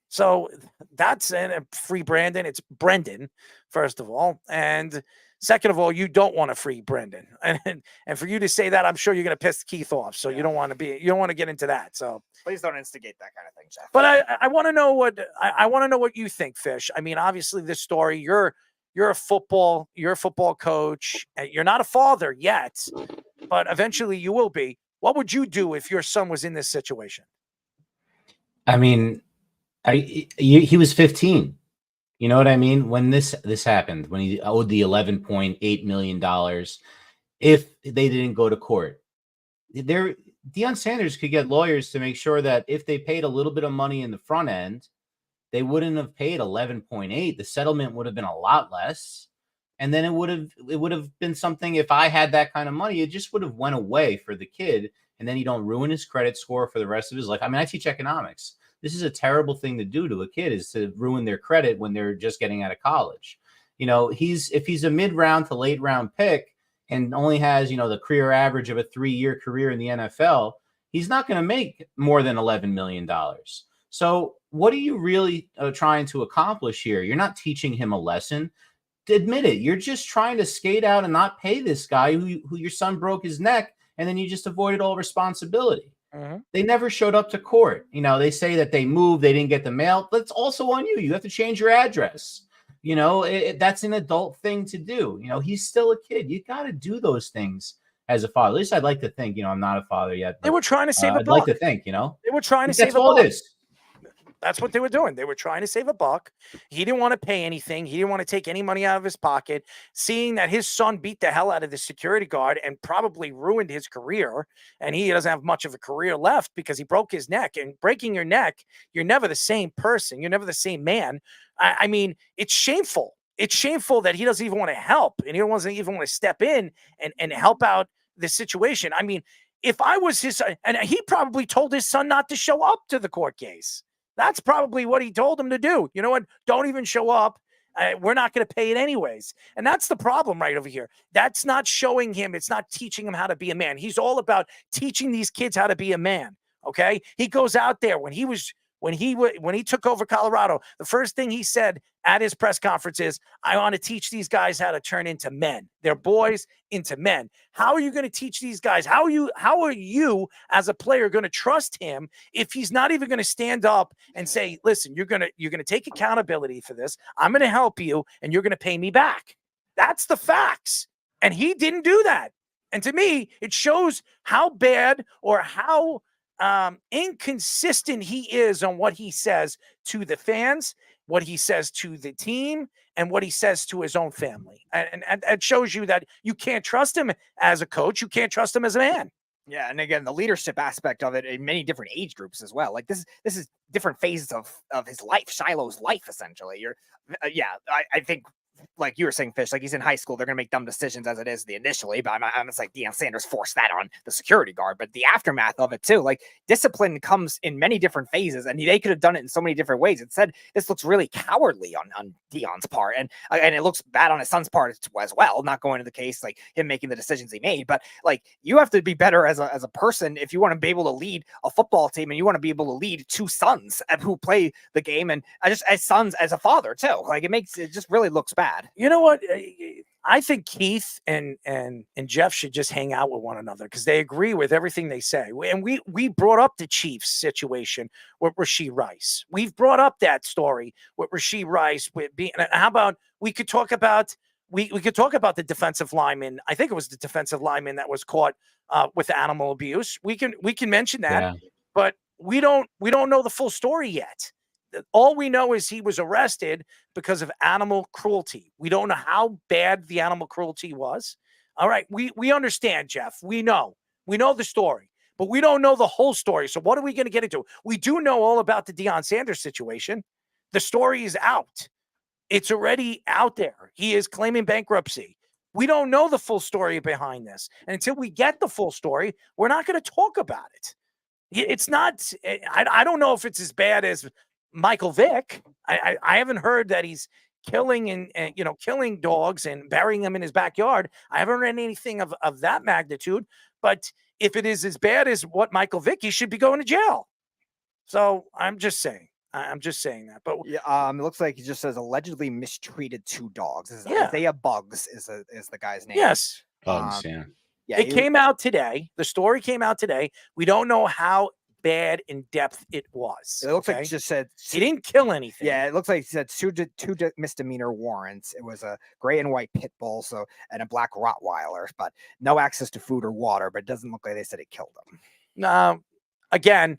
So that's free Brandon. It's Brendan, first of all. And second of all, you don't want to free Brendan. And for you to say that, I'm sure you're going to piss Keith off. So you don't want to get into that. So please don't instigate that kind of thing, Jeff. But I want to know what you think, Fish. I mean, obviously this story, you're a football coach. You're not a father yet, but eventually you will be. What would you do if your son was in this situation? I mean, he was 15. You know what I mean? When this happened, when he owed the $11.8 million, if they didn't go to court, Deion Sanders could get lawyers to make sure that if they paid a little bit of money in the front end, they wouldn't have paid 11.8. The settlement would have been a lot less. And then it would have been something, if I had that kind of money, it just would have went away for the kid. And then you don't ruin his credit score for the rest of his life. I mean, I teach economics. This is a terrible thing to do to a kid, is to ruin their credit when they're just getting out of college. If he's a mid-round to late-round pick and only has, the career average of a 3-year career in the NFL, he's not going to make more than $11 million. So what are you really trying to accomplish here? You're not teaching him a lesson. Admit it. You're just trying to skate out and not pay this guy who your son broke his neck, and then you just avoided all responsibility. They never showed up to court. They say that they moved, they didn't get the mail. That's also on you. You have to change your address. That's an adult thing to do. He's still a kid. You got to do those things as a father. At least I'd like to think, I'm not a father yet. They were trying to save a I'd buck. like to think, They were trying to save a buck. That's all it is. That's what they were doing. They were trying to save a buck. He didn't want to pay anything. He didn't want to take any money out of his pocket. Seeing that his son beat the hell out of the security guard and probably ruined his career, and he doesn't have much of a career left because he broke his neck. And breaking your neck, you're never the same person. You're never the same man. I mean, it's shameful. It's shameful that he doesn't even want to help, and he doesn't even want to step in and help out the situation. I mean, if I was his son, and he probably told his son not to show up to the court case. That's probably what he told him to do. You know what? Don't even show up. We're not going to pay it anyways. And that's the problem right over here. That's not showing him. It's not teaching him how to be a man. He's all about teaching these kids how to be a man. Okay. He goes out there when he took over Colorado, the first thing he said at his press conference is, I want to teach these guys how to turn into men. They're boys into men. How are you going to teach these guys? How are you as a player going to trust him if he's not even going to stand up and say, listen, you're going to take accountability for this. I'm going to help you and you're going to pay me back. That's the facts. And he didn't do that. And to me, it shows how bad or how inconsistent he is on what he says to the fans, what he says to the team, and what he says to his own family. And it shows you that you can't trust him as a coach. You can't trust him as a man. Yeah, and again, the leadership aspect of it in many different age groups as well. Like this is different phases of his life, Shiloh's life, essentially. I think, like you were saying, Fish, like he's in high school, they're going to make dumb decisions as it is initially, but I'm just like Deion Sanders forced that on the security guard, but the aftermath of it too, like discipline comes in many different phases, and they could have done it in so many different ways. It said this looks really cowardly on Deion's part, and it looks bad on his son's part as well, not going to the case, like him making the decisions he made. But like, you have to be better as a person if you want to be able to lead a football team, and you want to be able to lead two sons who play the game, and just as sons, as a father too. Like it just really looks bad. You know what? I think Keith and Jeff should just hang out with one another because they agree with everything they say. And we brought up the Chiefs situation with Rashee Rice. We've brought up that story with Rashee Rice. How about we could talk about the defensive lineman. I think it was the defensive lineman that was caught with animal abuse. We can mention that, but we don't know the full story yet. all we know is he was arrested because of animal cruelty. We don't know how bad the animal cruelty was. All right, we understand, Jeff. We know the story, but we don't know the whole story. So what are we going to get into? We do know all about the Deion Sanders situation. The story is out. It's already out there. He is claiming bankruptcy. We don't know the full story behind this. And until we get the full story, we're not going to talk about it. It's not, I don't know if it's as bad as Michael Vick. I haven't heard that he's killing and killing dogs and burying them in his backyard. I haven't read anything of that magnitude. But if it is as bad as what Michael Vick, he should be going to jail. So I'm just saying. That. But yeah, it looks like he just says allegedly mistreated 2 dogs. Isaiah Bugs is the guy's name. Yes. Bugs, yeah. It came out today. The story came out today. We don't know how bad in depth it was. It looks like he just said he didn't kill anything. Yeah, it looks like he said two misdemeanor warrants. It was a gray and white pit bull, and a black Rottweiler, but no access to food or water. But it doesn't look like they said it killed him. No, again,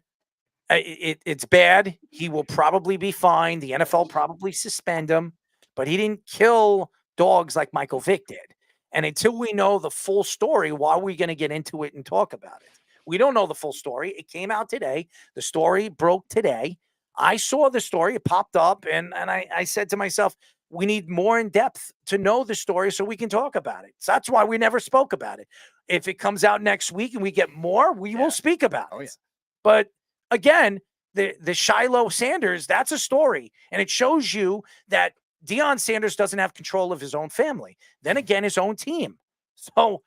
it's bad. He will probably be fined. The NFL probably suspend him, but he didn't kill dogs like Michael Vick did. And until we know the full story, why are we going to get into it and talk about it? We don't know the full story. It came out today. The story broke today. I saw the story. It popped up, and I said to myself, we need more in depth to know the story so we can talk about it. So that's why we never spoke about it. If it comes out next week and we get more, we will speak about it. Yeah. But again, the Shilo Sanders, that's a story, and it shows you that Deion Sanders doesn't have control of his own family. Then again, his own team. So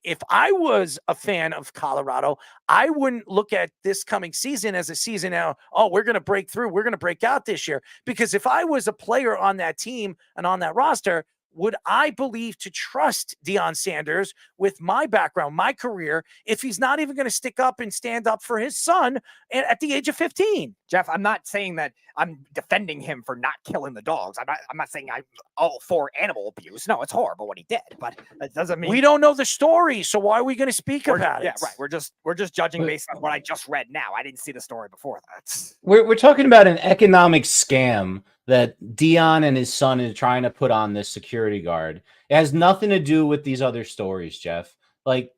if I was a fan of Colorado, I wouldn't look at this coming season as a season now, oh, we're going to break through. We're going to break out this year. Because if I was a player on that team and on that roster, would I believe to trust Deion Sanders with my background, my career, if he's not even going to stick up and stand up for his son at the age of 15? Jeff, I'm not saying that I'm defending him for not killing the dogs. I'm not saying I'm all for animal abuse. No, it's horrible what he did, but that doesn't mean we don't know the story. So why are we going to speak about it? Yeah, right. We're just judging based on what I just read now. I didn't see the story before that. We're talking about an economic scam that Deion and his son is trying to put on this security guard. It has nothing to do with these other stories, Jeff. Like,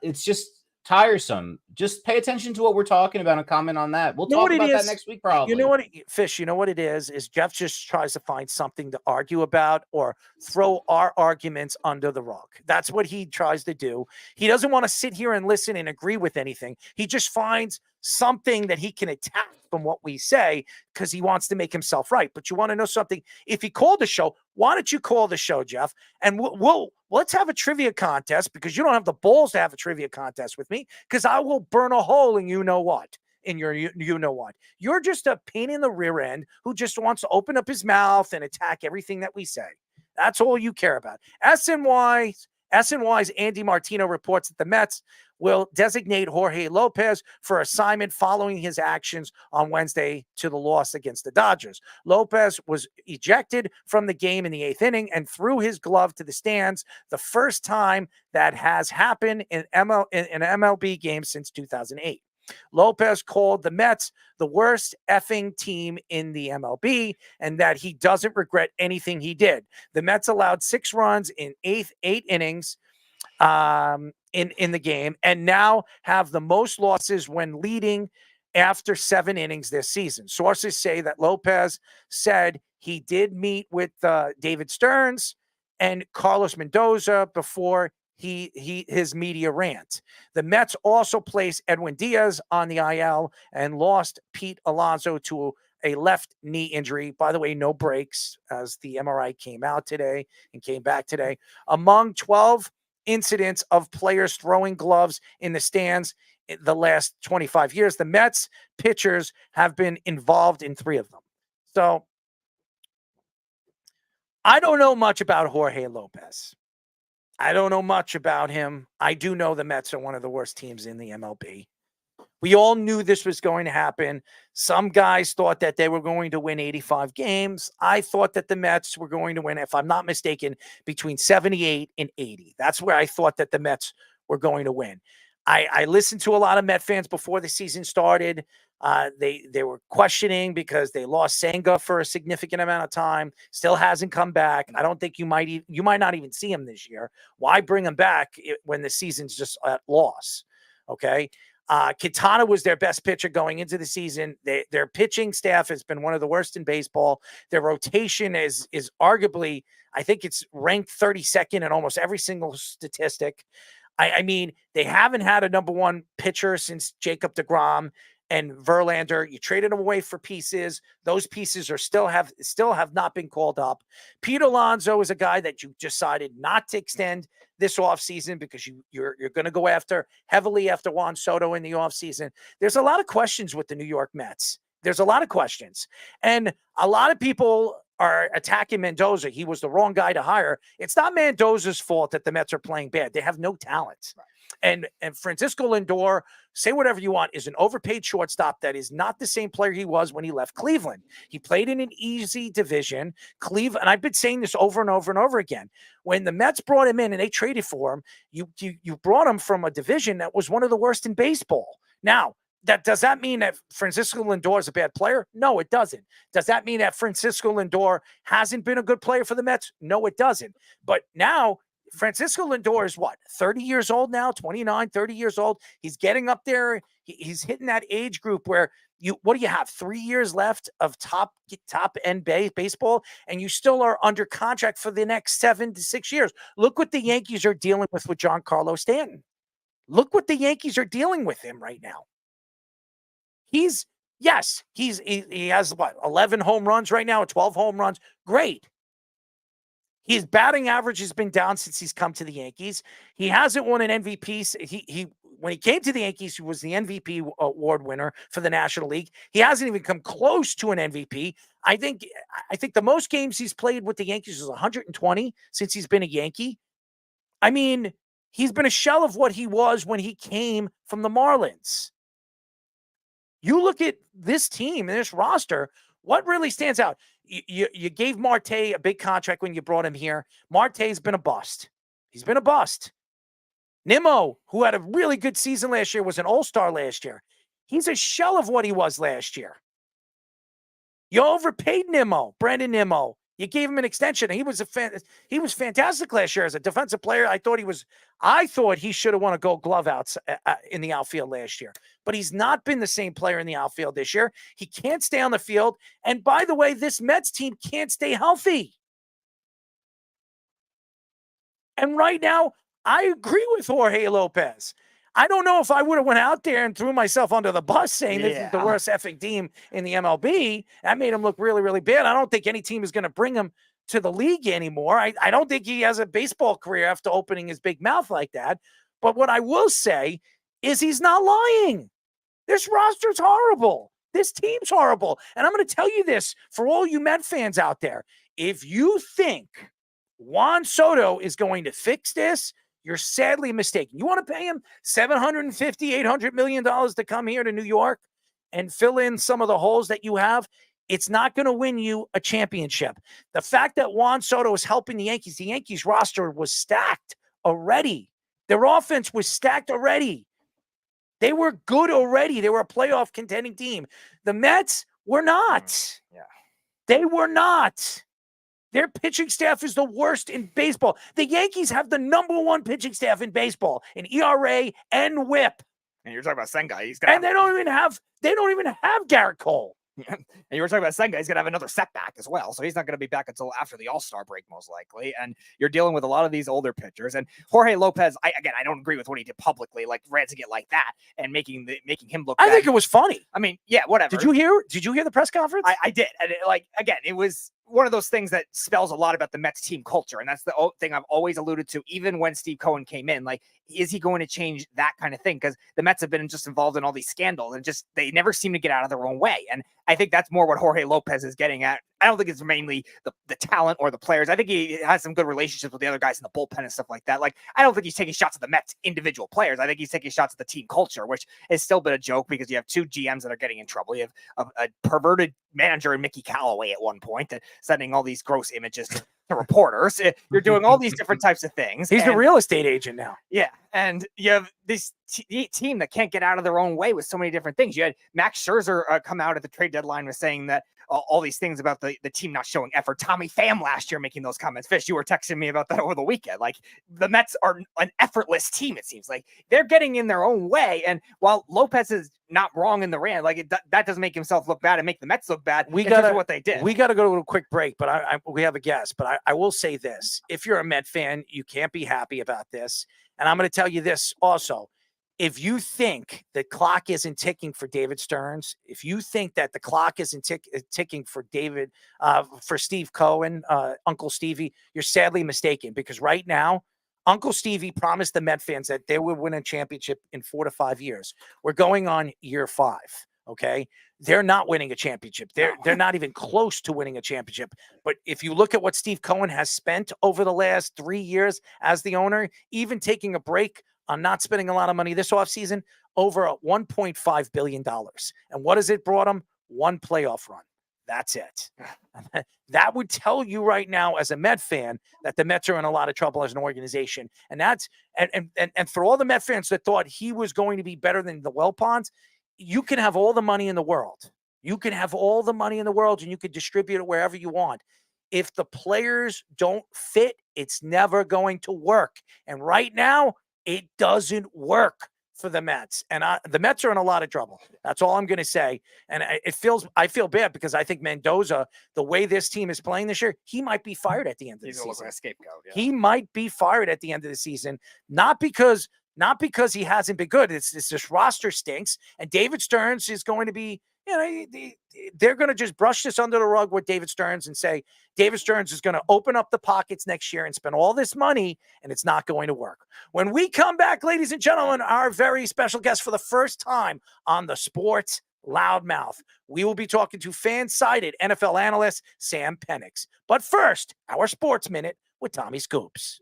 it's just tiresome. Just pay attention to what we're talking about and comment on that. We'll talk about that next week, probably. You know what, Fish, you know what it is Jeff just tries to find something to argue about or throw our arguments under the rug. That's what he tries to do. He doesn't want to sit here and listen and agree with anything. He just finds something that he can attack from what we say because he wants to make himself right. But you want to know something? If he called the show, why don't you call the show, Jeff? And let's have a trivia contest, because you don't have the balls to have a trivia contest with me, because I will burn a hole in you know what. In your you know what. You're just a pain in the rear end who just wants to open up his mouth and attack everything that we say. That's all you care about. SNY's Andy Martino reports that the Mets will designate Jorge Lopez for assignment following his actions on Wednesday to the loss against the Dodgers. Lopez was ejected from the game in the 8th inning and threw his glove to the stands, the first time that has happened in an MLB game since 2008. Lopez called the Mets the worst effing team in the MLB and that he doesn't regret anything he did. The Mets allowed 6 runs in 8 innings in the game and now have the most losses when leading after 7 innings this season. Sources say that Lopez said he did meet with David Stearns and Carlos Mendoza before his media rant. The Mets also placed Edwin Diaz on the IL and lost Pete Alonso to a left knee injury. By the way, no breaks, as the MRI came out today and came back today. Among 12 incidents of players throwing gloves in the stands in the last 25 years, the Mets pitchers have been involved in 3 of them. So I don't know much about Jorge Lopez. I don't know much about him. I do know the Mets are one of the worst teams in the MLB. We all knew this was going to happen. Some guys thought that they were going to win 85 games. I thought that the Mets were going to win, if I'm not mistaken, between 78 and 80. That's where I thought that the Mets were going to win. I listened to a lot of Met fans before the season started. They were questioning because they lost Senga for a significant amount of time. Still hasn't come back. I don't think you might not even see him this year. Why bring him back when the season's just at loss? Okay. Quintana was their best pitcher going into the season. Their pitching staff has been one of the worst in baseball. Their rotation is arguably, I think it's ranked 32nd in almost every single statistic. I mean, they haven't had a number one pitcher since Jacob deGrom and Verlander. You traded them away for pieces. Those pieces are still have not been called up. Pete Alonso is a guy that you decided not to extend this offseason because you're going to go heavily after Juan Soto in the offseason. There's a lot of questions with the New York Mets. There's a lot of questions. And a lot of people are attacking Mendoza. He was the wrong guy to hire. It's not Mendoza's fault that the Mets are playing bad. They have no talent. Right. And Francisco Lindor, say whatever you want, is an overpaid shortstop that is not the same player he was when he left Cleveland. He played in an easy division. Cleveland, and I've been saying this over and over and over again. When the Mets brought him in and they traded for him, you brought him from a division that was one of the worst in baseball. Now, does that mean that Francisco Lindor is a bad player? No, it doesn't. Does that mean that Francisco Lindor hasn't been a good player for the Mets? No, it doesn't. But now Francisco Lindor is what, 30 years old now, 29, 30 years old. He's getting up there. He's hitting that age group where what do you have? 3 years left of top end baseball, and you still are under contract for the next 7 to 6 years. Look what the Yankees are dealing with Giancarlo Stanton. Look what the Yankees are dealing with him right now. He has what, 11 home runs right now, 12 home runs. Great. His batting average has been down since he's come to the Yankees. He hasn't won an MVP. When he came to the Yankees, he was the MVP award winner for the National League. He hasn't even come close to an MVP. I think the most games he's played with the Yankees is 120 since he's been a Yankee. I mean, he's been a shell of what he was when he came from the Marlins. You look at this team and this roster, what really stands out? You gave Marte a big contract when you brought him here. Marte's been a bust. He's been a bust. Nimmo, who had a really good season last year, was an all-star last year. He's a shell of what he was last year. You overpaid Nimmo, Brandon Nimmo. You gave him an extension. He was fantastic last year as a defensive player. I thought he should have won a Gold Glove out in the outfield last year. But he's not been the same player in the outfield this year. He can't stay on the field. And by the way, this Mets team can't stay healthy. And right now, I agree with Jorge Lopez. I don't know if I would have went out there and threw myself under the bus saying this is the worst effing team in the MLB. That made him look really, really bad. I don't think any team is going to bring him to the league anymore. I don't think he has a baseball career after opening his big mouth like that. But what I will say is he's not lying. This roster's horrible. This team's horrible. And I'm going to tell you this for all you Met fans out there. If you think Juan Soto is going to fix this, you're sadly mistaken. You want to pay him $750, $800 million to come here to New York and fill in some of the holes that you have? It's not going to win you a championship. The fact that Juan Soto is helping the Yankees roster was stacked already. Their offense was stacked already. They were good already. They were a playoff contending team. The Mets were not. Yeah. They were not. Their pitching staff is the worst in baseball. The Yankees have the number one pitching staff in baseball in ERA and WHIP. And you're talking about Senga. They don't even have Garrett Cole. And you were talking about Senga. He's going to have another setback as well. So he's not going to be back until after the All-Star break, most likely. And you're dealing with a lot of these older pitchers. And Jorge Lopez, I don't agree with what he did publicly, like ranting it like that and making him look bad. I think it was funny. I mean, yeah, whatever. Did you hear the press conference? I did. And it was one of those things that spells a lot about the Mets team culture. And that's the thing I've always alluded to, even when Steve Cohen came in. Like, is he going to change that kind of thing? Because the Mets have been just involved in all these scandals and they never seem to get out of their own way. And I think that's more what Jorge Lopez is getting at. I don't think it's mainly the talent or the players. I think he has some good relationships with the other guys in the bullpen and stuff like that. Like, I don't think he's taking shots at the Mets individual players. I think he's taking shots at the team culture, which has still been a joke because you have two GMs that are getting in trouble. You have a perverted manager in Mickey Callaway at one point sending all these gross images to reporters. You're doing all these different types of things. He's the real estate agent now. Yeah. And you have this team that can't get out of their own way with so many different things. You had Max Scherzer come out at the trade deadline was saying that all these things about the team not showing effort. Tommy Pham last year making those comments. Fish, you were texting me about that over the weekend. Like, the Mets are an effortless team, it seems like. They're getting in their own way. And while Lopez is not wrong in the rant, like, that doesn't make himself look bad and make the Mets look bad. We got what they did. We got to go to a quick break, but we have a guest. But I will say this. If you're a Met fan, you can't be happy about this. And I'm going to tell you this also. If you think the clock isn't ticking for David Stearns, if you think that the clock isn't ticking for for Steve Cohen, Uncle Stevie, you're sadly mistaken, because right now, Uncle Stevie promised the Met fans that they would win a championship in 4 to 5 years. We're going on year 5. Okay. They're not winning a championship. They're not even close to winning a championship. But if you look at what Steve Cohen has spent over the last 3 years as the owner, even taking a break on not spending a lot of money this offseason, over $1.5 billion. And what has it brought him? 1 playoff run. That's it. That would tell you right now, as a Met fan, that the Mets are in a lot of trouble as an organization. And that's and for all the Met fans that thought he was going to be better than the Wilpons, you can have all the money in the world. You can have all the money in the world and you can distribute it wherever you want. If the players don't fit, it's never going to work. And right now, it doesn't work for the Mets. And the Mets are in a lot of trouble. That's all I'm going to say. And I feel bad because I think Mendoza, the way this team is playing this year, he might be fired at the end of the season. He's like a scapegoat. Yeah. He might be fired at the end of the season, not because he hasn't been good. It's this roster stinks. And David Stearns is going to be, they're going to just brush this under the rug with David Stearns and say, David Stearns is going to open up the pockets next year and spend all this money, and it's not going to work. When we come back, ladies and gentlemen, our very special guest for the first time on the Sports Loudmouth, we will be talking to fan-sided NFL analyst Sam Penix. But first, our Sports Minute with Tommy Scoops.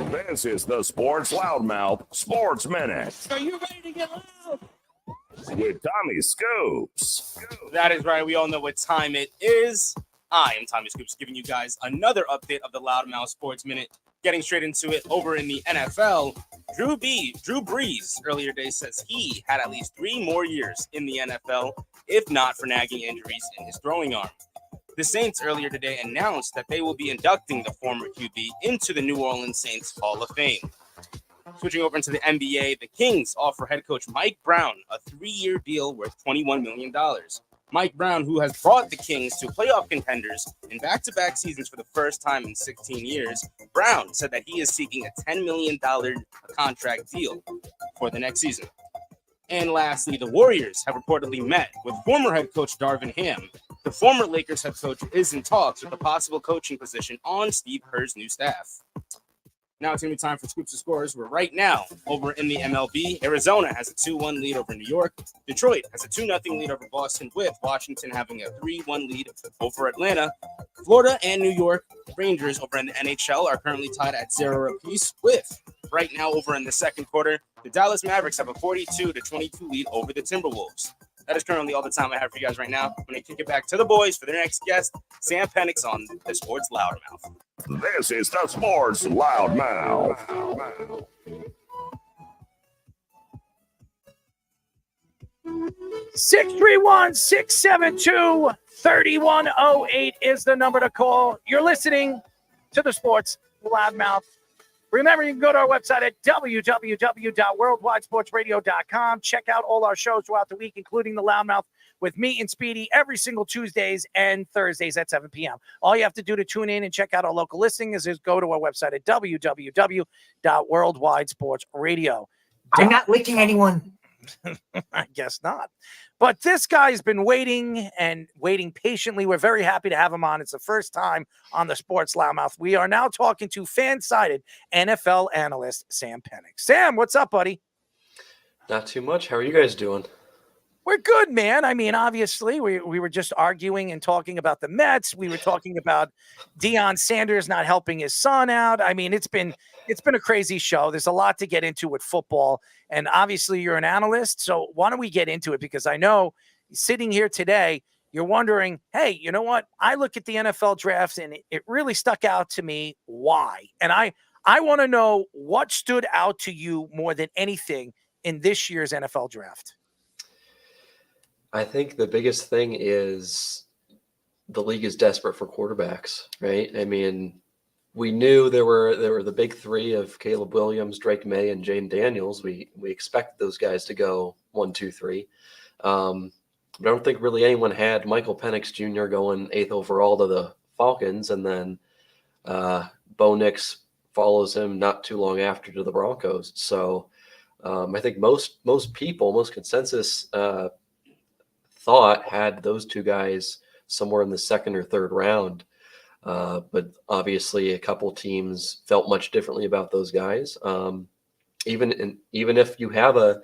This is the Sports Loudmouth Sports Minute. Are you ready to get loud? With Tommy Scoops. That is right. We all know what time it is. I am Tommy Scoops, giving you guys another update of the Loudmouth Sports Minute. Getting straight into it, over in the NFL, Drew Brees earlier today says he had at least 3 more years in the NFL, if not for nagging injuries in his throwing arm. The Saints earlier today announced that they will be inducting the former QB into the New Orleans Saints Hall of Fame. Switching over into the NBA, the Kings offer head coach Mike Brown a 3-year deal worth $21 million. Mike Brown, who has brought the Kings to playoff contenders in back-to-back seasons for the first time in 16 years, Brown said that he is seeking a $10 million contract deal for the next season. And lastly, the Warriors have reportedly met with former head coach Darvin Ham. The former Lakers head coach is in talks with the possible coaching position on Steve Kerr's new staff. Now it's going to be time for Scoops and Scores. We're right now over in the MLB. Arizona has a 2-1 lead over New York. Detroit has a 2-0 lead over Boston, with Washington having a 3-1 lead over Atlanta. Florida and New York Rangers over in the NHL are currently tied at 0 apiece, with right now over in the second quarter, the Dallas Mavericks have a 42-22 lead over the Timberwolves. That is currently all the time I have for you guys right now. I'm going to kick it back to the boys for their next guest, Sam Penix on the Sports Loudmouth. This is the Sports Loudmouth. 631-672-3108 is the number to call. You're listening to the Sports Loudmouth. Remember, you can go to our website at www.worldwidesportsradio.com. Check out all our shows throughout the week, including the Loudmouth with me and Speedy every single Tuesdays and Thursdays at 7 p.m. All you have to do to tune in and check out our local listing is go to our website at www.worldwidesportsradio. I'm not licking anyone. I guess not. But this guy's been waiting patiently. We're very happy to have him on. It's the first time on the Sports Loudmouth. We are now talking to fan-sided NFL analyst Sam Penix. Sam, what's up, buddy? Not too much. How are you guys doing? We're good, man. I mean, obviously, we were just arguing and talking about the Mets. We were talking about Deion Sanders not helping his son out. I mean, it's been a crazy show. There's a lot to get into with football. And obviously, you're an analyst. So why don't we get into it? Because I know sitting here today, you're wondering, hey, you know what? I look at the NFL drafts and it really stuck out to me. Why? And I I want to know what stood out to you more than anything in this year's NFL draft. I think the biggest thing is the league is desperate for quarterbacks, right? I mean, we knew there were the big three of Caleb Williams, Drake May, and Jane Daniels. We expected those guys to go 1, 2, 3. But I don't think really anyone had Michael Penix Jr. going 8th overall to the Falcons, and then Bo Nix follows him not too long after to the Broncos. So I think most people, most consensus thought had those two guys somewhere in the 2nd or 3rd round. But obviously a couple teams felt much differently about those guys. Even if you have a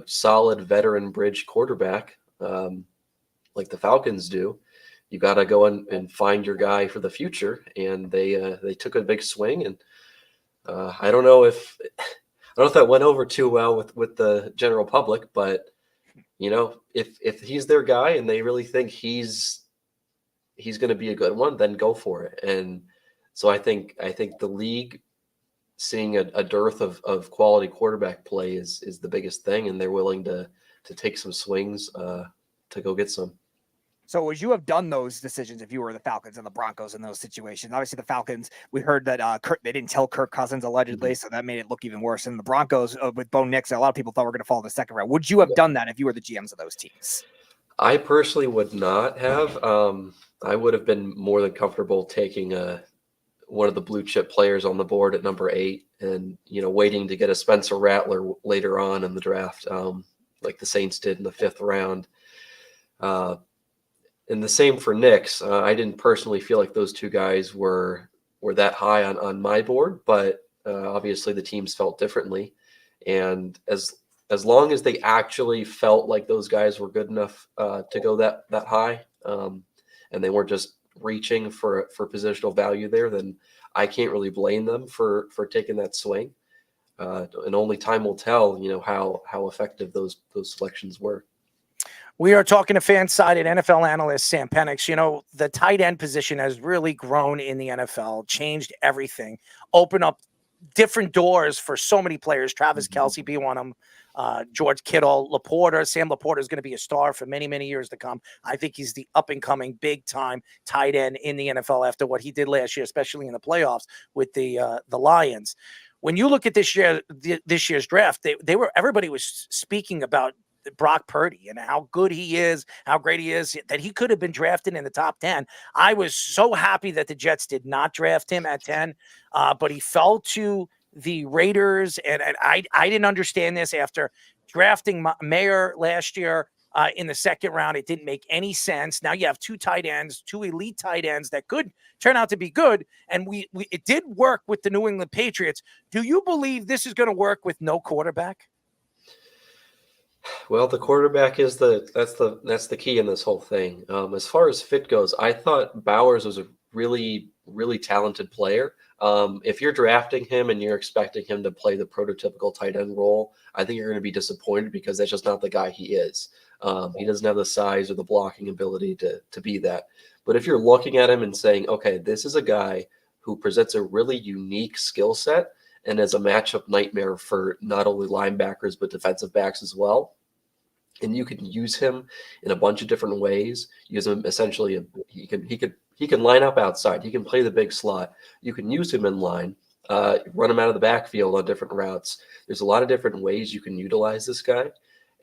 solid veteran bridge quarterback, like the Falcons do, you got to go and find your guy for the future. And they took a big swing. And I don't know if that went over too well with the general public, but if he's their guy and they really think he's going to be a good one, then go for it. And so I think the league seeing a dearth of quality quarterback play is the biggest thing, and they're willing to take some swings to go get some. So would you have done those decisions if you were the Falcons and the Broncos in those situations? Obviously, the Falcons, we heard that they didn't tell Kirk Cousins allegedly, so that made it look even worse. And the Broncos with Bo Nix, a lot of people thought were going to fall in the 2nd round. Would you have done that if you were the GMs of those teams? I personally would not have. I would have been more than comfortable taking one of the blue chip players on the board at number 8 and, waiting to get a Spencer Rattler later on in the draft, like the Saints did in the 5th round. And the same for Nix. I didn't personally feel like those two guys were that high on my board, but obviously the teams felt differently. And as long as they actually felt like those guys were good enough to go that high, and they weren't just reaching for positional value there, then I can't really blame them for taking that swing. And only time will tell, how effective those selections were. We are talking to fan-sided NFL analyst Sam Penix. The tight end position has really grown in the NFL, changed everything, opened up different doors for so many players. Travis Kelce being one of them, George Kittle, Laporta. Sam Laporta is going to be a star for many, many years to come. I think he's the up-and-coming, big-time tight end in the NFL after what he did last year, especially in the playoffs with the Lions. When you look at this year's draft, everybody was speaking about Brock Purdy and how good he is, how great he is, that he could have been drafted in the top 10. I was so happy that the Jets did not draft him at 10, but he fell to the Raiders, and I didn't understand this after drafting Mayer last year in the 2nd round. It didn't make any sense. Now you have 2 tight ends, 2 elite tight ends that could turn out to be good, and it did work with the New England Patriots. Do you believe this is going to work with no quarterback? Well, the quarterback is that's the key in this whole thing. As far as fit goes, I thought Bowers was a really, really talented player. If you're drafting him and you're expecting him to play the prototypical tight end role, I think you're going to be disappointed because that's just not the guy he is. He doesn't have the size or the blocking ability to be that. But if you're looking at him and saying, okay, this is a guy who presents a really unique skill set and is a matchup nightmare for not only linebackers but defensive backs as well, and you can use him in a bunch of different ways. Use him essentially, he can line up outside. He can play the big slot. You can use him in line, run him out of the backfield on different routes. There's a lot of different ways you can utilize this guy.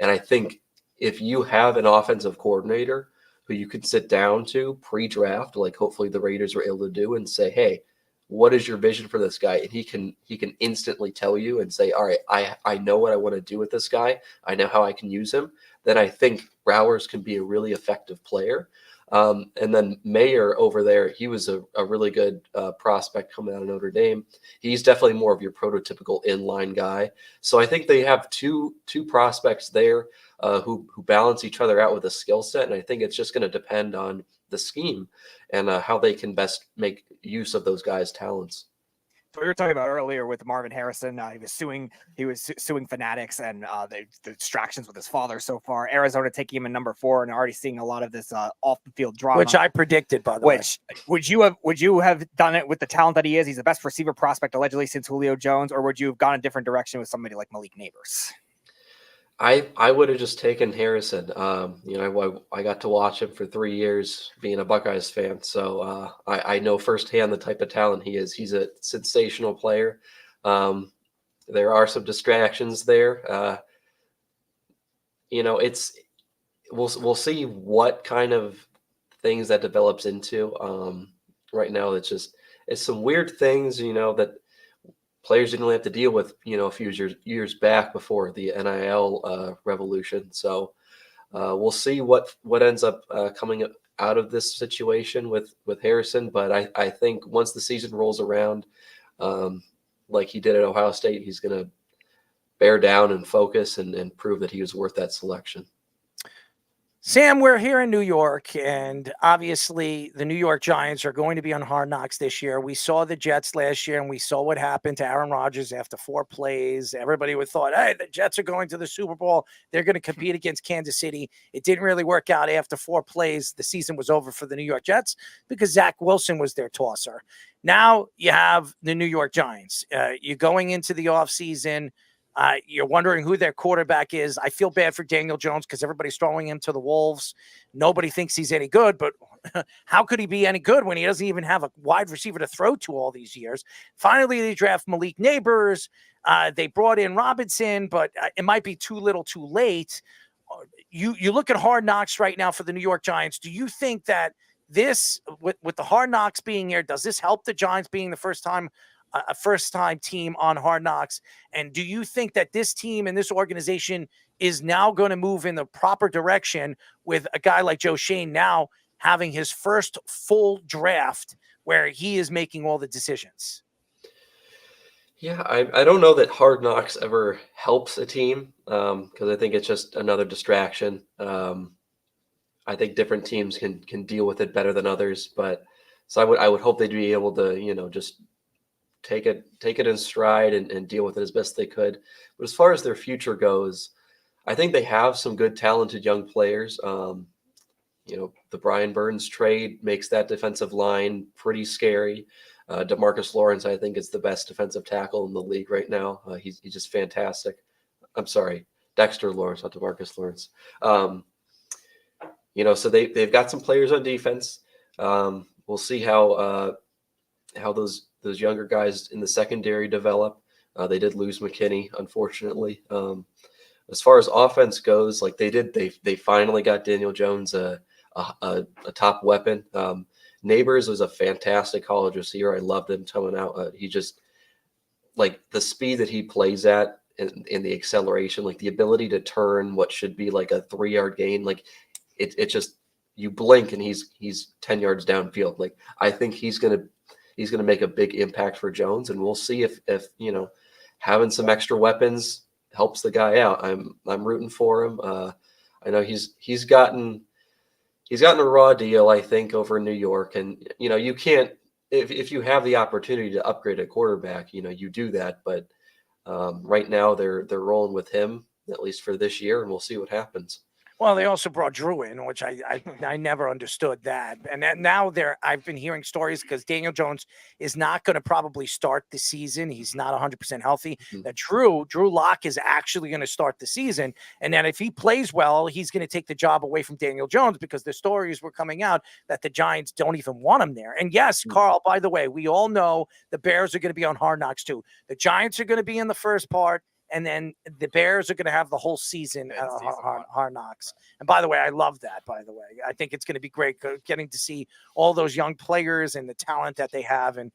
And I think if you have an offensive coordinator who you can sit down to pre-draft, like hopefully the Raiders were able to do, and say, hey, what is your vision for this guy? And he can instantly tell you and say, all right, I know what I want to do with this guy. I know how I can use him. Then I think Bowers can be a really effective player. And then Mayer over there, he was a really good prospect coming out of Notre Dame. He's definitely more of your prototypical inline guy. So I think they have two prospects there who balance each other out with a skill set. And I think it's just going to depend on the scheme and how they can best make use of those guys' talents. we were talking about earlier with Marvin Harrison. He was suing Fanatics and the distractions with his father so far. Arizona taking him in number 4 and already seeing a lot of this off the field drama, which I predicted, by the way. Would you have done it with the talent that he is? He's the best receiver prospect allegedly since Julio Jones, or would you have gone a different direction with somebody like Malik Neighbors? I would have just taken Harrison. I got to watch him for 3 years being a Buckeyes fan, so I know firsthand the type of talent he is. He's a sensational player. There are some distractions there. We'll see what kind of things that develops into. Right now, it's some weird things, that players didn't really have to deal with, a few years back before the NIL revolution. So we'll see what ends up coming out of this situation with Harrison. But I think once the season rolls around, like he did at Ohio State, he's going to bear down and focus and prove that he was worth that selection. Sam, we're here in New York, and obviously the New York Giants are going to be on Hard Knocks this year. We saw the Jets last year, and we saw what happened to Aaron Rodgers after 4 plays. Everybody would thought, hey, the Jets are going to the Super Bowl. They're going to compete against Kansas City. It didn't really work out. After 4 plays, the season was over for the New York Jets because Zach Wilson was their tosser. Now you have the New York Giants. You're going into the offseason. You're wondering who their quarterback is. I feel bad for Daniel Jones because everybody's throwing him to the wolves. Nobody thinks he's any good, but how could he be any good when he doesn't even have a wide receiver to throw to all these years? Finally, they draft Malik Neighbors. They brought in Robinson, but it might be too little too late. You look at Hard Knocks right now for the New York Giants. Do you think that this, with the Hard Knocks being here, does this help the Giants being the a first-time team on Hard Knocks? And do you think that this team and this organization is now going to move in the proper direction with a guy like Joe Shane now having his first full draft where he is making all the decisions? Yeah, I don't know that Hard Knocks ever helps a team because I think it's just another distraction. I think different teams can deal with it better than others, but so I would hope they'd be able to, just take it in stride and deal with it as best they could. But as far as their future goes, I think they have some good, talented young players. The Brian Burns trade makes that defensive line pretty scary. DeMarcus Lawrence, I think, is the best defensive tackle in the league right now. He's just fantastic. I'm sorry, Dexter Lawrence, not DeMarcus Lawrence. So they've got some players on defense. We'll see how those younger guys in the secondary develop. They did lose McKinney, unfortunately. As far as offense goes, like they finally got Daniel Jones a top weapon. Neighbors was a fantastic college receiver. I loved him coming out. He just, like, the speed that he plays at and the acceleration, like the ability to turn what should be like a 3-yard gain, like it just, you blink and he's 10 yards downfield. Like, I think he's gonna make a big impact for Jones, and we'll see if having some extra weapons helps the guy out. I'm rooting for him. I know he's gotten a raw deal, I think, over in New York, and you can't, if you have the opportunity to upgrade a quarterback, you do that. But right now they're rolling with him, at least for this year, and we'll see what happens. Well, they also brought Drew in, which I never understood that. And now I've been hearing stories because Daniel Jones is not going to probably start the season. He's not 100% healthy. That Drew Lock is actually going to start the season. And then if he plays well, he's going to take the job away from Daniel Jones, because the stories were coming out that the Giants don't even want him there. And yes, Carl, by the way, we all know the Bears are going to be on Hard Knocks too. The Giants are going to be in the first part, and then the Bears are going to have the whole season at Hard Knocks. And by the way, I love that, by the way. I think it's going to be great getting to see all those young players and the talent that they have, and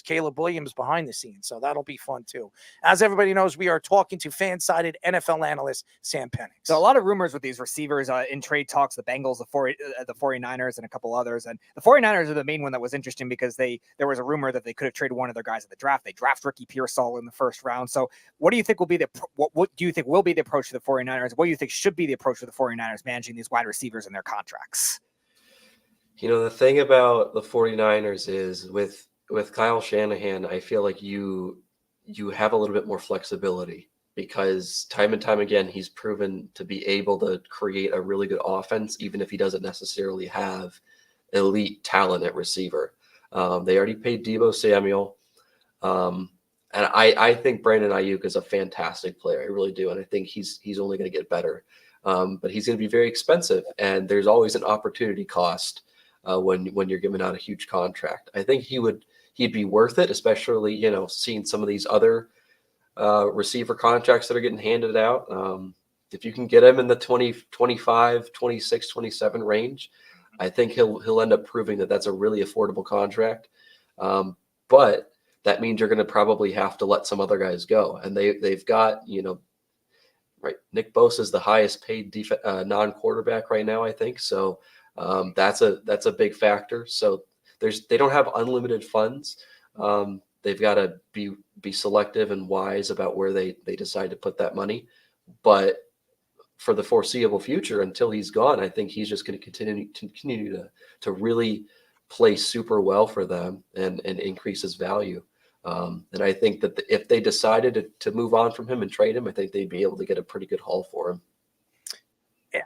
Caleb Williams behind the scenes. So that'll be fun too. As everybody knows, we are talking to fan-sided NFL analyst Sam Penix. So a lot of rumors with these receivers in trade talks, the Bengals, the 49ers, and a couple others. And the 49ers are the main one that was interesting because there was a rumor that they could have traded one of their guys at the draft. They draft Ricky Pearsall in the first round. So what do you think will be what do you think will be the approach to the 49ers? What do you think should be the approach to the 49ers managing these wide receivers and their contracts? The thing about the 49ers is with with Kyle Shanahan, I feel like you have a little bit more flexibility because time and time again he's proven to be able to create a really good offense, even if he doesn't necessarily have elite talent at receiver. They already paid Deebo Samuel. And I think Brandon Ayuk is a fantastic player. I really do. And I think he's only going to get better. But he's going to be very expensive. And there's always an opportunity cost when you're giving out a huge contract. I think he'd be worth it, especially, seeing some of these other receiver contracts that are getting handed out. If you can get him in the 20, 25, 26, 27 range, I think he'll end up proving that that's a really affordable contract. But that means you're going to probably have to let some other guys go. And they've got, right. Nick Bosa is the highest paid non-quarterback right now, I think. So that's a big factor. So they don't have unlimited funds. They've got to be selective and wise about where they decide to put that money. But for the foreseeable future, until he's gone, I think he's just going to continue to really play super well for them and increase his value. And I think that if they decided to move on from him and trade him, I think they'd be able to get a pretty good haul for him.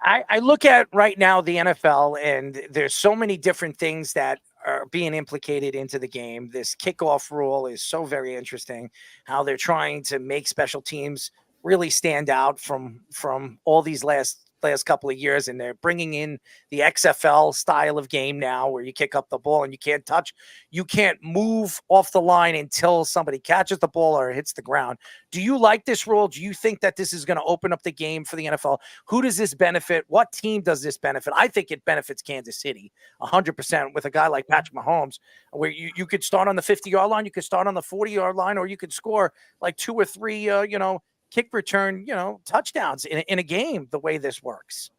I look at right now the NFL, and there's so many different things that are being implicated into the game. This kickoff rule is so very interesting, how they're trying to make special teams really stand out from all these last couple of years, and they're bringing in the XFL style of game now where you kick up the ball and you can't move off the line until somebody catches the ball or hits the ground. Do you like this rule? Do you think that this is going to open up the game for the NFL? Who does this benefit? What team does this benefit? I think it benefits Kansas City 100% with a guy like Patrick Mahomes, where you could start on the 50-yard line, you could start on the 40-yard line, or you could score like 2 or 3 kick return, touchdowns in a game, the way this works.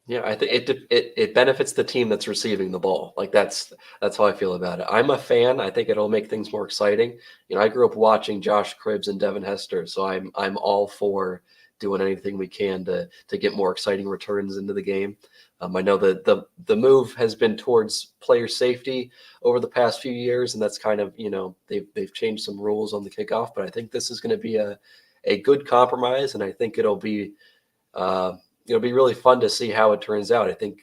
Yeah, I think it benefits the team that's receiving the ball. Like that's how I feel about it. I'm a fan. I think it'll make things more exciting. I grew up watching Josh Cribbs and Devin Hester, so I'm all for doing anything we can to get more exciting returns into the game. I know that the move has been towards player safety over the past few years, and that's kind of, they've changed some rules on the kickoff, but I think this is going to be a good compromise, and I think it'll be really fun to see how it turns out. I think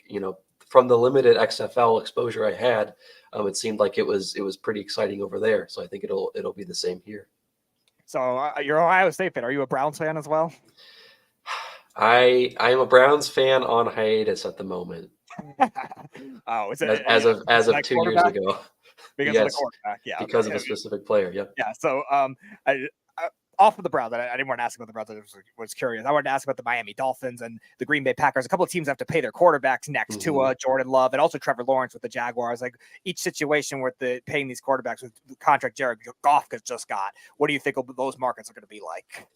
from the limited XFL exposure I had, it seemed like it was pretty exciting over there. So I think it'll be the same here. So you're an Ohio State fan. Are you a Browns fan as well? I am a Browns fan on hiatus at the moment. Oh, is it as of 2 years ago? Because of the quarterback, yeah. Because of a specific player. Yep. Yeah. So off of the Browns, I didn't want to ask about the Browns. I was curious. I wanted to ask about the Miami Dolphins and the Green Bay Packers. A couple of teams have to pay their quarterbacks next. Tua, Jordan Love, and also Trevor Lawrence with the Jaguars. Like each situation with paying these quarterbacks with the contract Jared Goff just got. What do you think those markets are going to be like?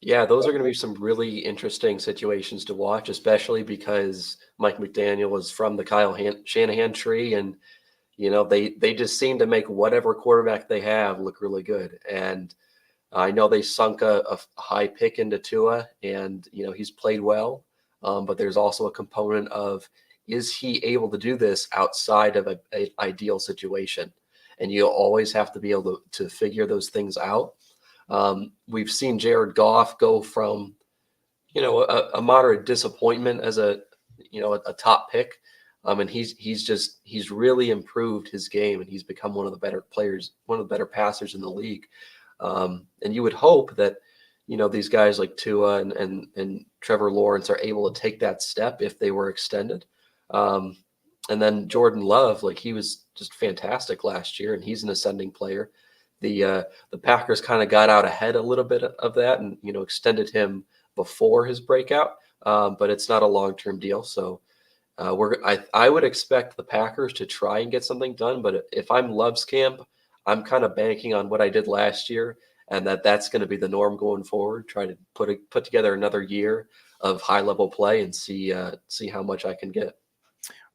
Yeah, those are going to be some really interesting situations to watch, especially because Mike McDaniel was from the Kyle Shanahan tree, and they just seem to make whatever quarterback they have look really good. And I know they sunk a high pick into Tua, and he's played well, but there's also a component of, is he able to do this outside of an ideal situation? And you always have to be able to figure those things out. We've seen Jared Goff go from a moderate disappointment as a top pick, and he's really improved his game, and he's become one of the better players, one of the better passers in the league. And you would hope that, these guys like Tua and Trevor Lawrence are able to take that step if they were extended. And then Jordan Love, he was just fantastic last year, and he's an ascending player. The Packers kind of got out ahead a little bit of that and, extended him before his breakout. But it's not a long-term deal. So I would expect the Packers to try and get something done. But if I'm Love's camp, I'm kind of banking on what I did last year, and that's going to be the norm going forward. Try to put together another year of high-level play and see how much I can get.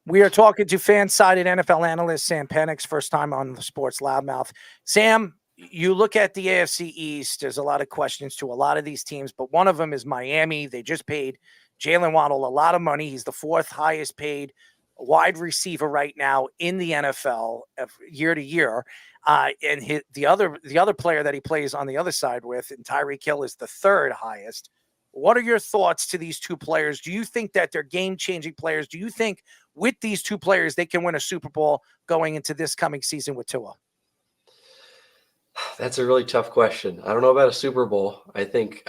We are talking to fan-sided NFL analyst Sam Penix, first time on the Sports Loudmouth. Sam, you look at the AFC East, there's a lot of questions to a lot of these teams, but one of them is Miami. They just paid Jaylen Waddle a lot of money. He's the 4th highest paid wide receiver right now in the NFL year to year. And the other player that he plays on the other side with, and Tyreek Hill, is the third highest. What are your thoughts to these two players? Do you think that they're game-changing players? Do you think with these two players they can win a Super Bowl going into this coming season with Tua? That's a really tough question. I don't know about a Super Bowl. I think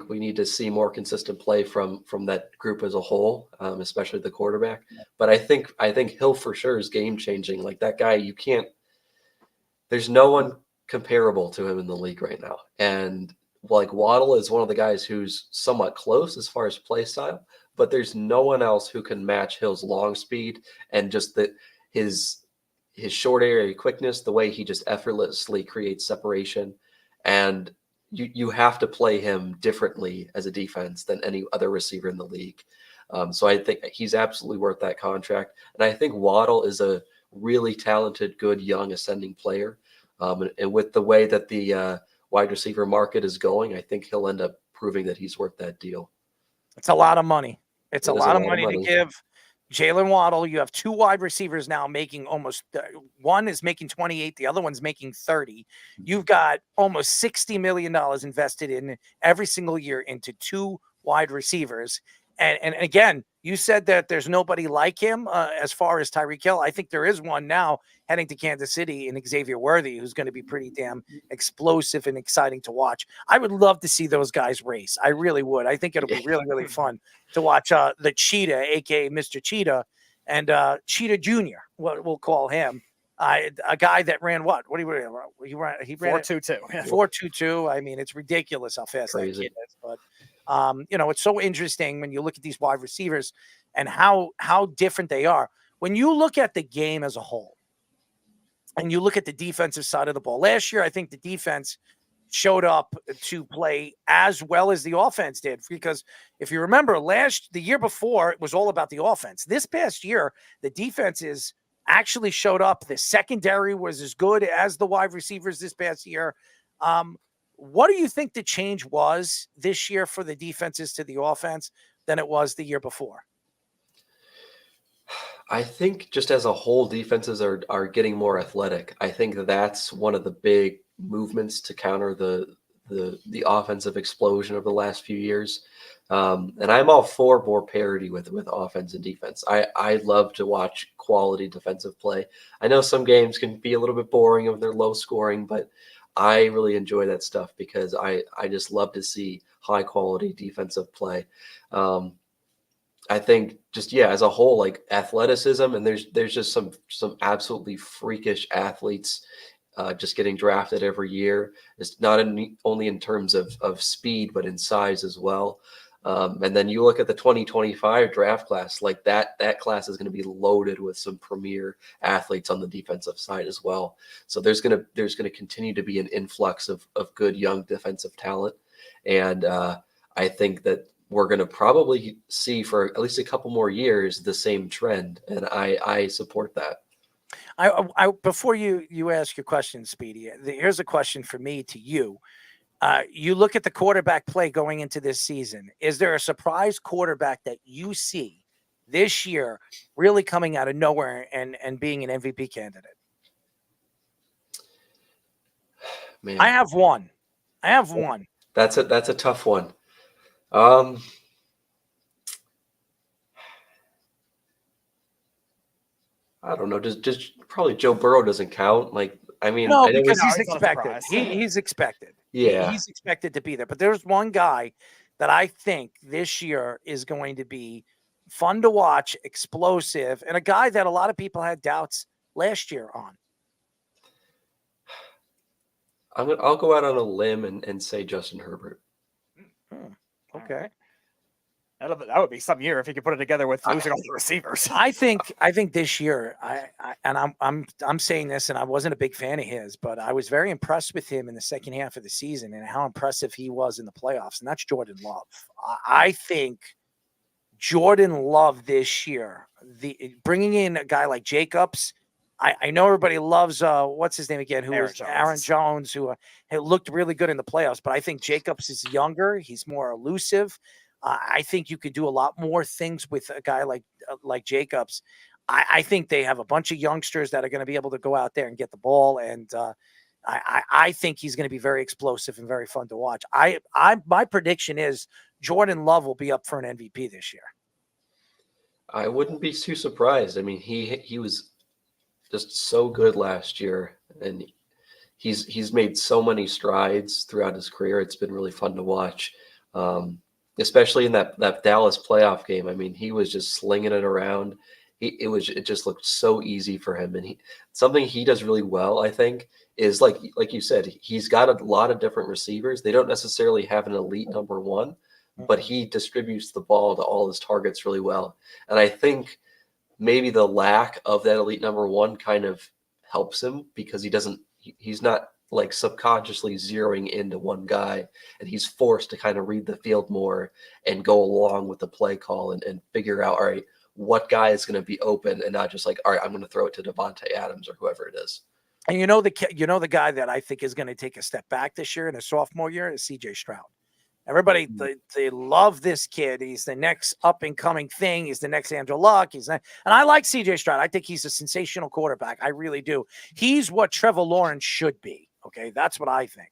we need to see more consistent play from that group as a whole, especially the quarterback. But I think Hill for sure is game changing. Like that guy, you can't. There's no one comparable to him in the league right now. And like Waddle is one of the guys who's somewhat close as far as play style, but there's no one else who can match Hill's long speed and just his short area quickness, the way he just effortlessly creates separation. And you have to play him differently as a defense than any other receiver in the league. So I think he's absolutely worth that contract. And I think Waddle is a really talented, good, young, ascending player. And with the way that the wide receiver market is going, I think he'll end up proving that he's worth that deal. It's a lot of money. It's a lot of money to give Jaylen Waddle. You have two wide receivers now making almost one is making 28, the other one's making 30. You've got almost $60 million invested in every single year into two wide receivers. And again, you said that there's nobody like him as far as Tyreek Hill. I think there is one now heading to Kansas City in Xavier Worthy, who's going to be pretty damn explosive and exciting to watch. I would love to see those guys race. I really would. I think it'll be really, really fun to watch the Cheetah, a.k.a. Mr. Cheetah, and Cheetah Jr., what we'll call him. A guy that ran what? What he ran? He ran 4.22. 4.22. I mean, it's ridiculous how fast that kid is. But it's so interesting when you look at these wide receivers and how different they are. When you look at the game as a whole and you look at the defensive side of the ball, last year, I think the defense showed up to play as well as the offense did. Because if you remember the year before, it was all about the offense. This past year, the defenses actually showed up. The secondary was as good as the wide receivers this past year. What do you think the change was this year for the defenses to the offense than it was the year before? I think just as a whole, defenses are getting more athletic. I think that's one of the big movements to counter the offensive explosion of the last few years. And I'm all for more parity with offense and defense. I love to watch quality defensive play. I know some games can be a little bit boring if they're low scoring, but I really enjoy that stuff because I just love to see high quality defensive play. I think just, as a whole, like athleticism, and there's just some absolutely freakish athletes just getting drafted every year. It's not only in terms of speed, but in size as well. And then you look at the 2025 draft class, like that class is going to be loaded with some premier athletes on the defensive side as well. So there's going to continue to be an influx of good young defensive talent. And I think that we're going to probably see for at least a couple more years the same trend. And I support that. I before you ask your question, Speedy, here's a question for me to you. You look at the quarterback play going into this season. Is there a surprise quarterback that you see this year really coming out of nowhere and being an MVP candidate? Man, I have one. That's a tough one. I don't know. Just probably Joe Burrow doesn't count. Like, I mean, No, I know because he's expected. He's expected. Yeah. He's expected to be there. But there's one guy that I think this year is going to be fun to watch, explosive, and a guy that a lot of people had doubts last year on. I'll go out on a limb and say Justin Herbert. Okay. That would be some year if he could put it together with losing all the receivers. I think this year, I'm saying this, and I wasn't a big fan of his, but I was very impressed with him in the second half of the season and how impressive he was in the playoffs. And that's Jordan Love. I think Jordan Love this year, bringing in a guy like Jacobs. I know everybody loves what's his name again? Aaron Jones, who looked really good in the playoffs. But I think Jacobs is younger. He's more elusive. I think you could do a lot more things with a guy like Jacobs. I think they have a bunch of youngsters that are going to be able to go out there and get the ball. And I think he's going to be very explosive and very fun to watch. My prediction is Jordan Love will be up for an MVP this year. I wouldn't be too surprised. I mean, he was just so good last year, and he's made so many strides throughout his career. It's been really fun to watch, especially in that Dallas playoff game. I mean, he was just slinging it around. It just looked so easy for him. And something he does really well, I think, is like you said, he's got a lot of different receivers. They don't necessarily have an elite number one, but he distributes the ball to all his targets really well. And I think maybe the lack of that elite number one kind of helps him, because he's not like subconsciously zeroing into one guy, and he's forced to kind of read the field more and go along with the play call and figure out, all right, what guy is going to be open, and not just like, all right, I'm going to throw it to Devontae Adams or whoever it is. And the guy that I think is going to take a step back this year in his sophomore year is CJ Stroud. Everybody, they love this kid. He's the next up and coming thing. He's the next Andrew Luck. And I like CJ Stroud. I think he's a sensational quarterback. I really do. He's what Trevor Lawrence should be. Okay, that's what I think.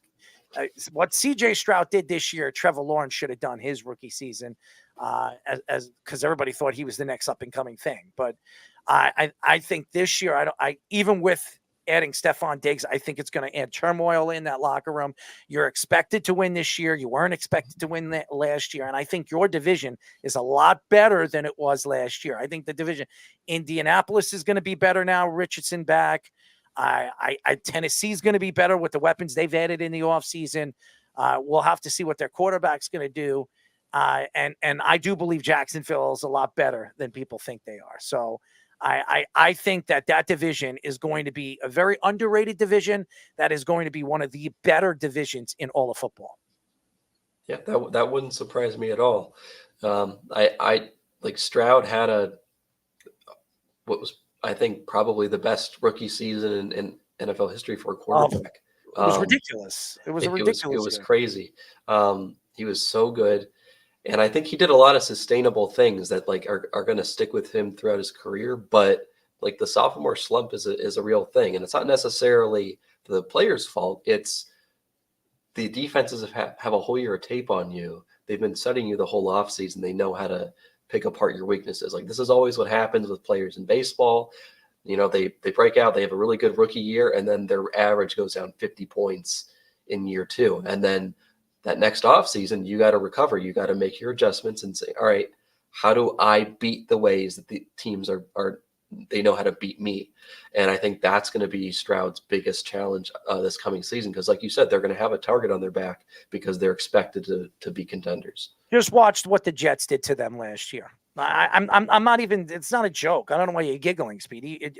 What CJ Stroud did this year, Trevor Lawrence should have done his rookie season, because everybody thought he was the next up and coming thing. But I think this year, I even with adding Stephon Diggs, I think it's going to add turmoil in that locker room. You're expected to win this year. You weren't expected to win that last year. And I think your division is a lot better than it was last year. I think the division, Indianapolis is going to be better now. Richardson back. Tennessee's going to be better with the weapons they've added in the offseason. We'll have to see what their quarterback's going to do. And I do believe Jacksonville is a lot better than people think they are. So I think that division is going to be a very underrated division. That is going to be one of the better divisions in all of football. Yeah, that wouldn't surprise me at all. I like Stroud had what was, I think, probably the best rookie season in NFL history for a quarterback. It was ridiculous. It was ridiculous. It was crazy. He was so good. And I think he did a lot of sustainable things that like are going to stick with him throughout his career. But like the sophomore slump is a real thing. And it's not necessarily the player's fault. It's the defenses have a whole year of tape on you. They've been studying you the whole offseason. They know how to pick apart your weaknesses. Like this is always what happens with players in baseball. You know, they break out, they have a really good rookie year, and then their average goes down 50 points in year two. And then that next offseason, you got to recover. You got to make your adjustments and say, all right, how do I beat the ways that the teams they know how to beat me? And I think that's going to be Stroud's biggest challenge this coming season. Because like you said, they're going to have a target on their back because they're expected to be contenders. Just watched what the Jets did to them last year. I'm not even, it's not a joke. I don't know why you're giggling, Speedy.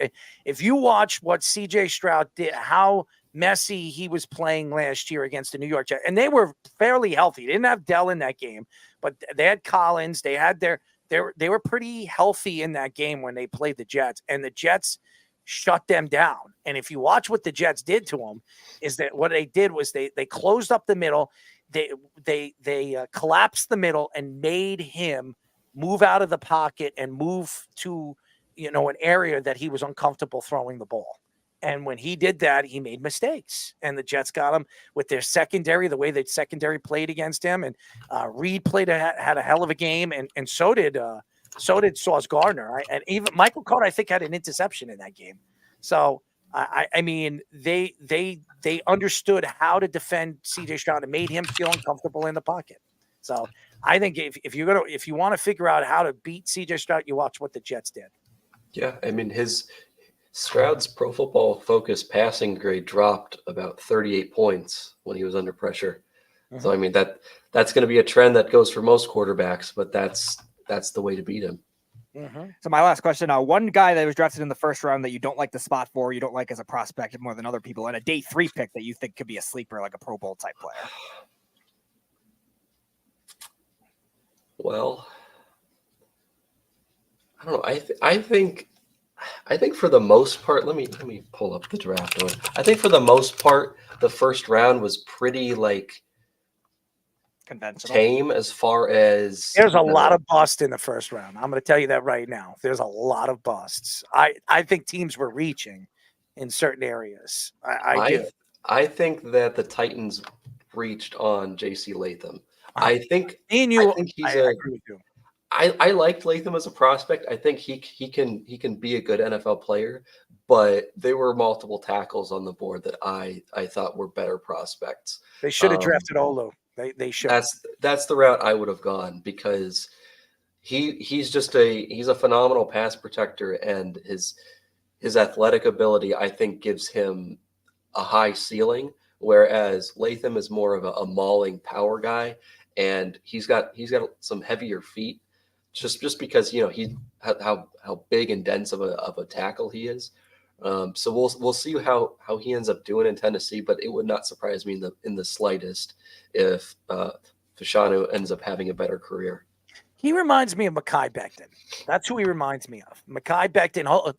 If you watch what CJ Stroud did, how messy he was playing last year against the New York Jets, and they were fairly healthy. They didn't have Dell in that game, but they had Collins. They had they were pretty healthy in that game when they played the Jets, and the Jets shut them down. And if you watch what the Jets did to them, is that what they did was they closed up the middle. They collapsed the middle and made him move out of the pocket and move to, an area that he was uncomfortable throwing the ball. And when he did that, he made mistakes. And the Jets got him with their secondary, the way that secondary played against him. And Reed had a hell of a game, and so did Sauce Gardner. And even Michael Carter, I think, had an interception in that game. So I mean, they understood how to defend CJ Stroud and made him feel uncomfortable in the pocket. So I think if you want to figure out how to beat CJ Stroud, you watch what the Jets did. Yeah, I mean Stroud's Pro Football Focus passing grade dropped about 38 points when he was under pressure. Mm-hmm. So I mean that's going to be a trend that goes for most quarterbacks, but that's the way to beat him. Mm-hmm. So my last question: one guy that was drafted in the first round that you don't like the spot for, you don't like as a prospect more than other people, and a day 3 pick that you think could be a sleeper, like a Pro Bowl type player. Well, I don't know. I think for the most part, let me pull up the draft order. I think for the most part, the first round was pretty like conventional. tame as far as There's a lot of busts in the first round. I'm going to tell you that right now. There's a lot of busts. I think teams were reaching in certain areas. I do. I think that the Titans reached on J.C. Latham. I think Me and you, I think he's I a. agree with you. I liked Latham as a prospect. I think he can be a good NFL player, but there were multiple tackles on the board that I thought were better prospects. They should have drafted Olu. They should. That's the route I would have gone because he's a phenomenal pass protector, and his athletic ability I think gives him a high ceiling, whereas Latham is more of a mauling power guy, and he's got some heavier feet, just because how big and dense of a tackle he is. So we'll see how he ends up doing in Tennessee, but it would not surprise me in the slightest if Fashanu ends up having a better career. He reminds me of Mekhi Becton. That's who he reminds me of. Mekhi Becton.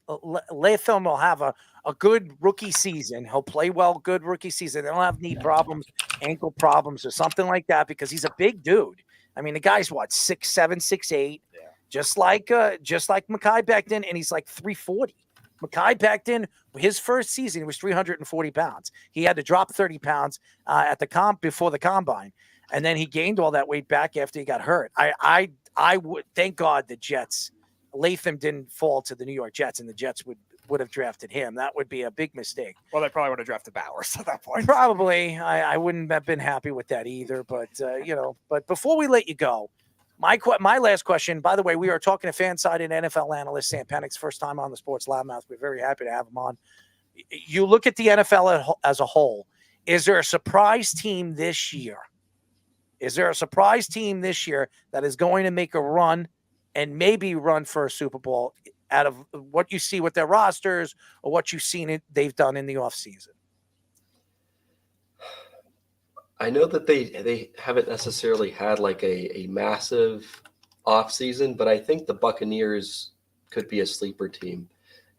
Latham will have a good rookie season. He'll play well, good rookie season. They'll have knee problems, ankle problems, or something like that because he's a big dude. I mean, the guy's what, 6'7", 6'8", just like Mekhi Becton, and he's like 340. Mekhi Becton, his first season, he was 340 pounds. He had to drop 30 pounds at the before the combine, and then he gained all that weight back after he got hurt. I would thank God the Jets, Latham didn't fall to the New York Jets, and the Jets would have drafted him. That would be a big mistake. Well, they probably would have drafted Bowers at that point. Probably. I wouldn't have been happy with that either. But but before we let you go, my last question. By the way, we are talking to fan-sided NFL analyst Sam Penix, first time on the Sports Loudmouth. We're very happy to have him on. You look at the NFL as a whole. Is there a surprise team this year? Is there a surprise team this year that is going to make a run and maybe run for a Super Bowl out of what you see with their rosters or what you've seen they've done in the offseason? I know that they haven't necessarily had like a massive offseason, but I think the Buccaneers could be a sleeper team.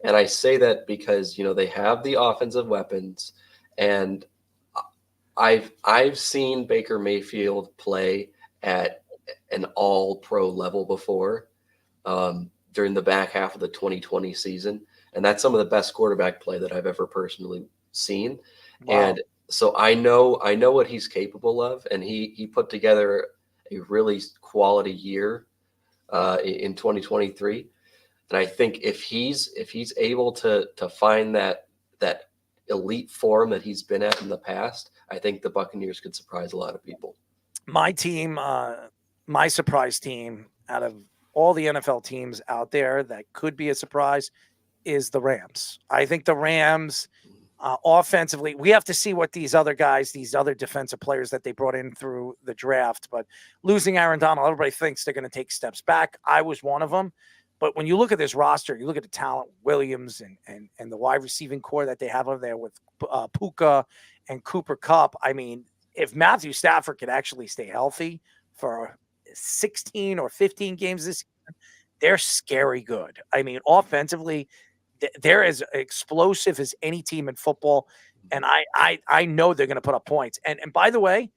And I say that because, they have the offensive weapons, and I've seen Baker Mayfield play at an all-pro level before during the back half of the 2020 season, and that's some of the best quarterback play that I've ever personally seen. Wow. And so I know what he's capable of, and he put together a really quality year in 2023. And I think if he's able to find that elite form that he's been at in the past, I think the Buccaneers could surprise a lot of people. My team, my surprise team out of all the NFL teams out there that could be a surprise is the Rams. I think the Rams offensively, we have to see what these other guys, these other defensive players that they brought in through the draft, but losing Aaron Donald, everybody thinks they're going to take steps back. I was one of them. But when you look at this roster, you look at the talent, Williams and the wide receiving core that they have over there with Puka and Cooper Kupp. I mean, if Matthew Stafford could actually stay healthy for 16 or 15 games this season, they're scary good. I mean, offensively, they're as explosive as any team in football, and I know they're going to put up points. And by the way,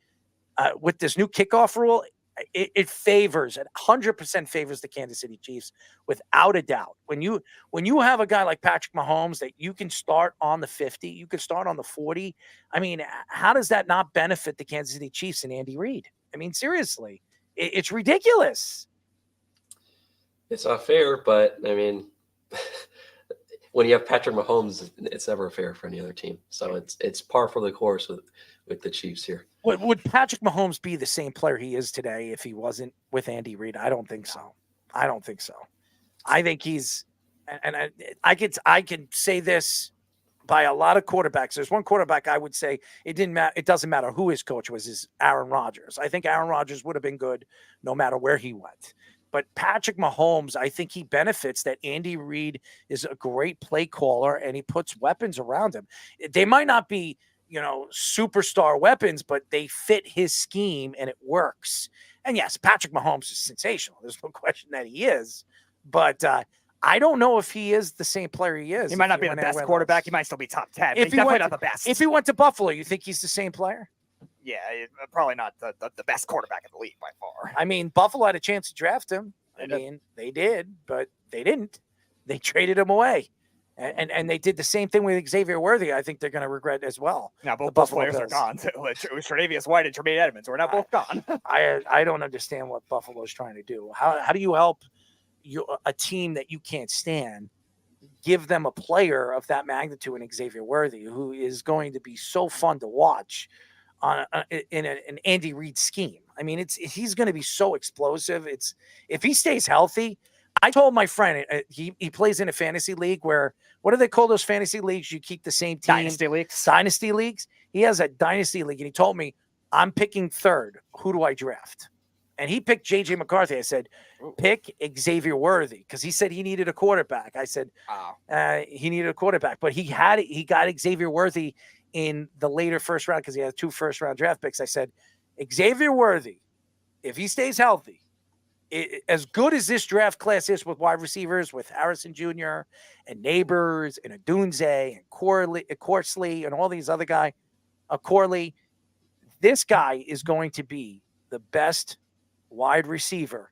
with this new kickoff rule, it favors, it 100% favors the Kansas City Chiefs without a doubt. When you have a guy like Patrick Mahomes that you can start on the 50, you can start on the 40. I mean, how does that not benefit the Kansas City Chiefs and Andy Reid? I mean, seriously, it's ridiculous. It's not fair, but I mean, when you have Patrick Mahomes, it's never fair for any other team. So it's par for the course with the Chiefs here. Would Patrick Mahomes be the same player he is today if he wasn't with Andy Reid? I don't think so. I think he's, and I could say this by a lot of quarterbacks. There's one quarterback I would say it didn't matter. It doesn't matter who his coach was. Is Aaron Rodgers. I think Aaron Rodgers would have been good no matter where he went. But Patrick Mahomes, I think he benefits that Andy Reid is a great play caller and he puts weapons around him. They might not be, superstar weapons, but they fit his scheme and it works. And yes, Patrick Mahomes is sensational. There's no question that he is. But I don't know if he is the same player he is. He might not be the best quarterback. He might still be top 10. He's definitely not the best. If he went to Buffalo, you think he's the same player? Yeah, probably not the best quarterback in the league by far. I mean, Buffalo had a chance to draft him. I They did. mean, they did, but they didn't. They traded him away. And they did the same thing with Xavier Worthy. I think they're going to regret as well. Now both Buffalo players are Bills. gone. Too. It was Tre'Davious White and Tremaine Edmonds. We're now both gone. I don't understand what Buffalo's trying to do. How do you help a team that you can't stand, give them a player of that magnitude in Xavier Worthy, who is going to be so fun to watch in an Andy Reid scheme? I mean, he's going to be so explosive. If he stays healthy. I told my friend he plays in a fantasy league where, what do they call those fantasy leagues? You keep the same team. Dynasty leagues. Dynasty leagues. He has a dynasty league, and he told me, I'm picking third. Who do I draft? And he picked J.J. McCarthy. I said, pick Xavier Worthy, because he said he needed a quarterback. I said, he needed a quarterback, but he got Xavier Worthy in the later first round because he had 2 first-round draft picks. I said, Xavier Worthy, if he stays healthy, as good as this draft class is with wide receivers, with Harrison Jr. and Neighbors and Adunze and Corsley and all these other guys, Corley, this guy is going to be the best wide receiver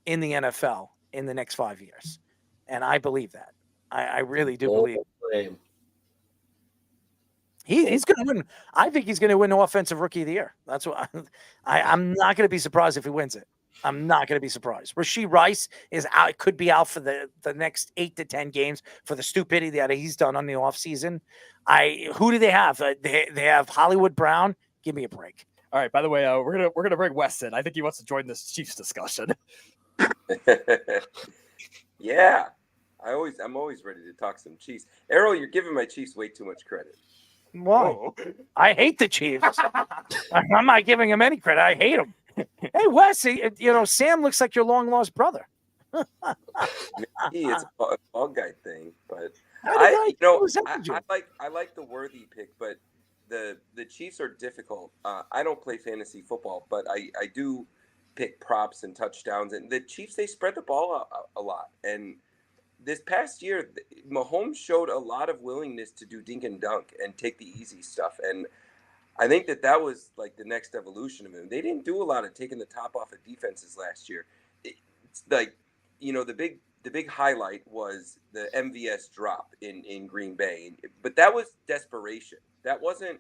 in the NFL in the next 5 years. And I believe that. I really do believe it. He's going to win. I think he's going to win Offensive Rookie of the Year. That's what I'm not going to be surprised if he wins it. I'm not going to be surprised. Rashee Rice is out. Could be out for the next 8 to 10 games for the stupidity that he's done on the offseason. Who do they have? They have Hollywood Brown. Give me a break. All right. By the way, we're gonna bring Wes in. I think he wants to join this Chiefs discussion. Yeah, I'm always ready to talk some Chiefs. Errol, you're giving my Chiefs way too much credit. Why? I hate the Chiefs. I'm not giving him any credit. I hate them. Hey, Wes, Sam looks like your long-lost brother. Maybe it's a ball guy thing, but I like the Worthy pick, but the Chiefs are difficult. I don't play fantasy football, but I do pick props and touchdowns, and the Chiefs, they spread the ball a lot. And this past year, Mahomes showed a lot of willingness to do dink and dunk and take the easy stuff, and I think that was like the next evolution of him. They didn't do a lot of taking the top off of defenses last year. It's like, the big highlight was the MVS drop in Green Bay, but that was desperation. That wasn't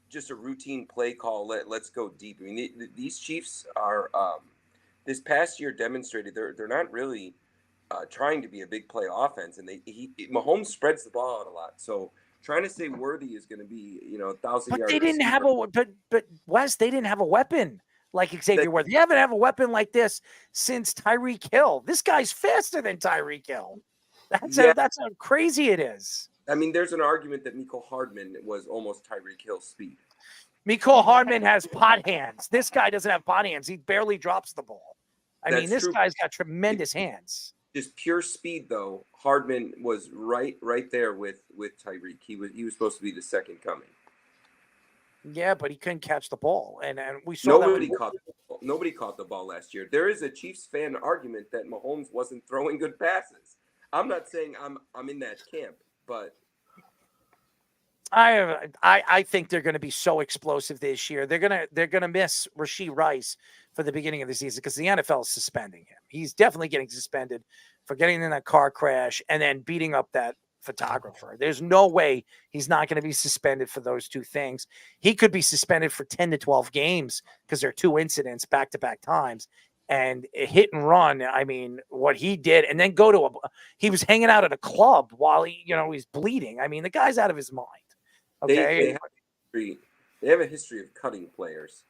just a routine play call. Let's go deep. I mean, these Chiefs are this past year demonstrated they're not really trying to be a big play offense, and Mahomes spreads the ball out a lot. So trying to say Worthy is going to be 1,000 But yards. they didn't have but Wes, they didn't have a weapon like Xavier Worthy. They haven't had a weapon like this since Tyreek Hill. This guy's faster than Tyreek Hill. That's how crazy it is. I mean, there's an argument that Mecole Hardman was almost Tyreek Hill's speed. Mecole Hardman has pot hands. This guy doesn't have pot hands. He barely drops the ball. That's this true. guy's got tremendous hands. Just pure speed, though. Hardman was right there with Tyreek. He was supposed to be the second coming. Yeah, but he couldn't catch the ball, and we saw Nobody caught the ball last year. There is a Chiefs fan argument that Mahomes wasn't throwing good passes. I'm not saying I'm in that camp, but I think they're going to be so explosive this year. They're gonna miss Rashee Rice for the beginning of the season because the NFL is suspending him. He's definitely getting suspended for getting in that car crash and then beating up that photographer. There's no way he's not going to be suspended for those two things. He could be suspended for 10 to 12 games because there are 2 incidents back-to-back times. And a hit and run, I mean, what he did, and then he was hanging out at a club while he's bleeding. I mean, the guy's out of his mind. Okay. they have a history of cutting players.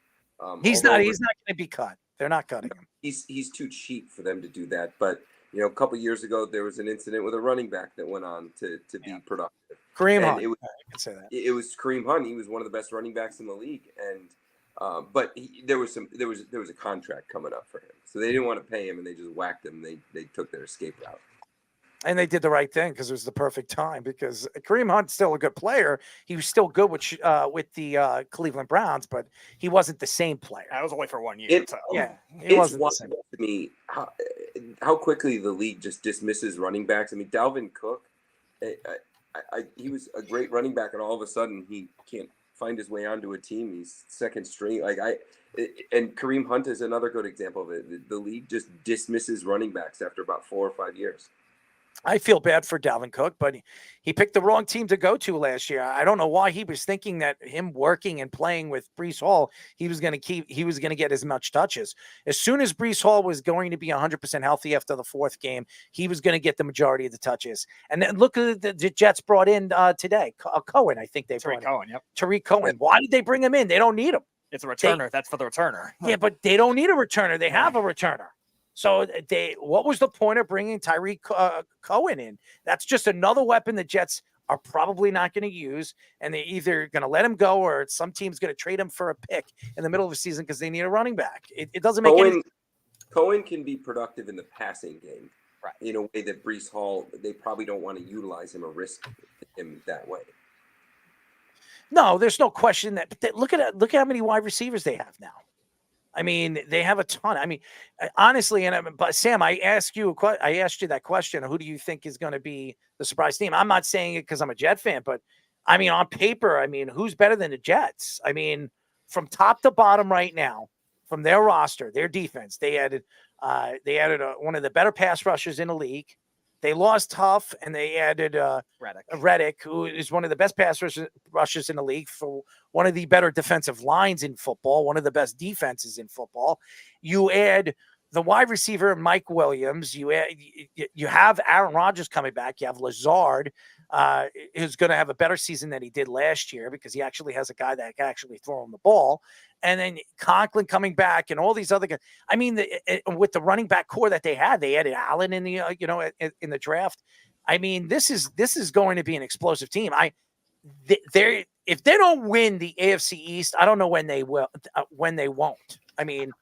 He's not going to be cut. They're not cutting him. He's too cheap for them to do that. But a couple years ago, there was an incident with a running back that went on to be productive. Kareem Hunt. I can say that. It was Kareem Hunt. He was one of the best running backs in the league, and but there was a contract coming up for him, so they didn't want to pay him, and they just whacked him. They took their escape route. And they did the right thing because it was the perfect time. Because Kareem Hunt's still a good player. He was still good with the Cleveland Browns, but he wasn't the same player. That was only for 1 year. It wasn't the same. To me how quickly the league just dismisses running backs. I mean, Dalvin Cook, he was a great running back, and all of a sudden he can't find his way onto a team. He's second string. And Kareem Hunt is another good example of it. The league just dismisses running backs after about 4 or 5 years. I feel bad for Dalvin Cook, but he picked the wrong team to go to last year. I don't know why he was thinking that him working and playing with Breece Hall, he was going to get as much touches. As soon as Breece Hall was going to be 100% healthy after the 4th game, he was going to get the majority of the touches. And then look at the Jets brought in today. Cohen, I think they brought in. Cohen, yep. Tariq Cohen. Why did they bring him in? They don't need him. It's a returner. That's for the returner. Yeah, but they don't need a returner. They have a returner. So what was the point of bringing Tyreek Cohen in? That's just another weapon the Jets are probably not going to use, and they're either going to let him go or some team's going to trade him for a pick in the middle of the season because they need a running back. It doesn't make any. Cohen can be productive in the passing game, right? In a way that Breece Hall, they probably don't want to utilize him or risk him that way. No, there's no question that. Look at how many wide receivers they have now. I mean, they have a ton. I mean, honestly, but Sam, I asked you that question. Who do you think is going to be the surprise team? I'm not saying it because I'm a Jet fan, but I mean, on paper, I mean, who's better than the Jets? I mean, from top to bottom right now, from their roster, their defense, they added one of the better pass rushers in the league. They lost Huff, and they added Reddick, who is one of the best pass rushers in the league, for one of the better defensive lines in football, one of the best defenses in football. You add the wide receiver, Mike Williams. You have Aaron Rodgers coming back. You have Lazard, who's going to have a better season than he did last year because he actually has a guy that can actually throw him the ball. And then Conklin coming back and all these other guys. I mean, with the running back core that they had, they added Allen in the in the draft. I mean, this is going to be an explosive team. If they don't win the AFC East, I don't know when they will. When they won't. I mean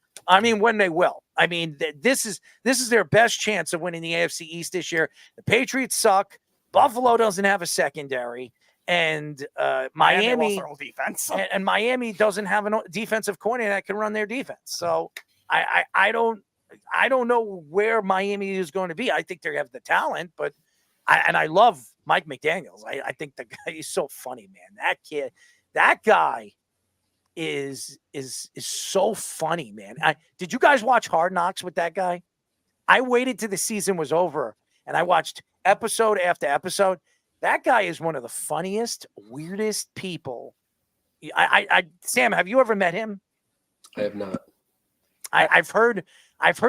when they will. I mean, this is their best chance of winning the AFC East this year. The Patriots suck. Buffalo doesn't have a secondary. And Miami defense. and Miami doesn't have a defensive coordinator that can run their defense. So I don't know where Miami is going to be. I think they have the talent, but I love Mike McDaniels. I think the guy is so funny, man. That guy is so funny, man. Did you guys watch Hard Knocks with that guy? I waited till the season was over and I watched episode after episode. That guy is one of the funniest, weirdest people. Sam, have you ever met him? I have not. I've heard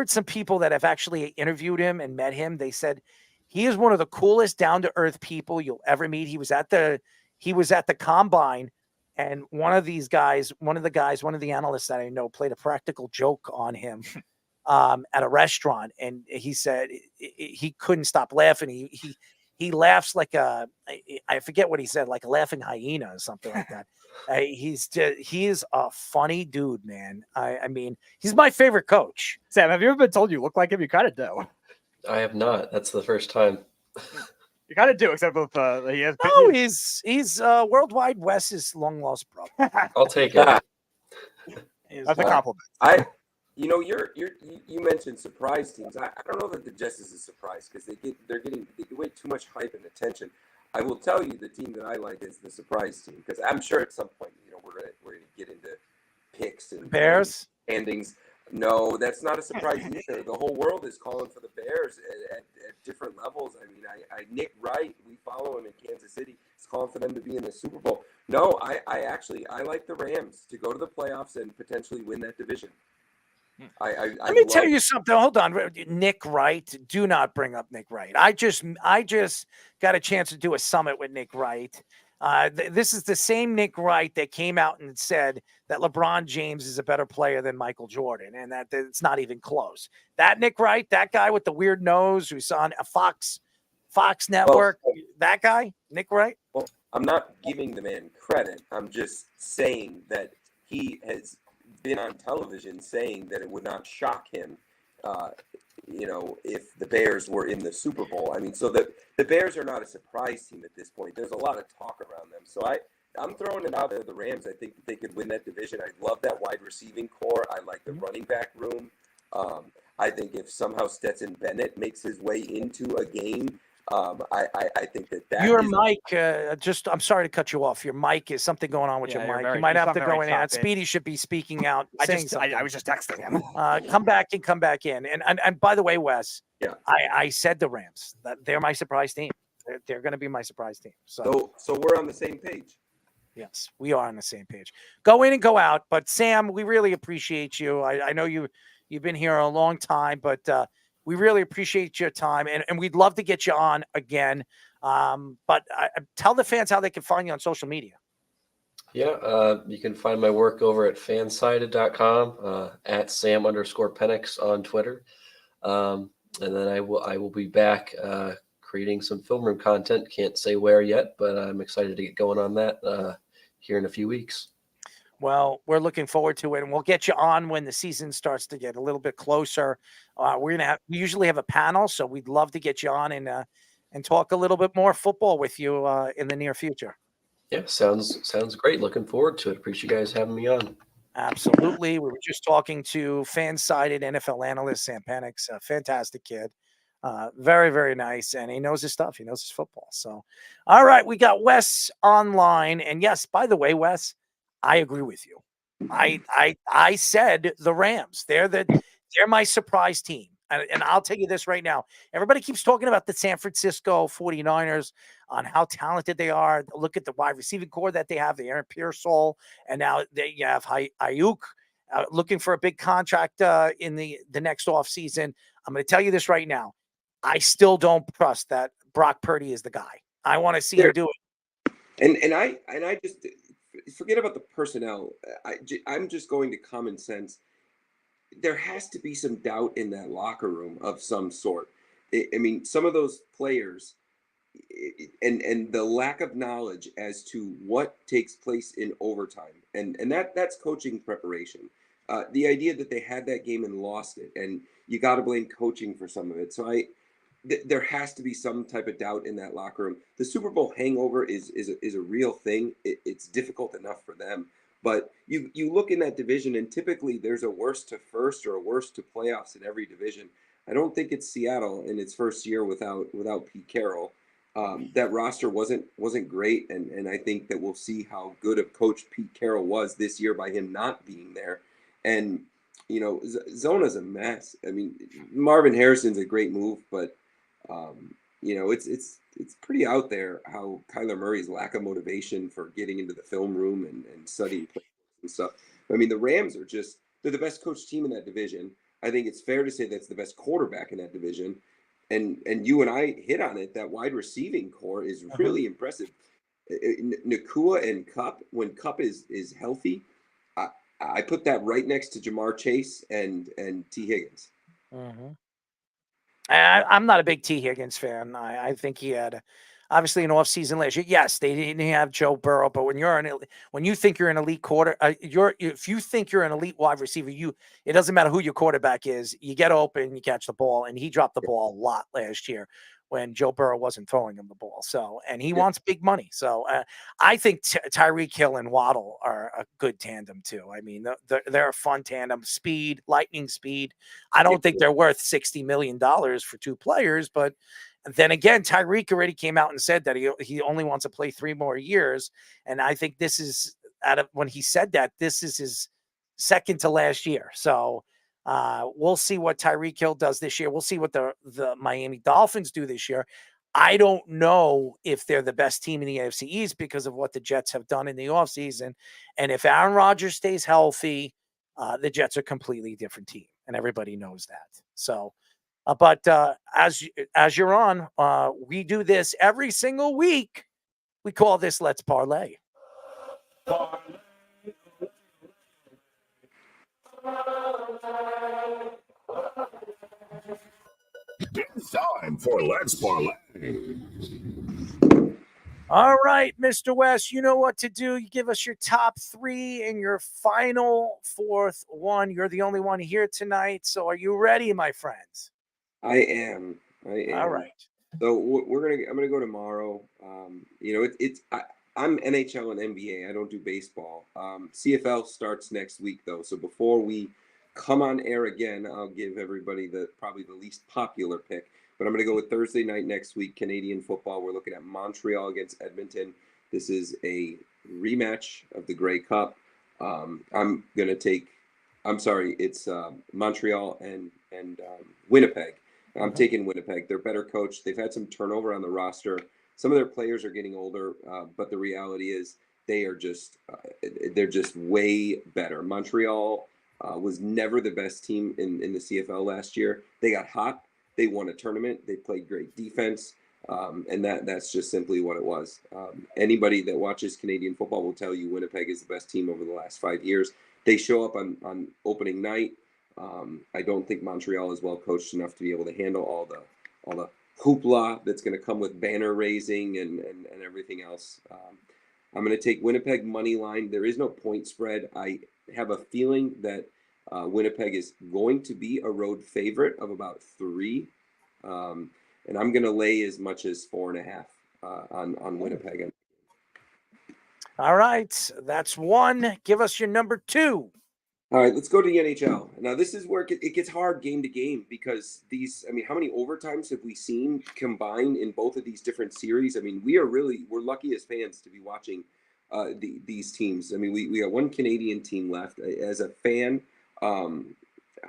some people that have actually interviewed him and met him. They said he is one of the coolest, down to earth people you'll ever meet. He was at the combine, and one of the analysts that I know played a practical joke on him at a restaurant, and he said he couldn't stop laughing. He laughs like I forget what he said, like a laughing hyena or something like that. He is a funny dude, man. I mean, he's my favorite coach. Sam, have you ever been told you look like him? You kind of do. I have not. That's the first time. You kind of do, except with he has. Oh, he's Worldwide Wes's long lost brother. I'll take it. That's a compliment. You mentioned surprise teams. I don't know that the Jets is a surprise because they get way too much hype and attention. I will tell you the team that I like is the surprise team because I'm sure at some point we're gonna get into picks and Bears endings. No, that's not a surprise either. The whole world is calling for the Bears at different levels. I mean, Nick Wright, we follow him in Kansas City. He's calling for them to be in the Super Bowl. No, I like the Rams to go to the playoffs and potentially win that division. Let me tell you something. Hold on, Nick Wright. Do not bring up Nick Wright. I just got a chance to do a summit with Nick Wright. This is the same Nick Wright that came out and said that LeBron James is a better player than Michael Jordan, and that it's not even close. That Nick Wright, that guy with the weird nose who's on a Fox Network, that guy, Nick Wright. Well, I'm not giving the man credit. I'm just saying that he has been on television saying that it would not shock him, if the Bears were in the Super Bowl. I mean, so the Bears are not a surprise team at this point. There's a lot of talk around them. So I'm throwing it out there. The Rams, I think they could win that division. I love that wide receiving core. I like the running back room. I think if somehow Stetson Bennett makes his way into a game I think that Your is mic, I'm sorry to cut you off. Your mic is something going on with Yeah, your you're mic. You might you have sound to very go in and out. choppy. Speedy should be speaking out, saying something. I was just texting him. Come back in. And by the way, Wes, yeah, I said the Rams. That they're my surprise team. They're going to be my surprise team. so we're on the same page. Yes, we are on the same page. Go in and go out. But Sam, we really appreciate you. I know you've been here a long time, but we really appreciate your time, and we'd love to get you on again. But tell the fans how they can find you on social media. Yeah, you can find my work over at fansided.com, at Sam_Penix on Twitter. And then I will be back creating some film room content. Can't say where yet, but I'm excited to get going on that here in a few weeks. Well, we're looking forward to it, and we'll get you on when the season starts to get a little bit closer. We usually have a panel, so we'd love to get you on and talk a little bit more football with you in the near future. Yeah, sounds great. Looking forward to it. Appreciate you guys having me on. Absolutely. We were just talking to fan-sided NFL analyst Sam Penix, a fantastic kid. Very, very nice. And he knows his stuff. He knows his football. So, all right, we got Wes online. And yes, by the way, Wes, I agree with you. I said the Rams. They're my surprise team. And I'll tell you this right now. Everybody keeps talking about the San Francisco 49ers on how talented they are. Look at the wide receiving core that they have, the Aaron Pearsall, and now you have Ayuk looking for a big contract in the next offseason. I'm going to tell you this right now. I still don't trust that Brock Purdy is the guy. I want to see him do it. And I just forget about the personnel. I'm just going to common sense. There has to be some doubt in that locker room of some sort. I mean, some of those players and the lack of knowledge as to what takes place in overtime, and that's coaching preparation. The idea that they had that game and lost it, and you got to blame coaching for some of it. So there has to be some type of doubt in that locker room. The Super Bowl hangover is a real thing. It's difficult enough for them. But you look in that division, and typically there's a worst to first or a worst to playoffs in every division. I don't think it's Seattle in its first year without Pete Carroll. That roster wasn't great, and I think that we'll see how good of coach Pete Carroll was this year by him not being there. And Zona's a mess. I mean, Marvin Harrison's a great move, but it's pretty out there how Kyler Murray's lack of motivation for getting into the film room and studying playbooks and stuff. I mean, the Rams they're the best coached team in that division. I think it's fair to say that's the best quarterback in that division. And you and I hit on it, that wide receiving core is really impressive. Nakua and Kupp, when Kupp is healthy, I put that right next to Jamar Chase and T. Higgins. Mm-hmm. I'm not a big T. Higgins fan. I think he had obviously an offseason last year. Yes, they didn't have Joe Burrow, but when you think you're an elite if you think you're an elite wide receiver, it doesn't matter who your quarterback is. You get open, you catch the ball, and he dropped the ball a lot last year when Joe Burrow wasn't throwing him the ball. So, and he wants big money. So I think Tyreek Hill and Waddle are a good tandem too. I mean, they're a fun tandem. Speed, lightning speed. I don't think they're worth $60 million for two players, but then again, Tyreek already came out and said that he only wants to play 3 more years. And I think this is when he said that, this is his second to last year. So we'll see what Tyreek Hill does this year. We'll see what the Miami Dolphins do this year. I don't know if they're the best team in the AFC East because of what the Jets have done in the offseason. And if Aaron Rodgers stays healthy, the Jets are a completely different team. And everybody knows that. So, but as you're on, we do this every single week. We call this Let's Parlay. It's time for Let's Parlay. All right, Mr. West, you know what to do. You give us your top 3 and your final 4th one. You're the only one here tonight. So are you ready, my friends? I am. All right. So I'm gonna go tomorrow. I'm NHL and NBA. I don't do baseball. CFL starts next week though. So before we come on air again, I'll give everybody probably the least popular pick. but I'm going to go with Thursday night next week, Canadian football. We're looking at Montreal against Edmonton. This is a rematch of the Grey Cup. It's Montreal and Winnipeg. I'm taking Winnipeg. They're better coached. They've had some turnover on the roster. Some of their players are getting older, but the reality is they're just way better. Montreal was never the best team in the CFL last year. They got hot. They won a tournament. They played great defense, and that's just simply what it was. Anybody that watches Canadian football will tell you Winnipeg is the best team over the last 5 years. They show up on opening night. I don't think Montreal is well coached enough to be able to handle all the hoopla that's going to come with banner raising and everything else. I'm going to take Winnipeg money line. There is no point spread. I have a feeling that Winnipeg is going to be a road favorite of about 3, and I'm going to lay as much as 4.5 on Winnipeg. All right, that's 1. Give us your number 2. All right, let's go to the NHL. Now, this is where it gets hard game to game because how many overtimes have we seen combined in both of these different series? I mean, we're lucky as fans to be watching these teams. I mean, we got one Canadian team left. As a fan, I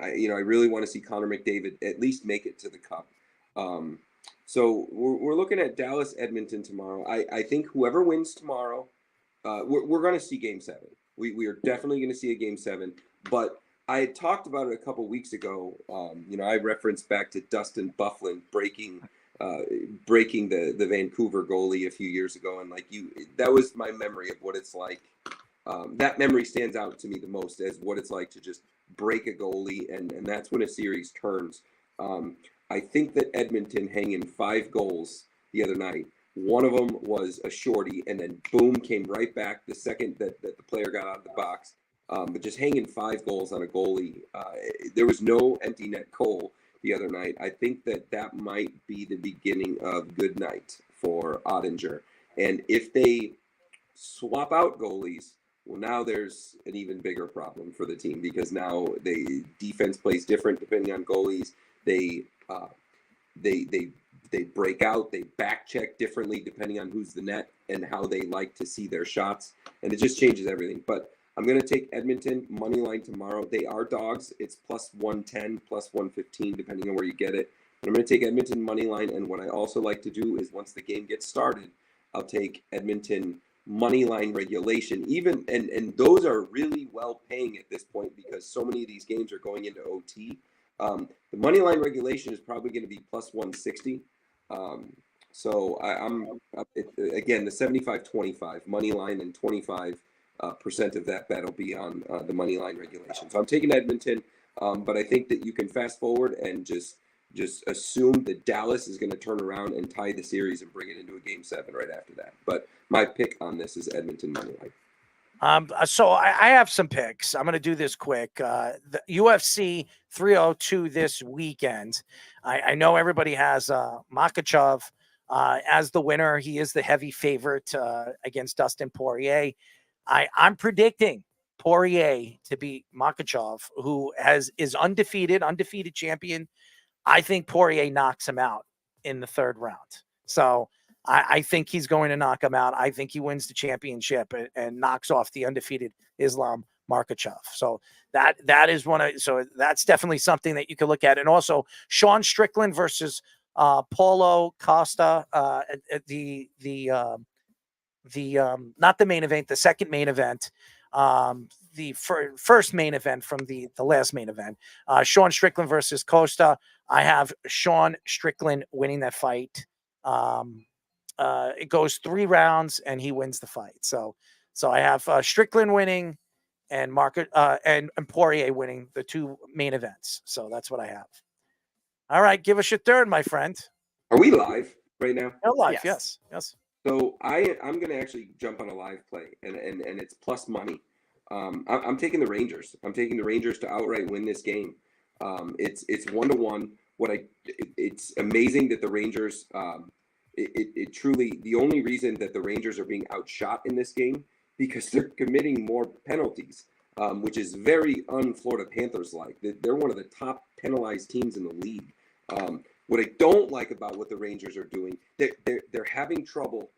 really want to see Connor McDavid at least make it to the Cup. So we're looking at Dallas Edmonton tomorrow. I think whoever wins tomorrow, we're going to see Game 7. We are definitely going to see a Game 7. But I had talked about it a couple weeks ago. I referenced back to Dustin Byfuglien breaking the Vancouver goalie a few years ago, and that was my memory of what it's like. That memory stands out to me the most as what it's like to just break a goalie, and that's when a series turns. I think that Edmonton hanging 5 goals the other night. One of them was a shorty, and then boom, came right back the second that the player got out of the box. But just hanging 5 goals on a goalie, there was no empty net goal the other night. I think that might be the beginning of good night for Ottinger. And if they swap out goalies, well, now there's an even bigger problem for the team because now defense plays different depending on goalies. They break out, they back check differently depending on who's the net and how they like to see their shots, and it just changes everything. But I'm going to take Edmonton money line tomorrow. They are dogs. It's plus 110, plus 115, depending on where you get it. But I'm going to take Edmonton money line. And what I also like to do is once the game gets started, I'll take Edmonton money line regulation. And those are really well paying at this point because so many of these games are going into OT. The money line regulation is probably going to be plus 160. So I'm again the 75-25 money line and 25% of that bet will be on the money line regulation. So I'm taking Edmonton, but I think that you can fast forward and just assume that Dallas is going to turn around and tie the series and bring it into a Game 7 right after that. But my pick on this is Edmonton money line. So I have some picks. I'm going to do this quick. The UFC 302 this weekend. I know everybody has Makhachev as the winner. He is the heavy favorite against Dustin Poirier. I'm predicting Poirier to beat Makhachev, who is undefeated champion. I think Poirier knocks him out in the 3rd round. So I think he's going to knock him out. I think he wins the championship and knocks off the undefeated Islam Makhachev. So that is so that's definitely something that you can look at. And also Sean Strickland versus Paulo Costa at the not the main event, the second main event, the first main event from the last main event. Sean Strickland versus Costa. I have Sean Strickland winning that fight. It goes 3 rounds and he wins the fight. So I have Strickland winning and and Poirier winning the 2 main events. So that's what I have. All right, give us your third, my friend. Are we live right now? We're live, yes. So I'm going to actually jump on a live play, and it's plus money. I'm taking the Rangers. I'm taking the Rangers to outright win this game. It's 1-1. It's amazing that the Rangers. It truly the only reason that the Rangers are being outshot in this game because they're committing more penalties, which is very un-Florida Panthers like. They're one of the top penalized teams in the league. What I don't like about what the Rangers are doing, they're having trouble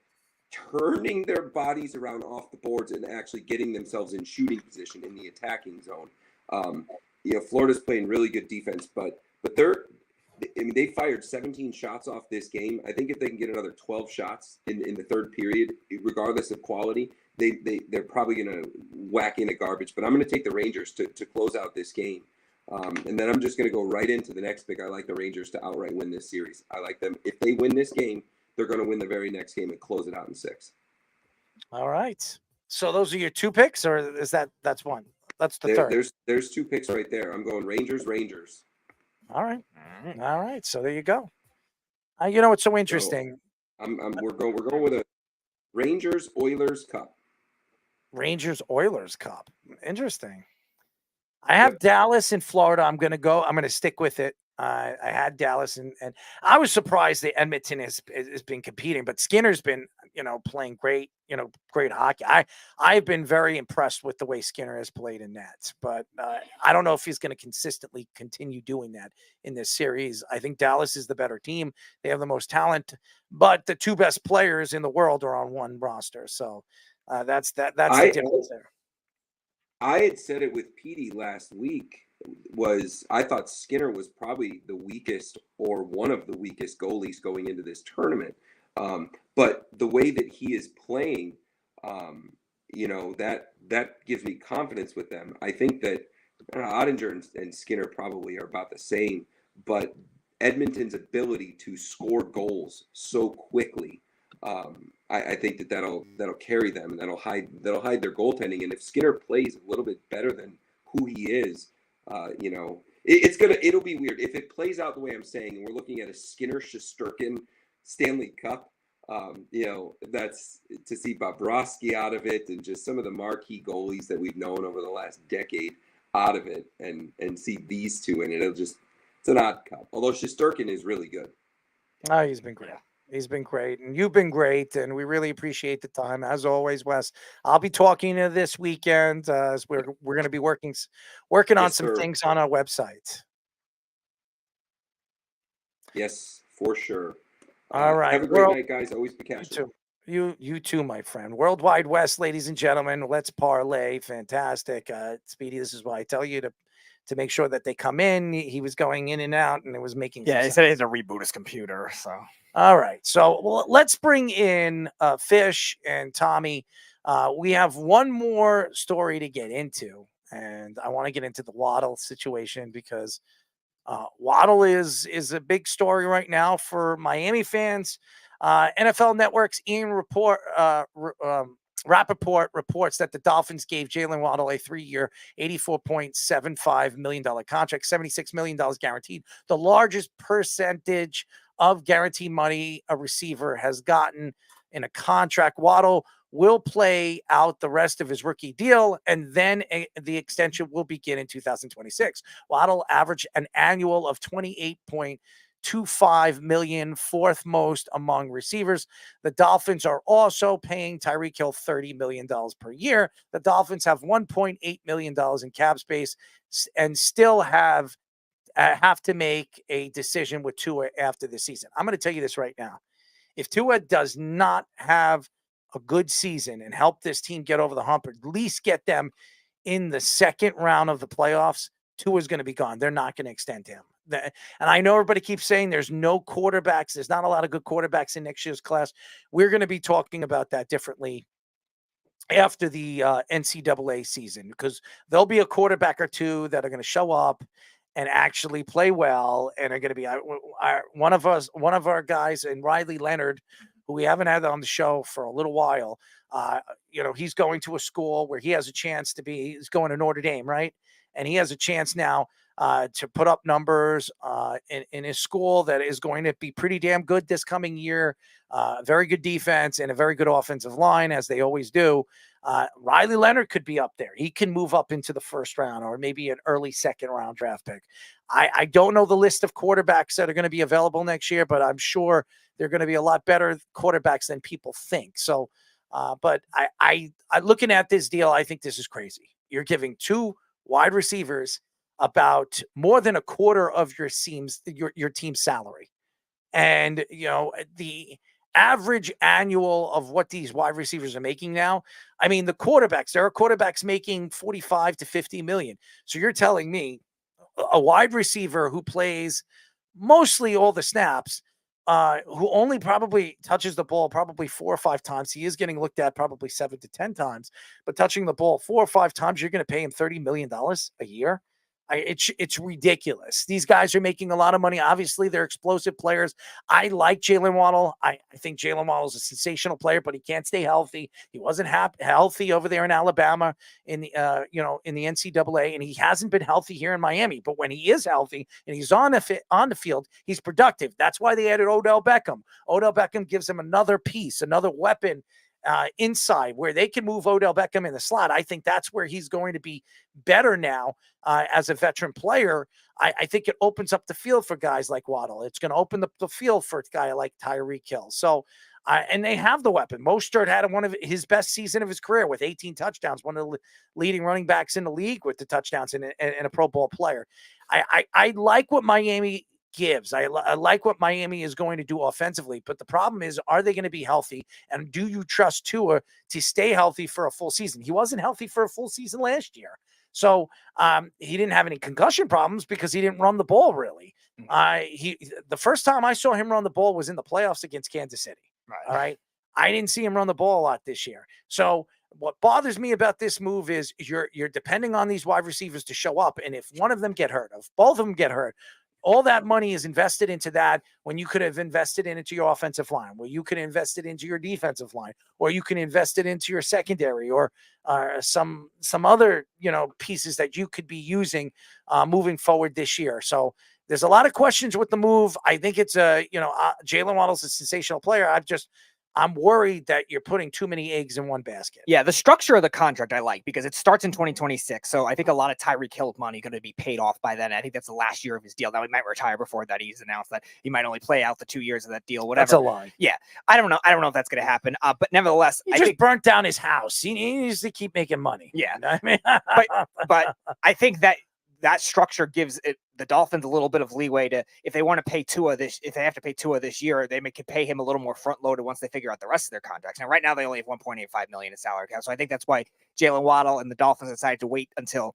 turning their bodies around off the boards and actually getting themselves in shooting position in the attacking zone. Florida's playing really good defense, but they fired 17 shots off this game. I think if they can get another 12 shots in the third period, regardless of quality, they're probably going to whack in a garbage. But I'm going to take the Rangers to close out this game. And then I'm just going to go right into the next pick. I like the Rangers to outright win this series. I like them. If they win this game, they're going to win the very next game and close it out in 6. All right. So those are your 2 picks, or is that's one? That's the third. There's 2 picks right there. I'm going Rangers. All right. All right. So there you go. You know what's so interesting? So we're going with a Rangers Oilers Cup. Rangers Oilers Cup. Interesting. I have Dallas in Florida. I'm going to stick with it. I had Dallas, and I was surprised that Edmonton has been competing, but Skinner's been, playing great, great hockey. I've been very impressed with the way Skinner has played in that, but I don't know if he's going to consistently continue doing that in this series. I think Dallas is the better team. They have the most talent, but the 2 best players in the world are on one roster. So that's the difference there. I had said it with Petey last week. I thought Skinner was probably the weakest or one of the weakest goalies going into this tournament. But the way that he is playing, that gives me confidence with them. I think that Ottinger and Skinner probably are about the same, but Edmonton's ability to score goals so quickly, I think that'll carry them, and that'll hide their goaltending. And if Skinner plays a little bit better than who he is, it'll be weird if it plays out the way I'm saying, and we're looking at a Skinner-Shesterkin Stanley Cup. That's to see Bobrovsky out of it, and just some of the marquee goalies that we've known over the last decade out of it, and see these 2 in it. It's an odd cup. Although Shesterkin is really good. Oh, he's been great. He's been great, and you've been great, and we really appreciate the time as always, Wes. I'll be talking to you this weekend as we're going to be working on some things on our website. Yes, for sure. All right. Have a great night, guys. Always be catching. You too, my friend. Worldwide West, ladies and gentlemen. Let's parlay. Fantastic. Speedy, this is why I tell you to make sure that they come in. He was going in and out, and it was making he said he had to reboot his computer. So all right. So let's bring in Fish and Tommy. We have one more story to get into, and I want to get into the Waddle situation because Waddle is a big story right now for Miami fans. NFL Network's Ian Rappaport reports that the Dolphins gave Jaylen Waddle a 3-year, $84.75 million contract, $76 million guaranteed, the largest percentage of guaranteed money a receiver has gotten in a contract. Waddle will play out the rest of his rookie deal, and then the extension will begin in 2026. Waddle averaged an annual of $28.25 million, 4th most among receivers. The Dolphins are also paying Tyreek Hill $30 million per year. The Dolphins have $1.8 million in cap space and still have to make a decision with Tua after the season. I'm going to tell you this right now. If Tua does not have a good season and help this team get over the hump, or at least get them in the 2nd round of the playoffs, Tua's going to be gone. They're not going to extend him. And I know everybody keeps saying there's no quarterbacks. There's not a lot of good quarterbacks in next year's class. We're going to be talking about that differently after the NCAA season, because there'll be a quarterback or 2 that are going to show up and actually play well, and are going to be one of our guys, and Riley Leonard, who we haven't had on the show for a little while. He's going to a school where he has a chance he's going to Notre Dame, right? And he has a chance now to put up numbers in his school that is going to be pretty damn good this coming year. Very good defense and a very good offensive line, as they always do. Riley Leonard could be up there. He can move up into the 1st round, or maybe an early 2nd round draft pick. I don't know the list of quarterbacks that are going to be available next year, but I'm sure they're going to be a lot better quarterbacks than people think. So, but I looking at this deal, I think this is crazy. You're giving 2 wide receivers about more than a quarter of your team's salary. And, the average annual of what these wide receivers are making now, I mean, there are quarterbacks making 45 to 50 million. So you're telling me a wide receiver who plays mostly all the snaps, who only probably touches the ball probably 4 or 5 times. He is getting looked at probably 7 to 10 times, but touching the ball 4 or 5 times, you're going to pay him $30 million a year. It's ridiculous. These guys are making a lot of money. Obviously, they're explosive players. I like Jaylen Waddle. I think Jaylen Waddle is a sensational player, but he can't stay healthy. He wasn't healthy over there in Alabama in the in the NCAA, and he hasn't been healthy here in Miami. But when he is healthy and he's on the field, he's productive. That's why they added Odell Beckham. Odell Beckham gives him another piece, another weapon inside where they can move Odell Beckham in the slot. I think that's where he's going to be better now as a veteran player. I think it opens up the field for guys like Waddle. It's going to open up the field for a guy like Tyreek Hill. So, and they have the weapon. Mostert had one of his best season of his career with 18 touchdowns, one of the leading running backs in the league with the touchdowns and a Pro Bowl player. I like what Miami gives. I like what Miami is going to do offensively, but the problem is, are they going to be healthy? And do you trust Tua to stay healthy for a full season? He wasn't healthy for a full season last year. So he didn't have any concussion problems because he didn't run the ball really. The first time I saw him run the ball was in the playoffs against Kansas City. Right. All right. I didn't see him run the ball a lot this year. So what bothers me about this move is you're depending on these wide receivers to show up. And if one of them get hurt, if both of them get hurt, all that money is invested into that when you could have invested into your offensive line, where you could invest it into your defensive line, or you can invest it into your secondary, or some other pieces that you could be using moving forward this year. So there's a lot of questions with the move. I think it's Jaylen Waddle's a sensational player. I'm worried that you're putting too many eggs in one basket. Yeah, the structure of the contract I like because it starts in 2026. So I think a lot of Tyreek Hill money going to be paid off by then. I think that's the last year of his deal. Now he might retire before that. He's announced that he might only play out the 2 years of that deal, whatever. That's a lie. Yeah, I don't know. I don't know if that's going to happen. But nevertheless, I think burnt down his house. He needs to keep making money. Yeah, you know what I mean? but I think that structure gives the Dolphins a little bit of leeway to, if they want to pay Tua if they have to pay Tua this year, they can pay him a little more front loaded once they figure out the rest of their contracts. Now, right now they only have $1.85 million in salary cap, so I think that's why Jaylen Waddle and the Dolphins decided to wait until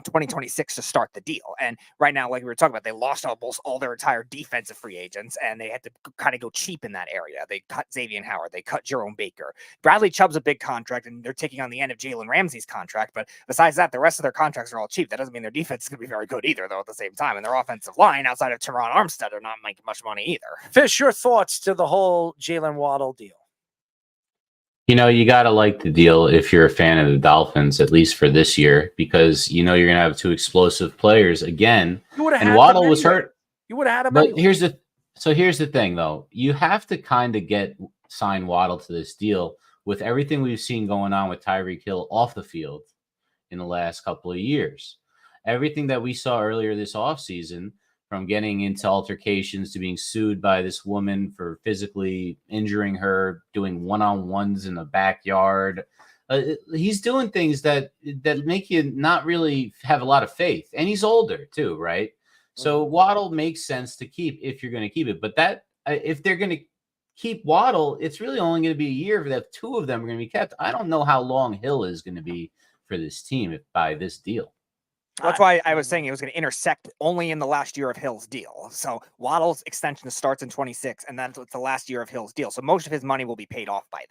2026 to start the deal. And right now, like we were talking about, they lost almost all their entire defensive free agents, and they had to kind of go cheap in that area. They cut Xavier Howard, they cut Jerome Baker. Bradley Chubb's a big contract, and they're taking on the end of Jalen Ramsey's contract. But besides that, the rest of their contracts are all cheap. That doesn't mean their defense is going to be very good either, though, at the same time. And their offensive line, outside of Teron Armstead, are not making much money either. Fish, your thoughts to the whole Jaylen Waddle deal? You got to like the deal if you're a fan of the Dolphins, at least for this year, because you're going to have 2 explosive players again. And Waddle was hurt. You would have had him. But anyway. here's the thing, though. You have to kind of sign Waddle to this deal with everything we've seen going on with Tyreek Hill off the field in the last couple of years. Everything that we saw earlier this offseason, from getting into altercations to being sued by this woman for physically injuring her, doing one-on-ones in the backyard. He's doing things that make you not really have a lot of faith. And he's older too, right? So Waddle makes sense to keep if you're going to keep it. But if they're going to keep Waddle, it's really only going to be a year if 2 of them are going to be kept. I don't know how long Hill is going to be for this team by this deal. That's why I was saying it was going to intersect only in the last year of Hill's deal. So Waddle's extension starts in 26, and that's the last year of Hill's deal. So most of his money will be paid off by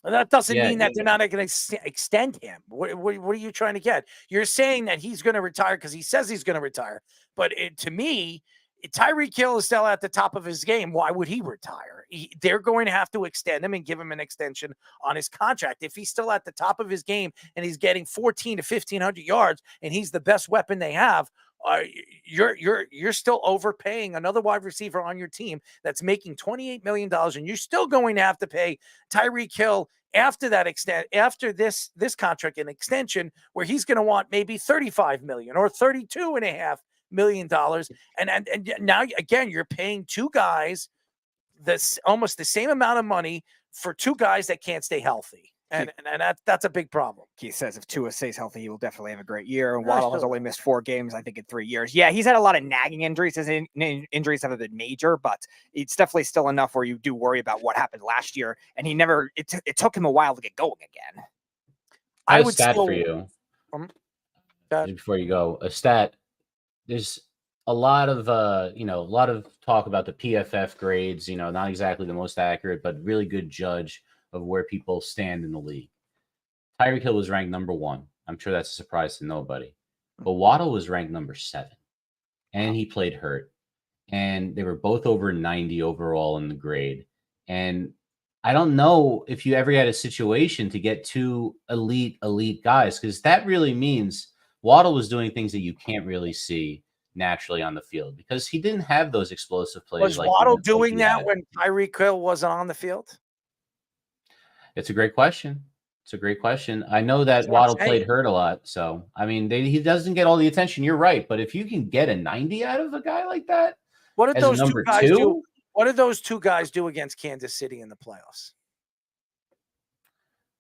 then. That doesn't mean that they're not going to extend him. What are you trying to get? You're saying that he's going to retire because he says he's going to retire. But to me, Tyreek Hill is still at the top of his game. Why would he retire? They're going to have to extend him and give him an extension on his contract. If he's still at the top of his game and he's getting 1,400 to 1,500 yards and he's the best weapon they have, you're still overpaying another wide receiver on your team that's making $28 million, and you're still going to have to pay Tyreek Hill after this contract an extension where he's going to want maybe $35 million or $32.5 million. And now again, you're paying 2 guys almost the same amount of money for 2 guys that can't stay healthy. And that's a big problem. Keith says if Tua stays healthy, he will definitely have a great year. And Yeah, Waddle has sure. only missed 4 games, I think, in 3 years. Yeah, he's had a lot of nagging injuries. His injuries haven't been major, but it's definitely still enough where you do worry about what happened last year. And he never. It took him a while to get going again. I would stat for you That, before you go. A stat. There's a lot of a lot of talk about the PFF grades. Not exactly the most accurate, but really good judge of where people stand in the league. Tyreek Hill was ranked number 1. I'm sure that's a surprise to nobody. But Waddle was ranked number 7, and he played hurt. And they were both over 90 overall in the grade. And I don't know if you ever had a situation to get 2 elite guys, because that really means Waddle was doing things that you can't really see naturally on the field because he didn't have those explosive plays. was Waddle doing that when Tyreek Hill wasn't on the field? It's a great question. I know that Waddle played hurt a lot. So, I mean, he doesn't get all the attention. You're right. But if you can get a 90 out of a guy like that, what did those number 2 guys 2? do? What did those 2 guys do against Kansas City in the playoffs?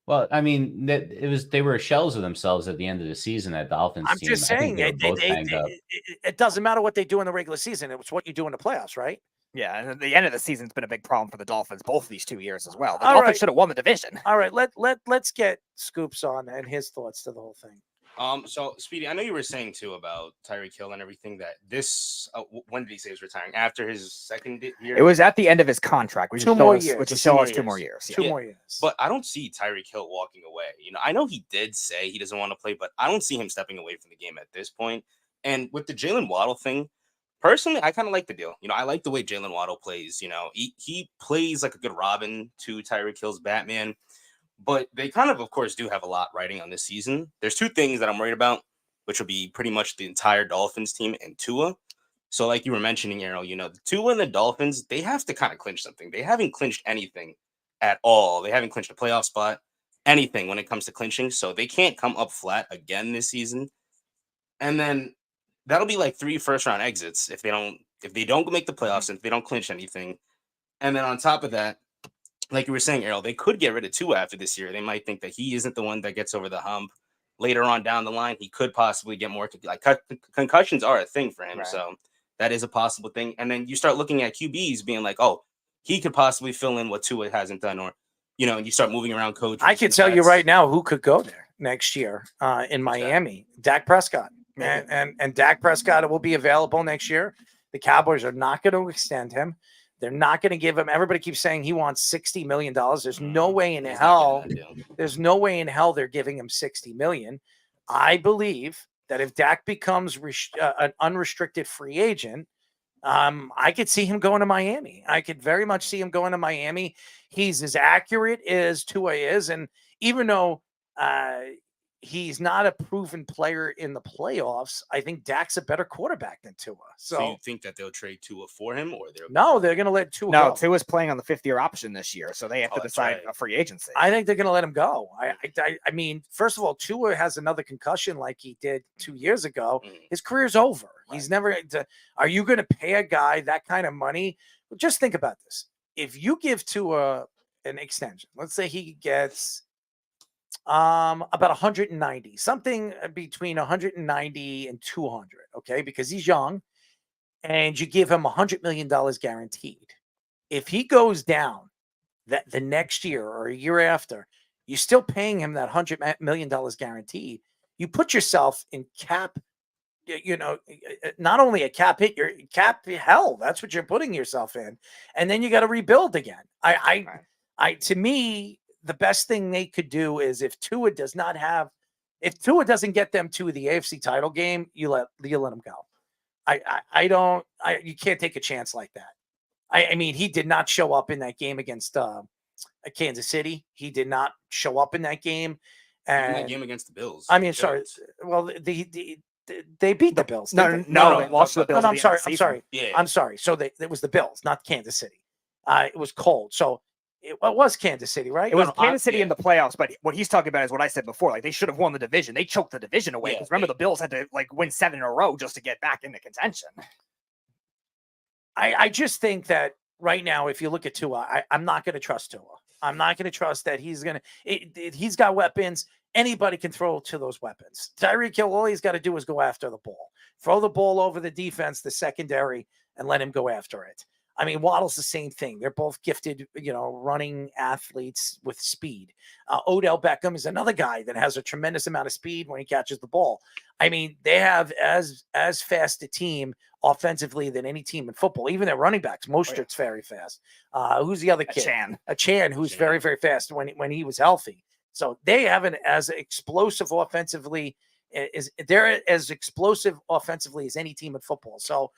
Well, I mean, they were shells of themselves at the end of the season. That Dolphins I'm team. just saying, it doesn't matter what they do in the regular season. It's what you do in the playoffs, right? Yeah, and at the end of the season's been a big problem for the Dolphins both of these 2 years as well. The Dolphins should have won the division. All right, let's get Scoops on and his thoughts to the whole thing. So Speedy, I know you were saying too about Tyreek Hill and everything that this. When did he say he was retiring? After his second year? It was at the end of his contract, which is 2 more years. Which is showing us 2 more years. 2 more years. But I don't see Tyreek Hill walking away. I know he did say he doesn't want to play, but I don't see him stepping away from the game at this point. And with the Jaylen Waddle thing, personally, I kind of like the deal. I like the way Jaylen Waddle plays. He plays like a good Robin to Tyreek Hill's Batman. But they kind of course, do have a lot riding on this season. There's 2 things that I'm worried about, which will be pretty much the entire Dolphins team and Tua. So like you were mentioning, the Tua and the Dolphins, they have to kind of clinch something. They haven't clinched anything at all. They haven't clinched a playoff spot, anything when it comes to clinching. So they can't come up flat again this season. And then that'll be like 3 first-round exits if they don't make the playoffs and if they don't clinch anything. And then on top of that, like you were saying, Errol, they could get rid of Tua after this year. They might think that he isn't the one that gets over the hump. Later on down the line, he could possibly get more. Concussions are a thing for him, so that is a possible thing. And then you start looking at QBs being like, oh, he could possibly fill in what Tua hasn't done, or and you start moving around coaches. I can tell you right now who could go there next year in Miami. Dak Prescott, and Dak Prescott will be available next year. The Cowboys are not going to extend him. They're not going to give him. Everybody keeps saying he wants $60 million. There's no way in hell. There's no way in hell they're giving him $60 million. I believe that if Dak becomes an unrestricted free agent, I could see him going to Miami. I could very much see him going to Miami. He's as accurate as Tua is, and even though he's not a proven player in the playoffs, I think Dak's a better quarterback than Tua. So you think that they'll trade Tua for him, or they're going to let Tua go? No, Tua's playing on the 5th-year option this year, so they have to decide a free agency. I think they're going to let him go. I mean, first of all, Tua has another concussion like he did 2 years ago. His career's over. He's never. Are you going to pay a guy that kind of money? Well, just think about this. If you give Tua an extension, let's say he gets about 190, something between 190 and 200, okay, because he's young, and you give him $100 million guaranteed. If he goes down that the next year or a year after, you're still paying him that $100 million guaranteed. You put yourself in cap, not only a cap hit, you're cap hell. That's what you're putting yourself in, and then you got to rebuild again. To me, the best thing they could do is if Tua doesn't get them to the AFC title game, you let him go. You can't take a chance like that. I mean, he did not show up in that game against Kansas City. He did not show up in that game. And that game against the Bills. I mean, sorry. Well, they beat the Bills. No, they lost to the Bills. No, I'm sorry. Yeah. I'm sorry. So it was the Bills, not Kansas City. It was cold. So it was Kansas City, right? It was Kansas City in the playoffs, but what he's talking about is what I said before. Like, they should have won the division. They choked the division away because remember the Bills had to win 7 in a row just to get back into contention. I just think that right now, if you look at Tua, I'm not going to trust Tua. I'm not going to trust that he's going to. He's got weapons. Anybody can throw to those weapons. Tyreek Hill, all he's got to do is go after the ball. Throw the ball over the defense, the secondary, and let him go after it. I mean, Waddle's the same thing. They're both gifted, running athletes with speed. Odell Beckham is another guy that has a tremendous amount of speed when he catches the ball. I mean, they have as fast a team offensively than any team in football. Even their running backs, Mostert's very fast. Who's the other kid? Chan, who's very, very fast when he was healthy. So they have as explosive offensively. They're as explosive offensively as any team in football. So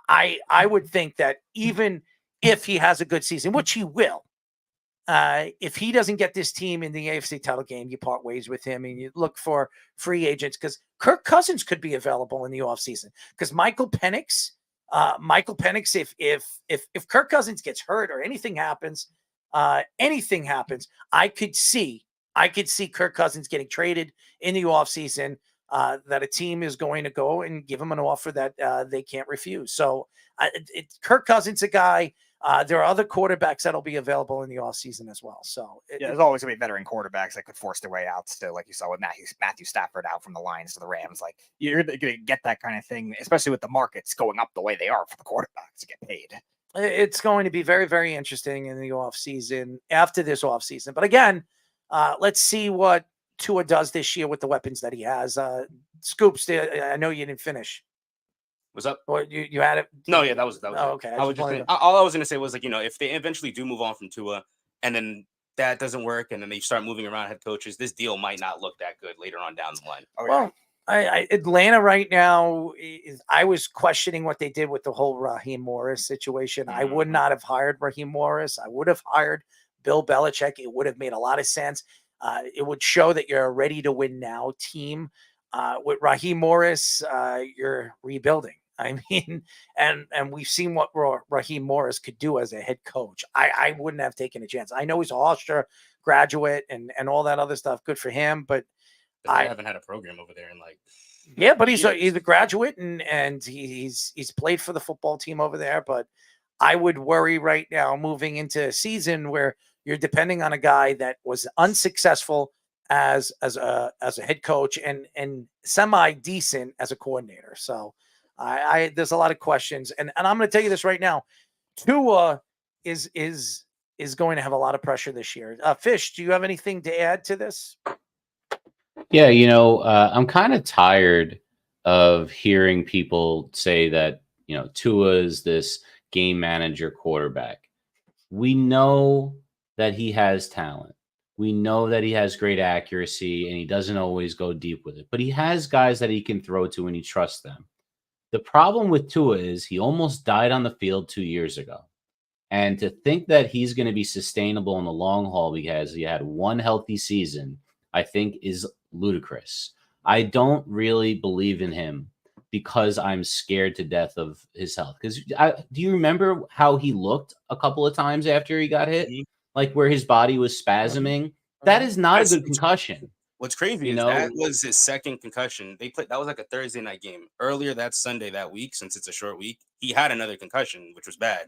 I would think that even if he has a good season, which he will, if he doesn't get this team in the AFC title game, you part ways with him and you look for free agents because Kirk Cousins could be available in the offseason. Because Michael Penix, if Kirk Cousins gets hurt or anything happens, I could see Kirk Cousins getting traded in the offseason. That a team is going to go and give him an offer that they can't refuse. So Kirk Cousins, a guy. There are other quarterbacks that'll be available in the offseason as well. So there's always going to be veteran quarterbacks that could force their way out still, like you saw with Matthew Stafford out from the Lions to the Rams. Like you're going to get that kind of thing, especially with the markets going up the way they are for the quarterbacks to get paid. It's going to be very, very interesting in the offseason after this offseason. But again, let's see what Tua does this year with the weapons that he has. Scoops, I know you didn't finish. What's up? Or you had it? No, yeah, that was Oh, it. okay. I was just all I was gonna say was like, if they eventually do move on from Tua and then that doesn't work and then they start moving around head coaches, this deal might not look that good later on down the line. Well, Atlanta right now, I was questioning what they did with the whole Raheem Morris situation. I would not have hired Raheem Morris. I would have hired Bill Belichick. It would have made a lot of sense. It would show that you're a ready to win now team. With Raheem Morris, you're rebuilding. I mean, and we've seen what Raheem Morris could do as a head coach. I wouldn't have taken a chance. I know he's a Hofstra graduate and all that other stuff. Good for him, but I haven't had a program over there in but he's a graduate and he's played for the football team over there. But I would worry right now moving into a season where you're depending on a guy that was unsuccessful as a head coach and semi decent as a coordinator. So there's a lot of questions, and I'm going to tell you this right now: Tua is going to have a lot of pressure this year. Fish, do you have anything to add to this? Yeah, I'm kind of tired of hearing people say that Tua is this game manager quarterback. We know that he has talent. We know that he has great accuracy and he doesn't always go deep with it, but he has guys that he can throw to and he trusts them. The problem with Tua is he almost died on the field 2 years ago. And to think that he's going to be sustainable in the long haul because he had one healthy season, I think is ludicrous. I don't really believe in him because I'm scared to death of his health. Because do you remember how he looked a couple of times after he got hit? Like where his body was spasming. That is not a good concussion. What's crazy is that was his second concussion. That was like a Thursday night game. Earlier that Sunday that week, since it's a short week, he had another concussion, which was bad.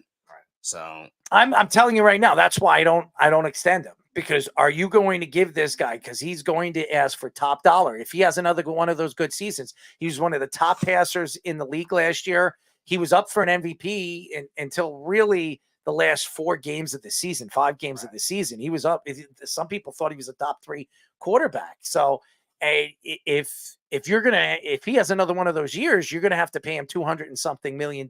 So I'm telling you right now, that's why I don't extend him. Because are you going to give this guy, because he's going to ask for top dollar. If he has another one of those good seasons, he was one of the top passers in the league last year. He was up for an MVP until really the last 4 games of the season, 5 games of the season. He was up. Some people thought he was a top 3 quarterback. So if he has another one of those years, you're going to have to pay him $200 and something million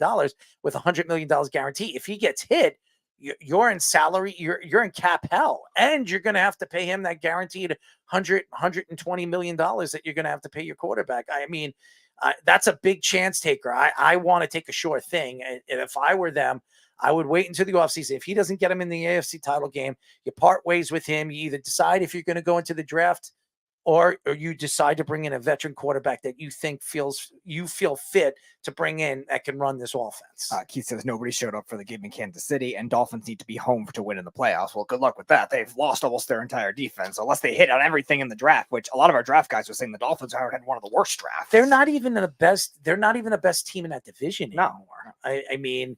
with $100 million guarantee. If he gets hit, you're in salary, you're in cap hell, and you're going to have to pay him that guaranteed $120 million that you're going to have to pay your quarterback. I mean, that's a big chance taker. I want to take a sure thing. And if I were them, I would wait until the offseason. If he doesn't get him in the AFC title game, you part ways with him. You either decide if you're going to go into the draft or you decide to bring in a veteran quarterback that you think you feel fit to bring in that can run this offense. Keith says nobody showed up for the game in Kansas City, and Dolphins need to be home to win in the playoffs. Well, good luck with that. They've lost almost their entire defense, unless they hit on everything in the draft, which a lot of our draft guys were saying the Dolphins had one of the worst drafts. They're not even the best team in that division anymore. I mean,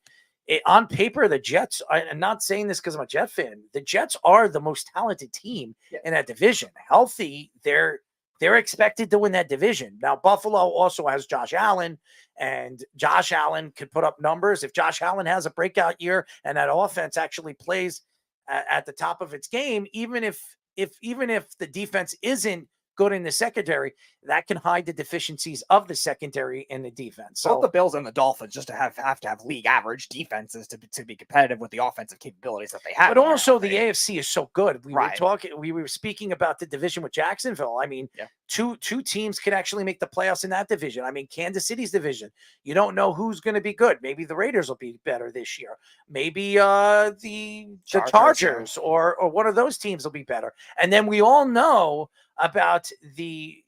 on paper, the Jets, I'm not saying this because I'm a Jet fan, the Jets are the most talented team in that division. Healthy, they're expected to win that division. Now, Buffalo also has Josh Allen, and Josh Allen could put up numbers. If Josh Allen has a breakout year and that offense actually plays at the top of its game, even if the defense isn't good in the secondary, that can hide the deficiencies of the secondary in the defense. So Both the Bills and the Dolphins just have to have league average defenses to be competitive with the offensive capabilities that they have. But also the AFC is so good. Right. We were speaking about the division with Jacksonville. I mean, two teams could actually make the playoffs in that division. I mean, Kansas City's division, you don't know who's going to be good. Maybe the Raiders will be better this year. Maybe the Chargers or one of those teams will be better. And then we all know about the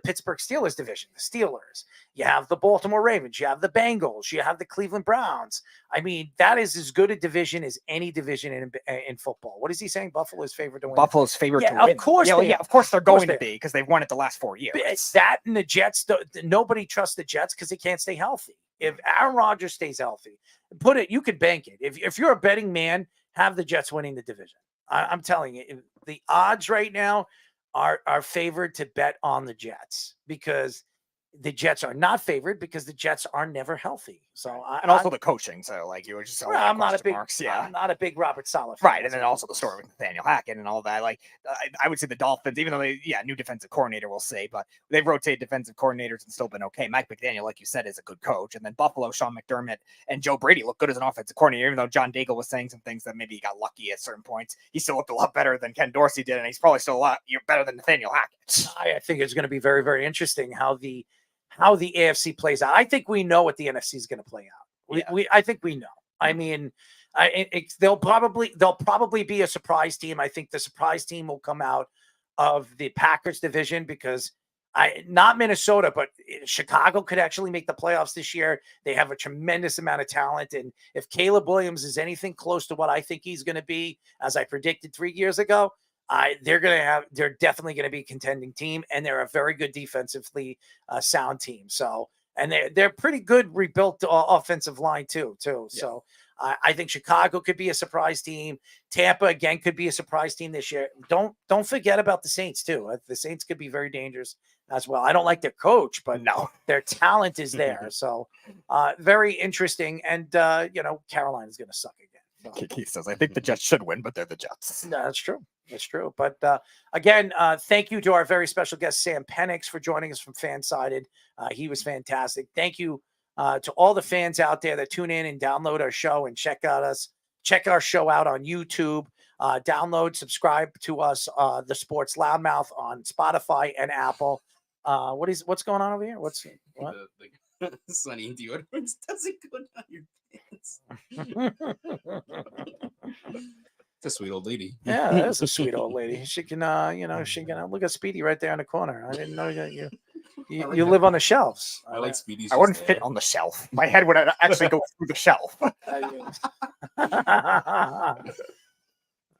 Pittsburgh Steelers division, the Steelers. You have the Baltimore Ravens, you have the Bengals, you have the Cleveland Browns. I mean, that is as good a division as any division in football. What is he saying? Buffalo's favored to win. Buffalo's favored to win. Of course, of course they're going to be, because they've won it the last 4 years. It's that and the Jets. Nobody trusts the Jets because they can't stay healthy. If Aaron Rodgers stays healthy, you could bank it. If you're a betting man, have the Jets winning the division. I'm telling you, the odds right now are favored to bet on the Jets, because the Jets are not favored because the Jets are never healthy. So and also the coaching. So like you were just saying, I'm not a big Robert Saleh fan. Right, and then also the story with Nathaniel Hackett and all that. Like I would say the Dolphins, even though new defensive coordinator, we'll say, but they've rotated defensive coordinators and still been okay. Mike McDaniel, like you said, is a good coach, and then Buffalo, Sean McDermott and Joe Brady look good as an offensive coordinator. Even though John Daigle was saying some things that maybe he got lucky at certain points, he still looked a lot better than Ken Dorsey did, and he's probably still a lot better than Nathaniel Hackett. I think it's going to be very, very interesting how the AFC plays out. I think we know what the NFC is going to play out. I think we know. I mean, they'll probably be a surprise team. I think the surprise team will come out of the Packers division, because not Minnesota, but Chicago could actually make the playoffs this year. They have a tremendous amount of talent, and if Caleb Williams is anything close to what I think he's going to be, as I predicted 3 years ago, they're definitely going to be a contending team, and they're a very good defensively sound team. So, and they're pretty good rebuilt offensive line too. Yeah. So I think Chicago could be a surprise team. Tampa again could be a surprise team this year. Don't forget about the Saints too. The Saints could be very dangerous as well. I don't like their coach, but their talent is there. So very interesting. And Carolina's going to suck again. He says, I think the Jets should win, but they're the Jets. No, that's true. That's true. But again, thank you to our very special guest, Sam Penix, for joining us from Fansided. He was fantastic. Thank you to all the fans out there that tune in and download our show and check our show out on YouTube. Download, subscribe to us, the Sports Loudmouth on Spotify and Apple. What's going on over here? What? The Sunny deodorant doesn't go down your pants. It's a sweet old lady. Yeah, that is a sweet old lady. She can, look at Speedy right there in the corner. I didn't know that you live on the shelves. I like Speedy's. I wouldn't fit on the shelf. My head would actually go through the shelf.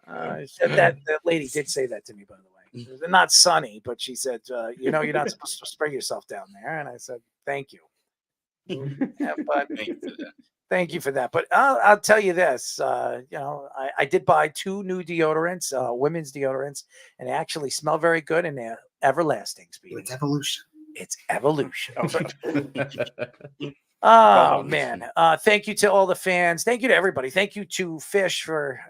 That lady did say that to me, by the way. They're not sunny, but she said, you're not supposed to spray yourself down there. And I said, thank you. But thank you for that. But I'll tell you this, I did buy 2 new deodorants, women's deodorants, and they actually smell very good, and they're everlasting. Speedy. It's evolution. It's evolution. Oh man. Thank you to all the fans. Thank you to everybody. Thank you to Fish for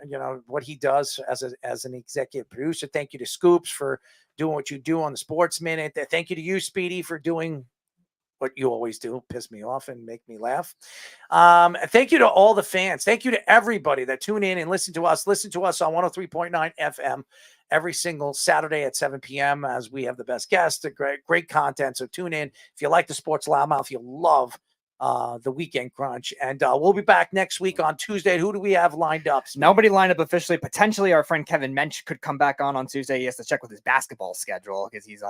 what he does as an executive producer. Thank you to Scoops for doing what you do on the Sports Minute. Thank you to you, Speedy, for doing what you always do, piss me off and make me laugh. Thank you to all the fans. Thank you to everybody that tune in and listen to us. Listen to us on 103.9 FM every single Saturday at 7 p.m. as we have the best guests, great content. So tune in. If you like the Sports Loudmouth, you'll love the Weekend Crunch. And we'll be back next week on Tuesday. Who do we have lined up? Nobody lined up officially. Potentially our friend Kevin Mensch could come back on Tuesday. He has to check with his basketball schedule because he's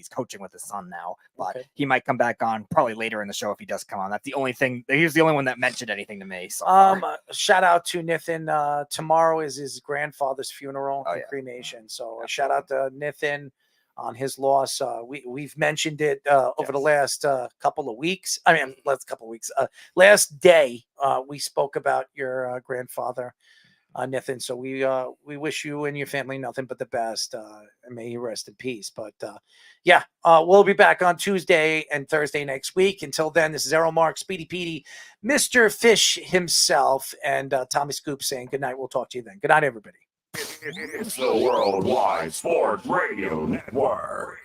coaching with his son now, but he might come back on probably later in the show if he does come on. That's the only thing. He was the only one that mentioned anything to me. So shout out to Nathan. Tomorrow is his grandfather's funeral and cremation. So shout out to Nathan. on his loss. We've mentioned it over the last couple of weeks. Last day we spoke about your grandfather, Nathan. So we wish you and your family nothing but the best, and may he rest in peace. But we'll be back on Tuesday and Thursday next week. Until then, this is Errol Mark, Speedy Petey, Mr. Fish himself, and Tommy Scoop saying good night. We'll talk to you then. Good night, everybody. It's the Worldwide Sports Radio Network.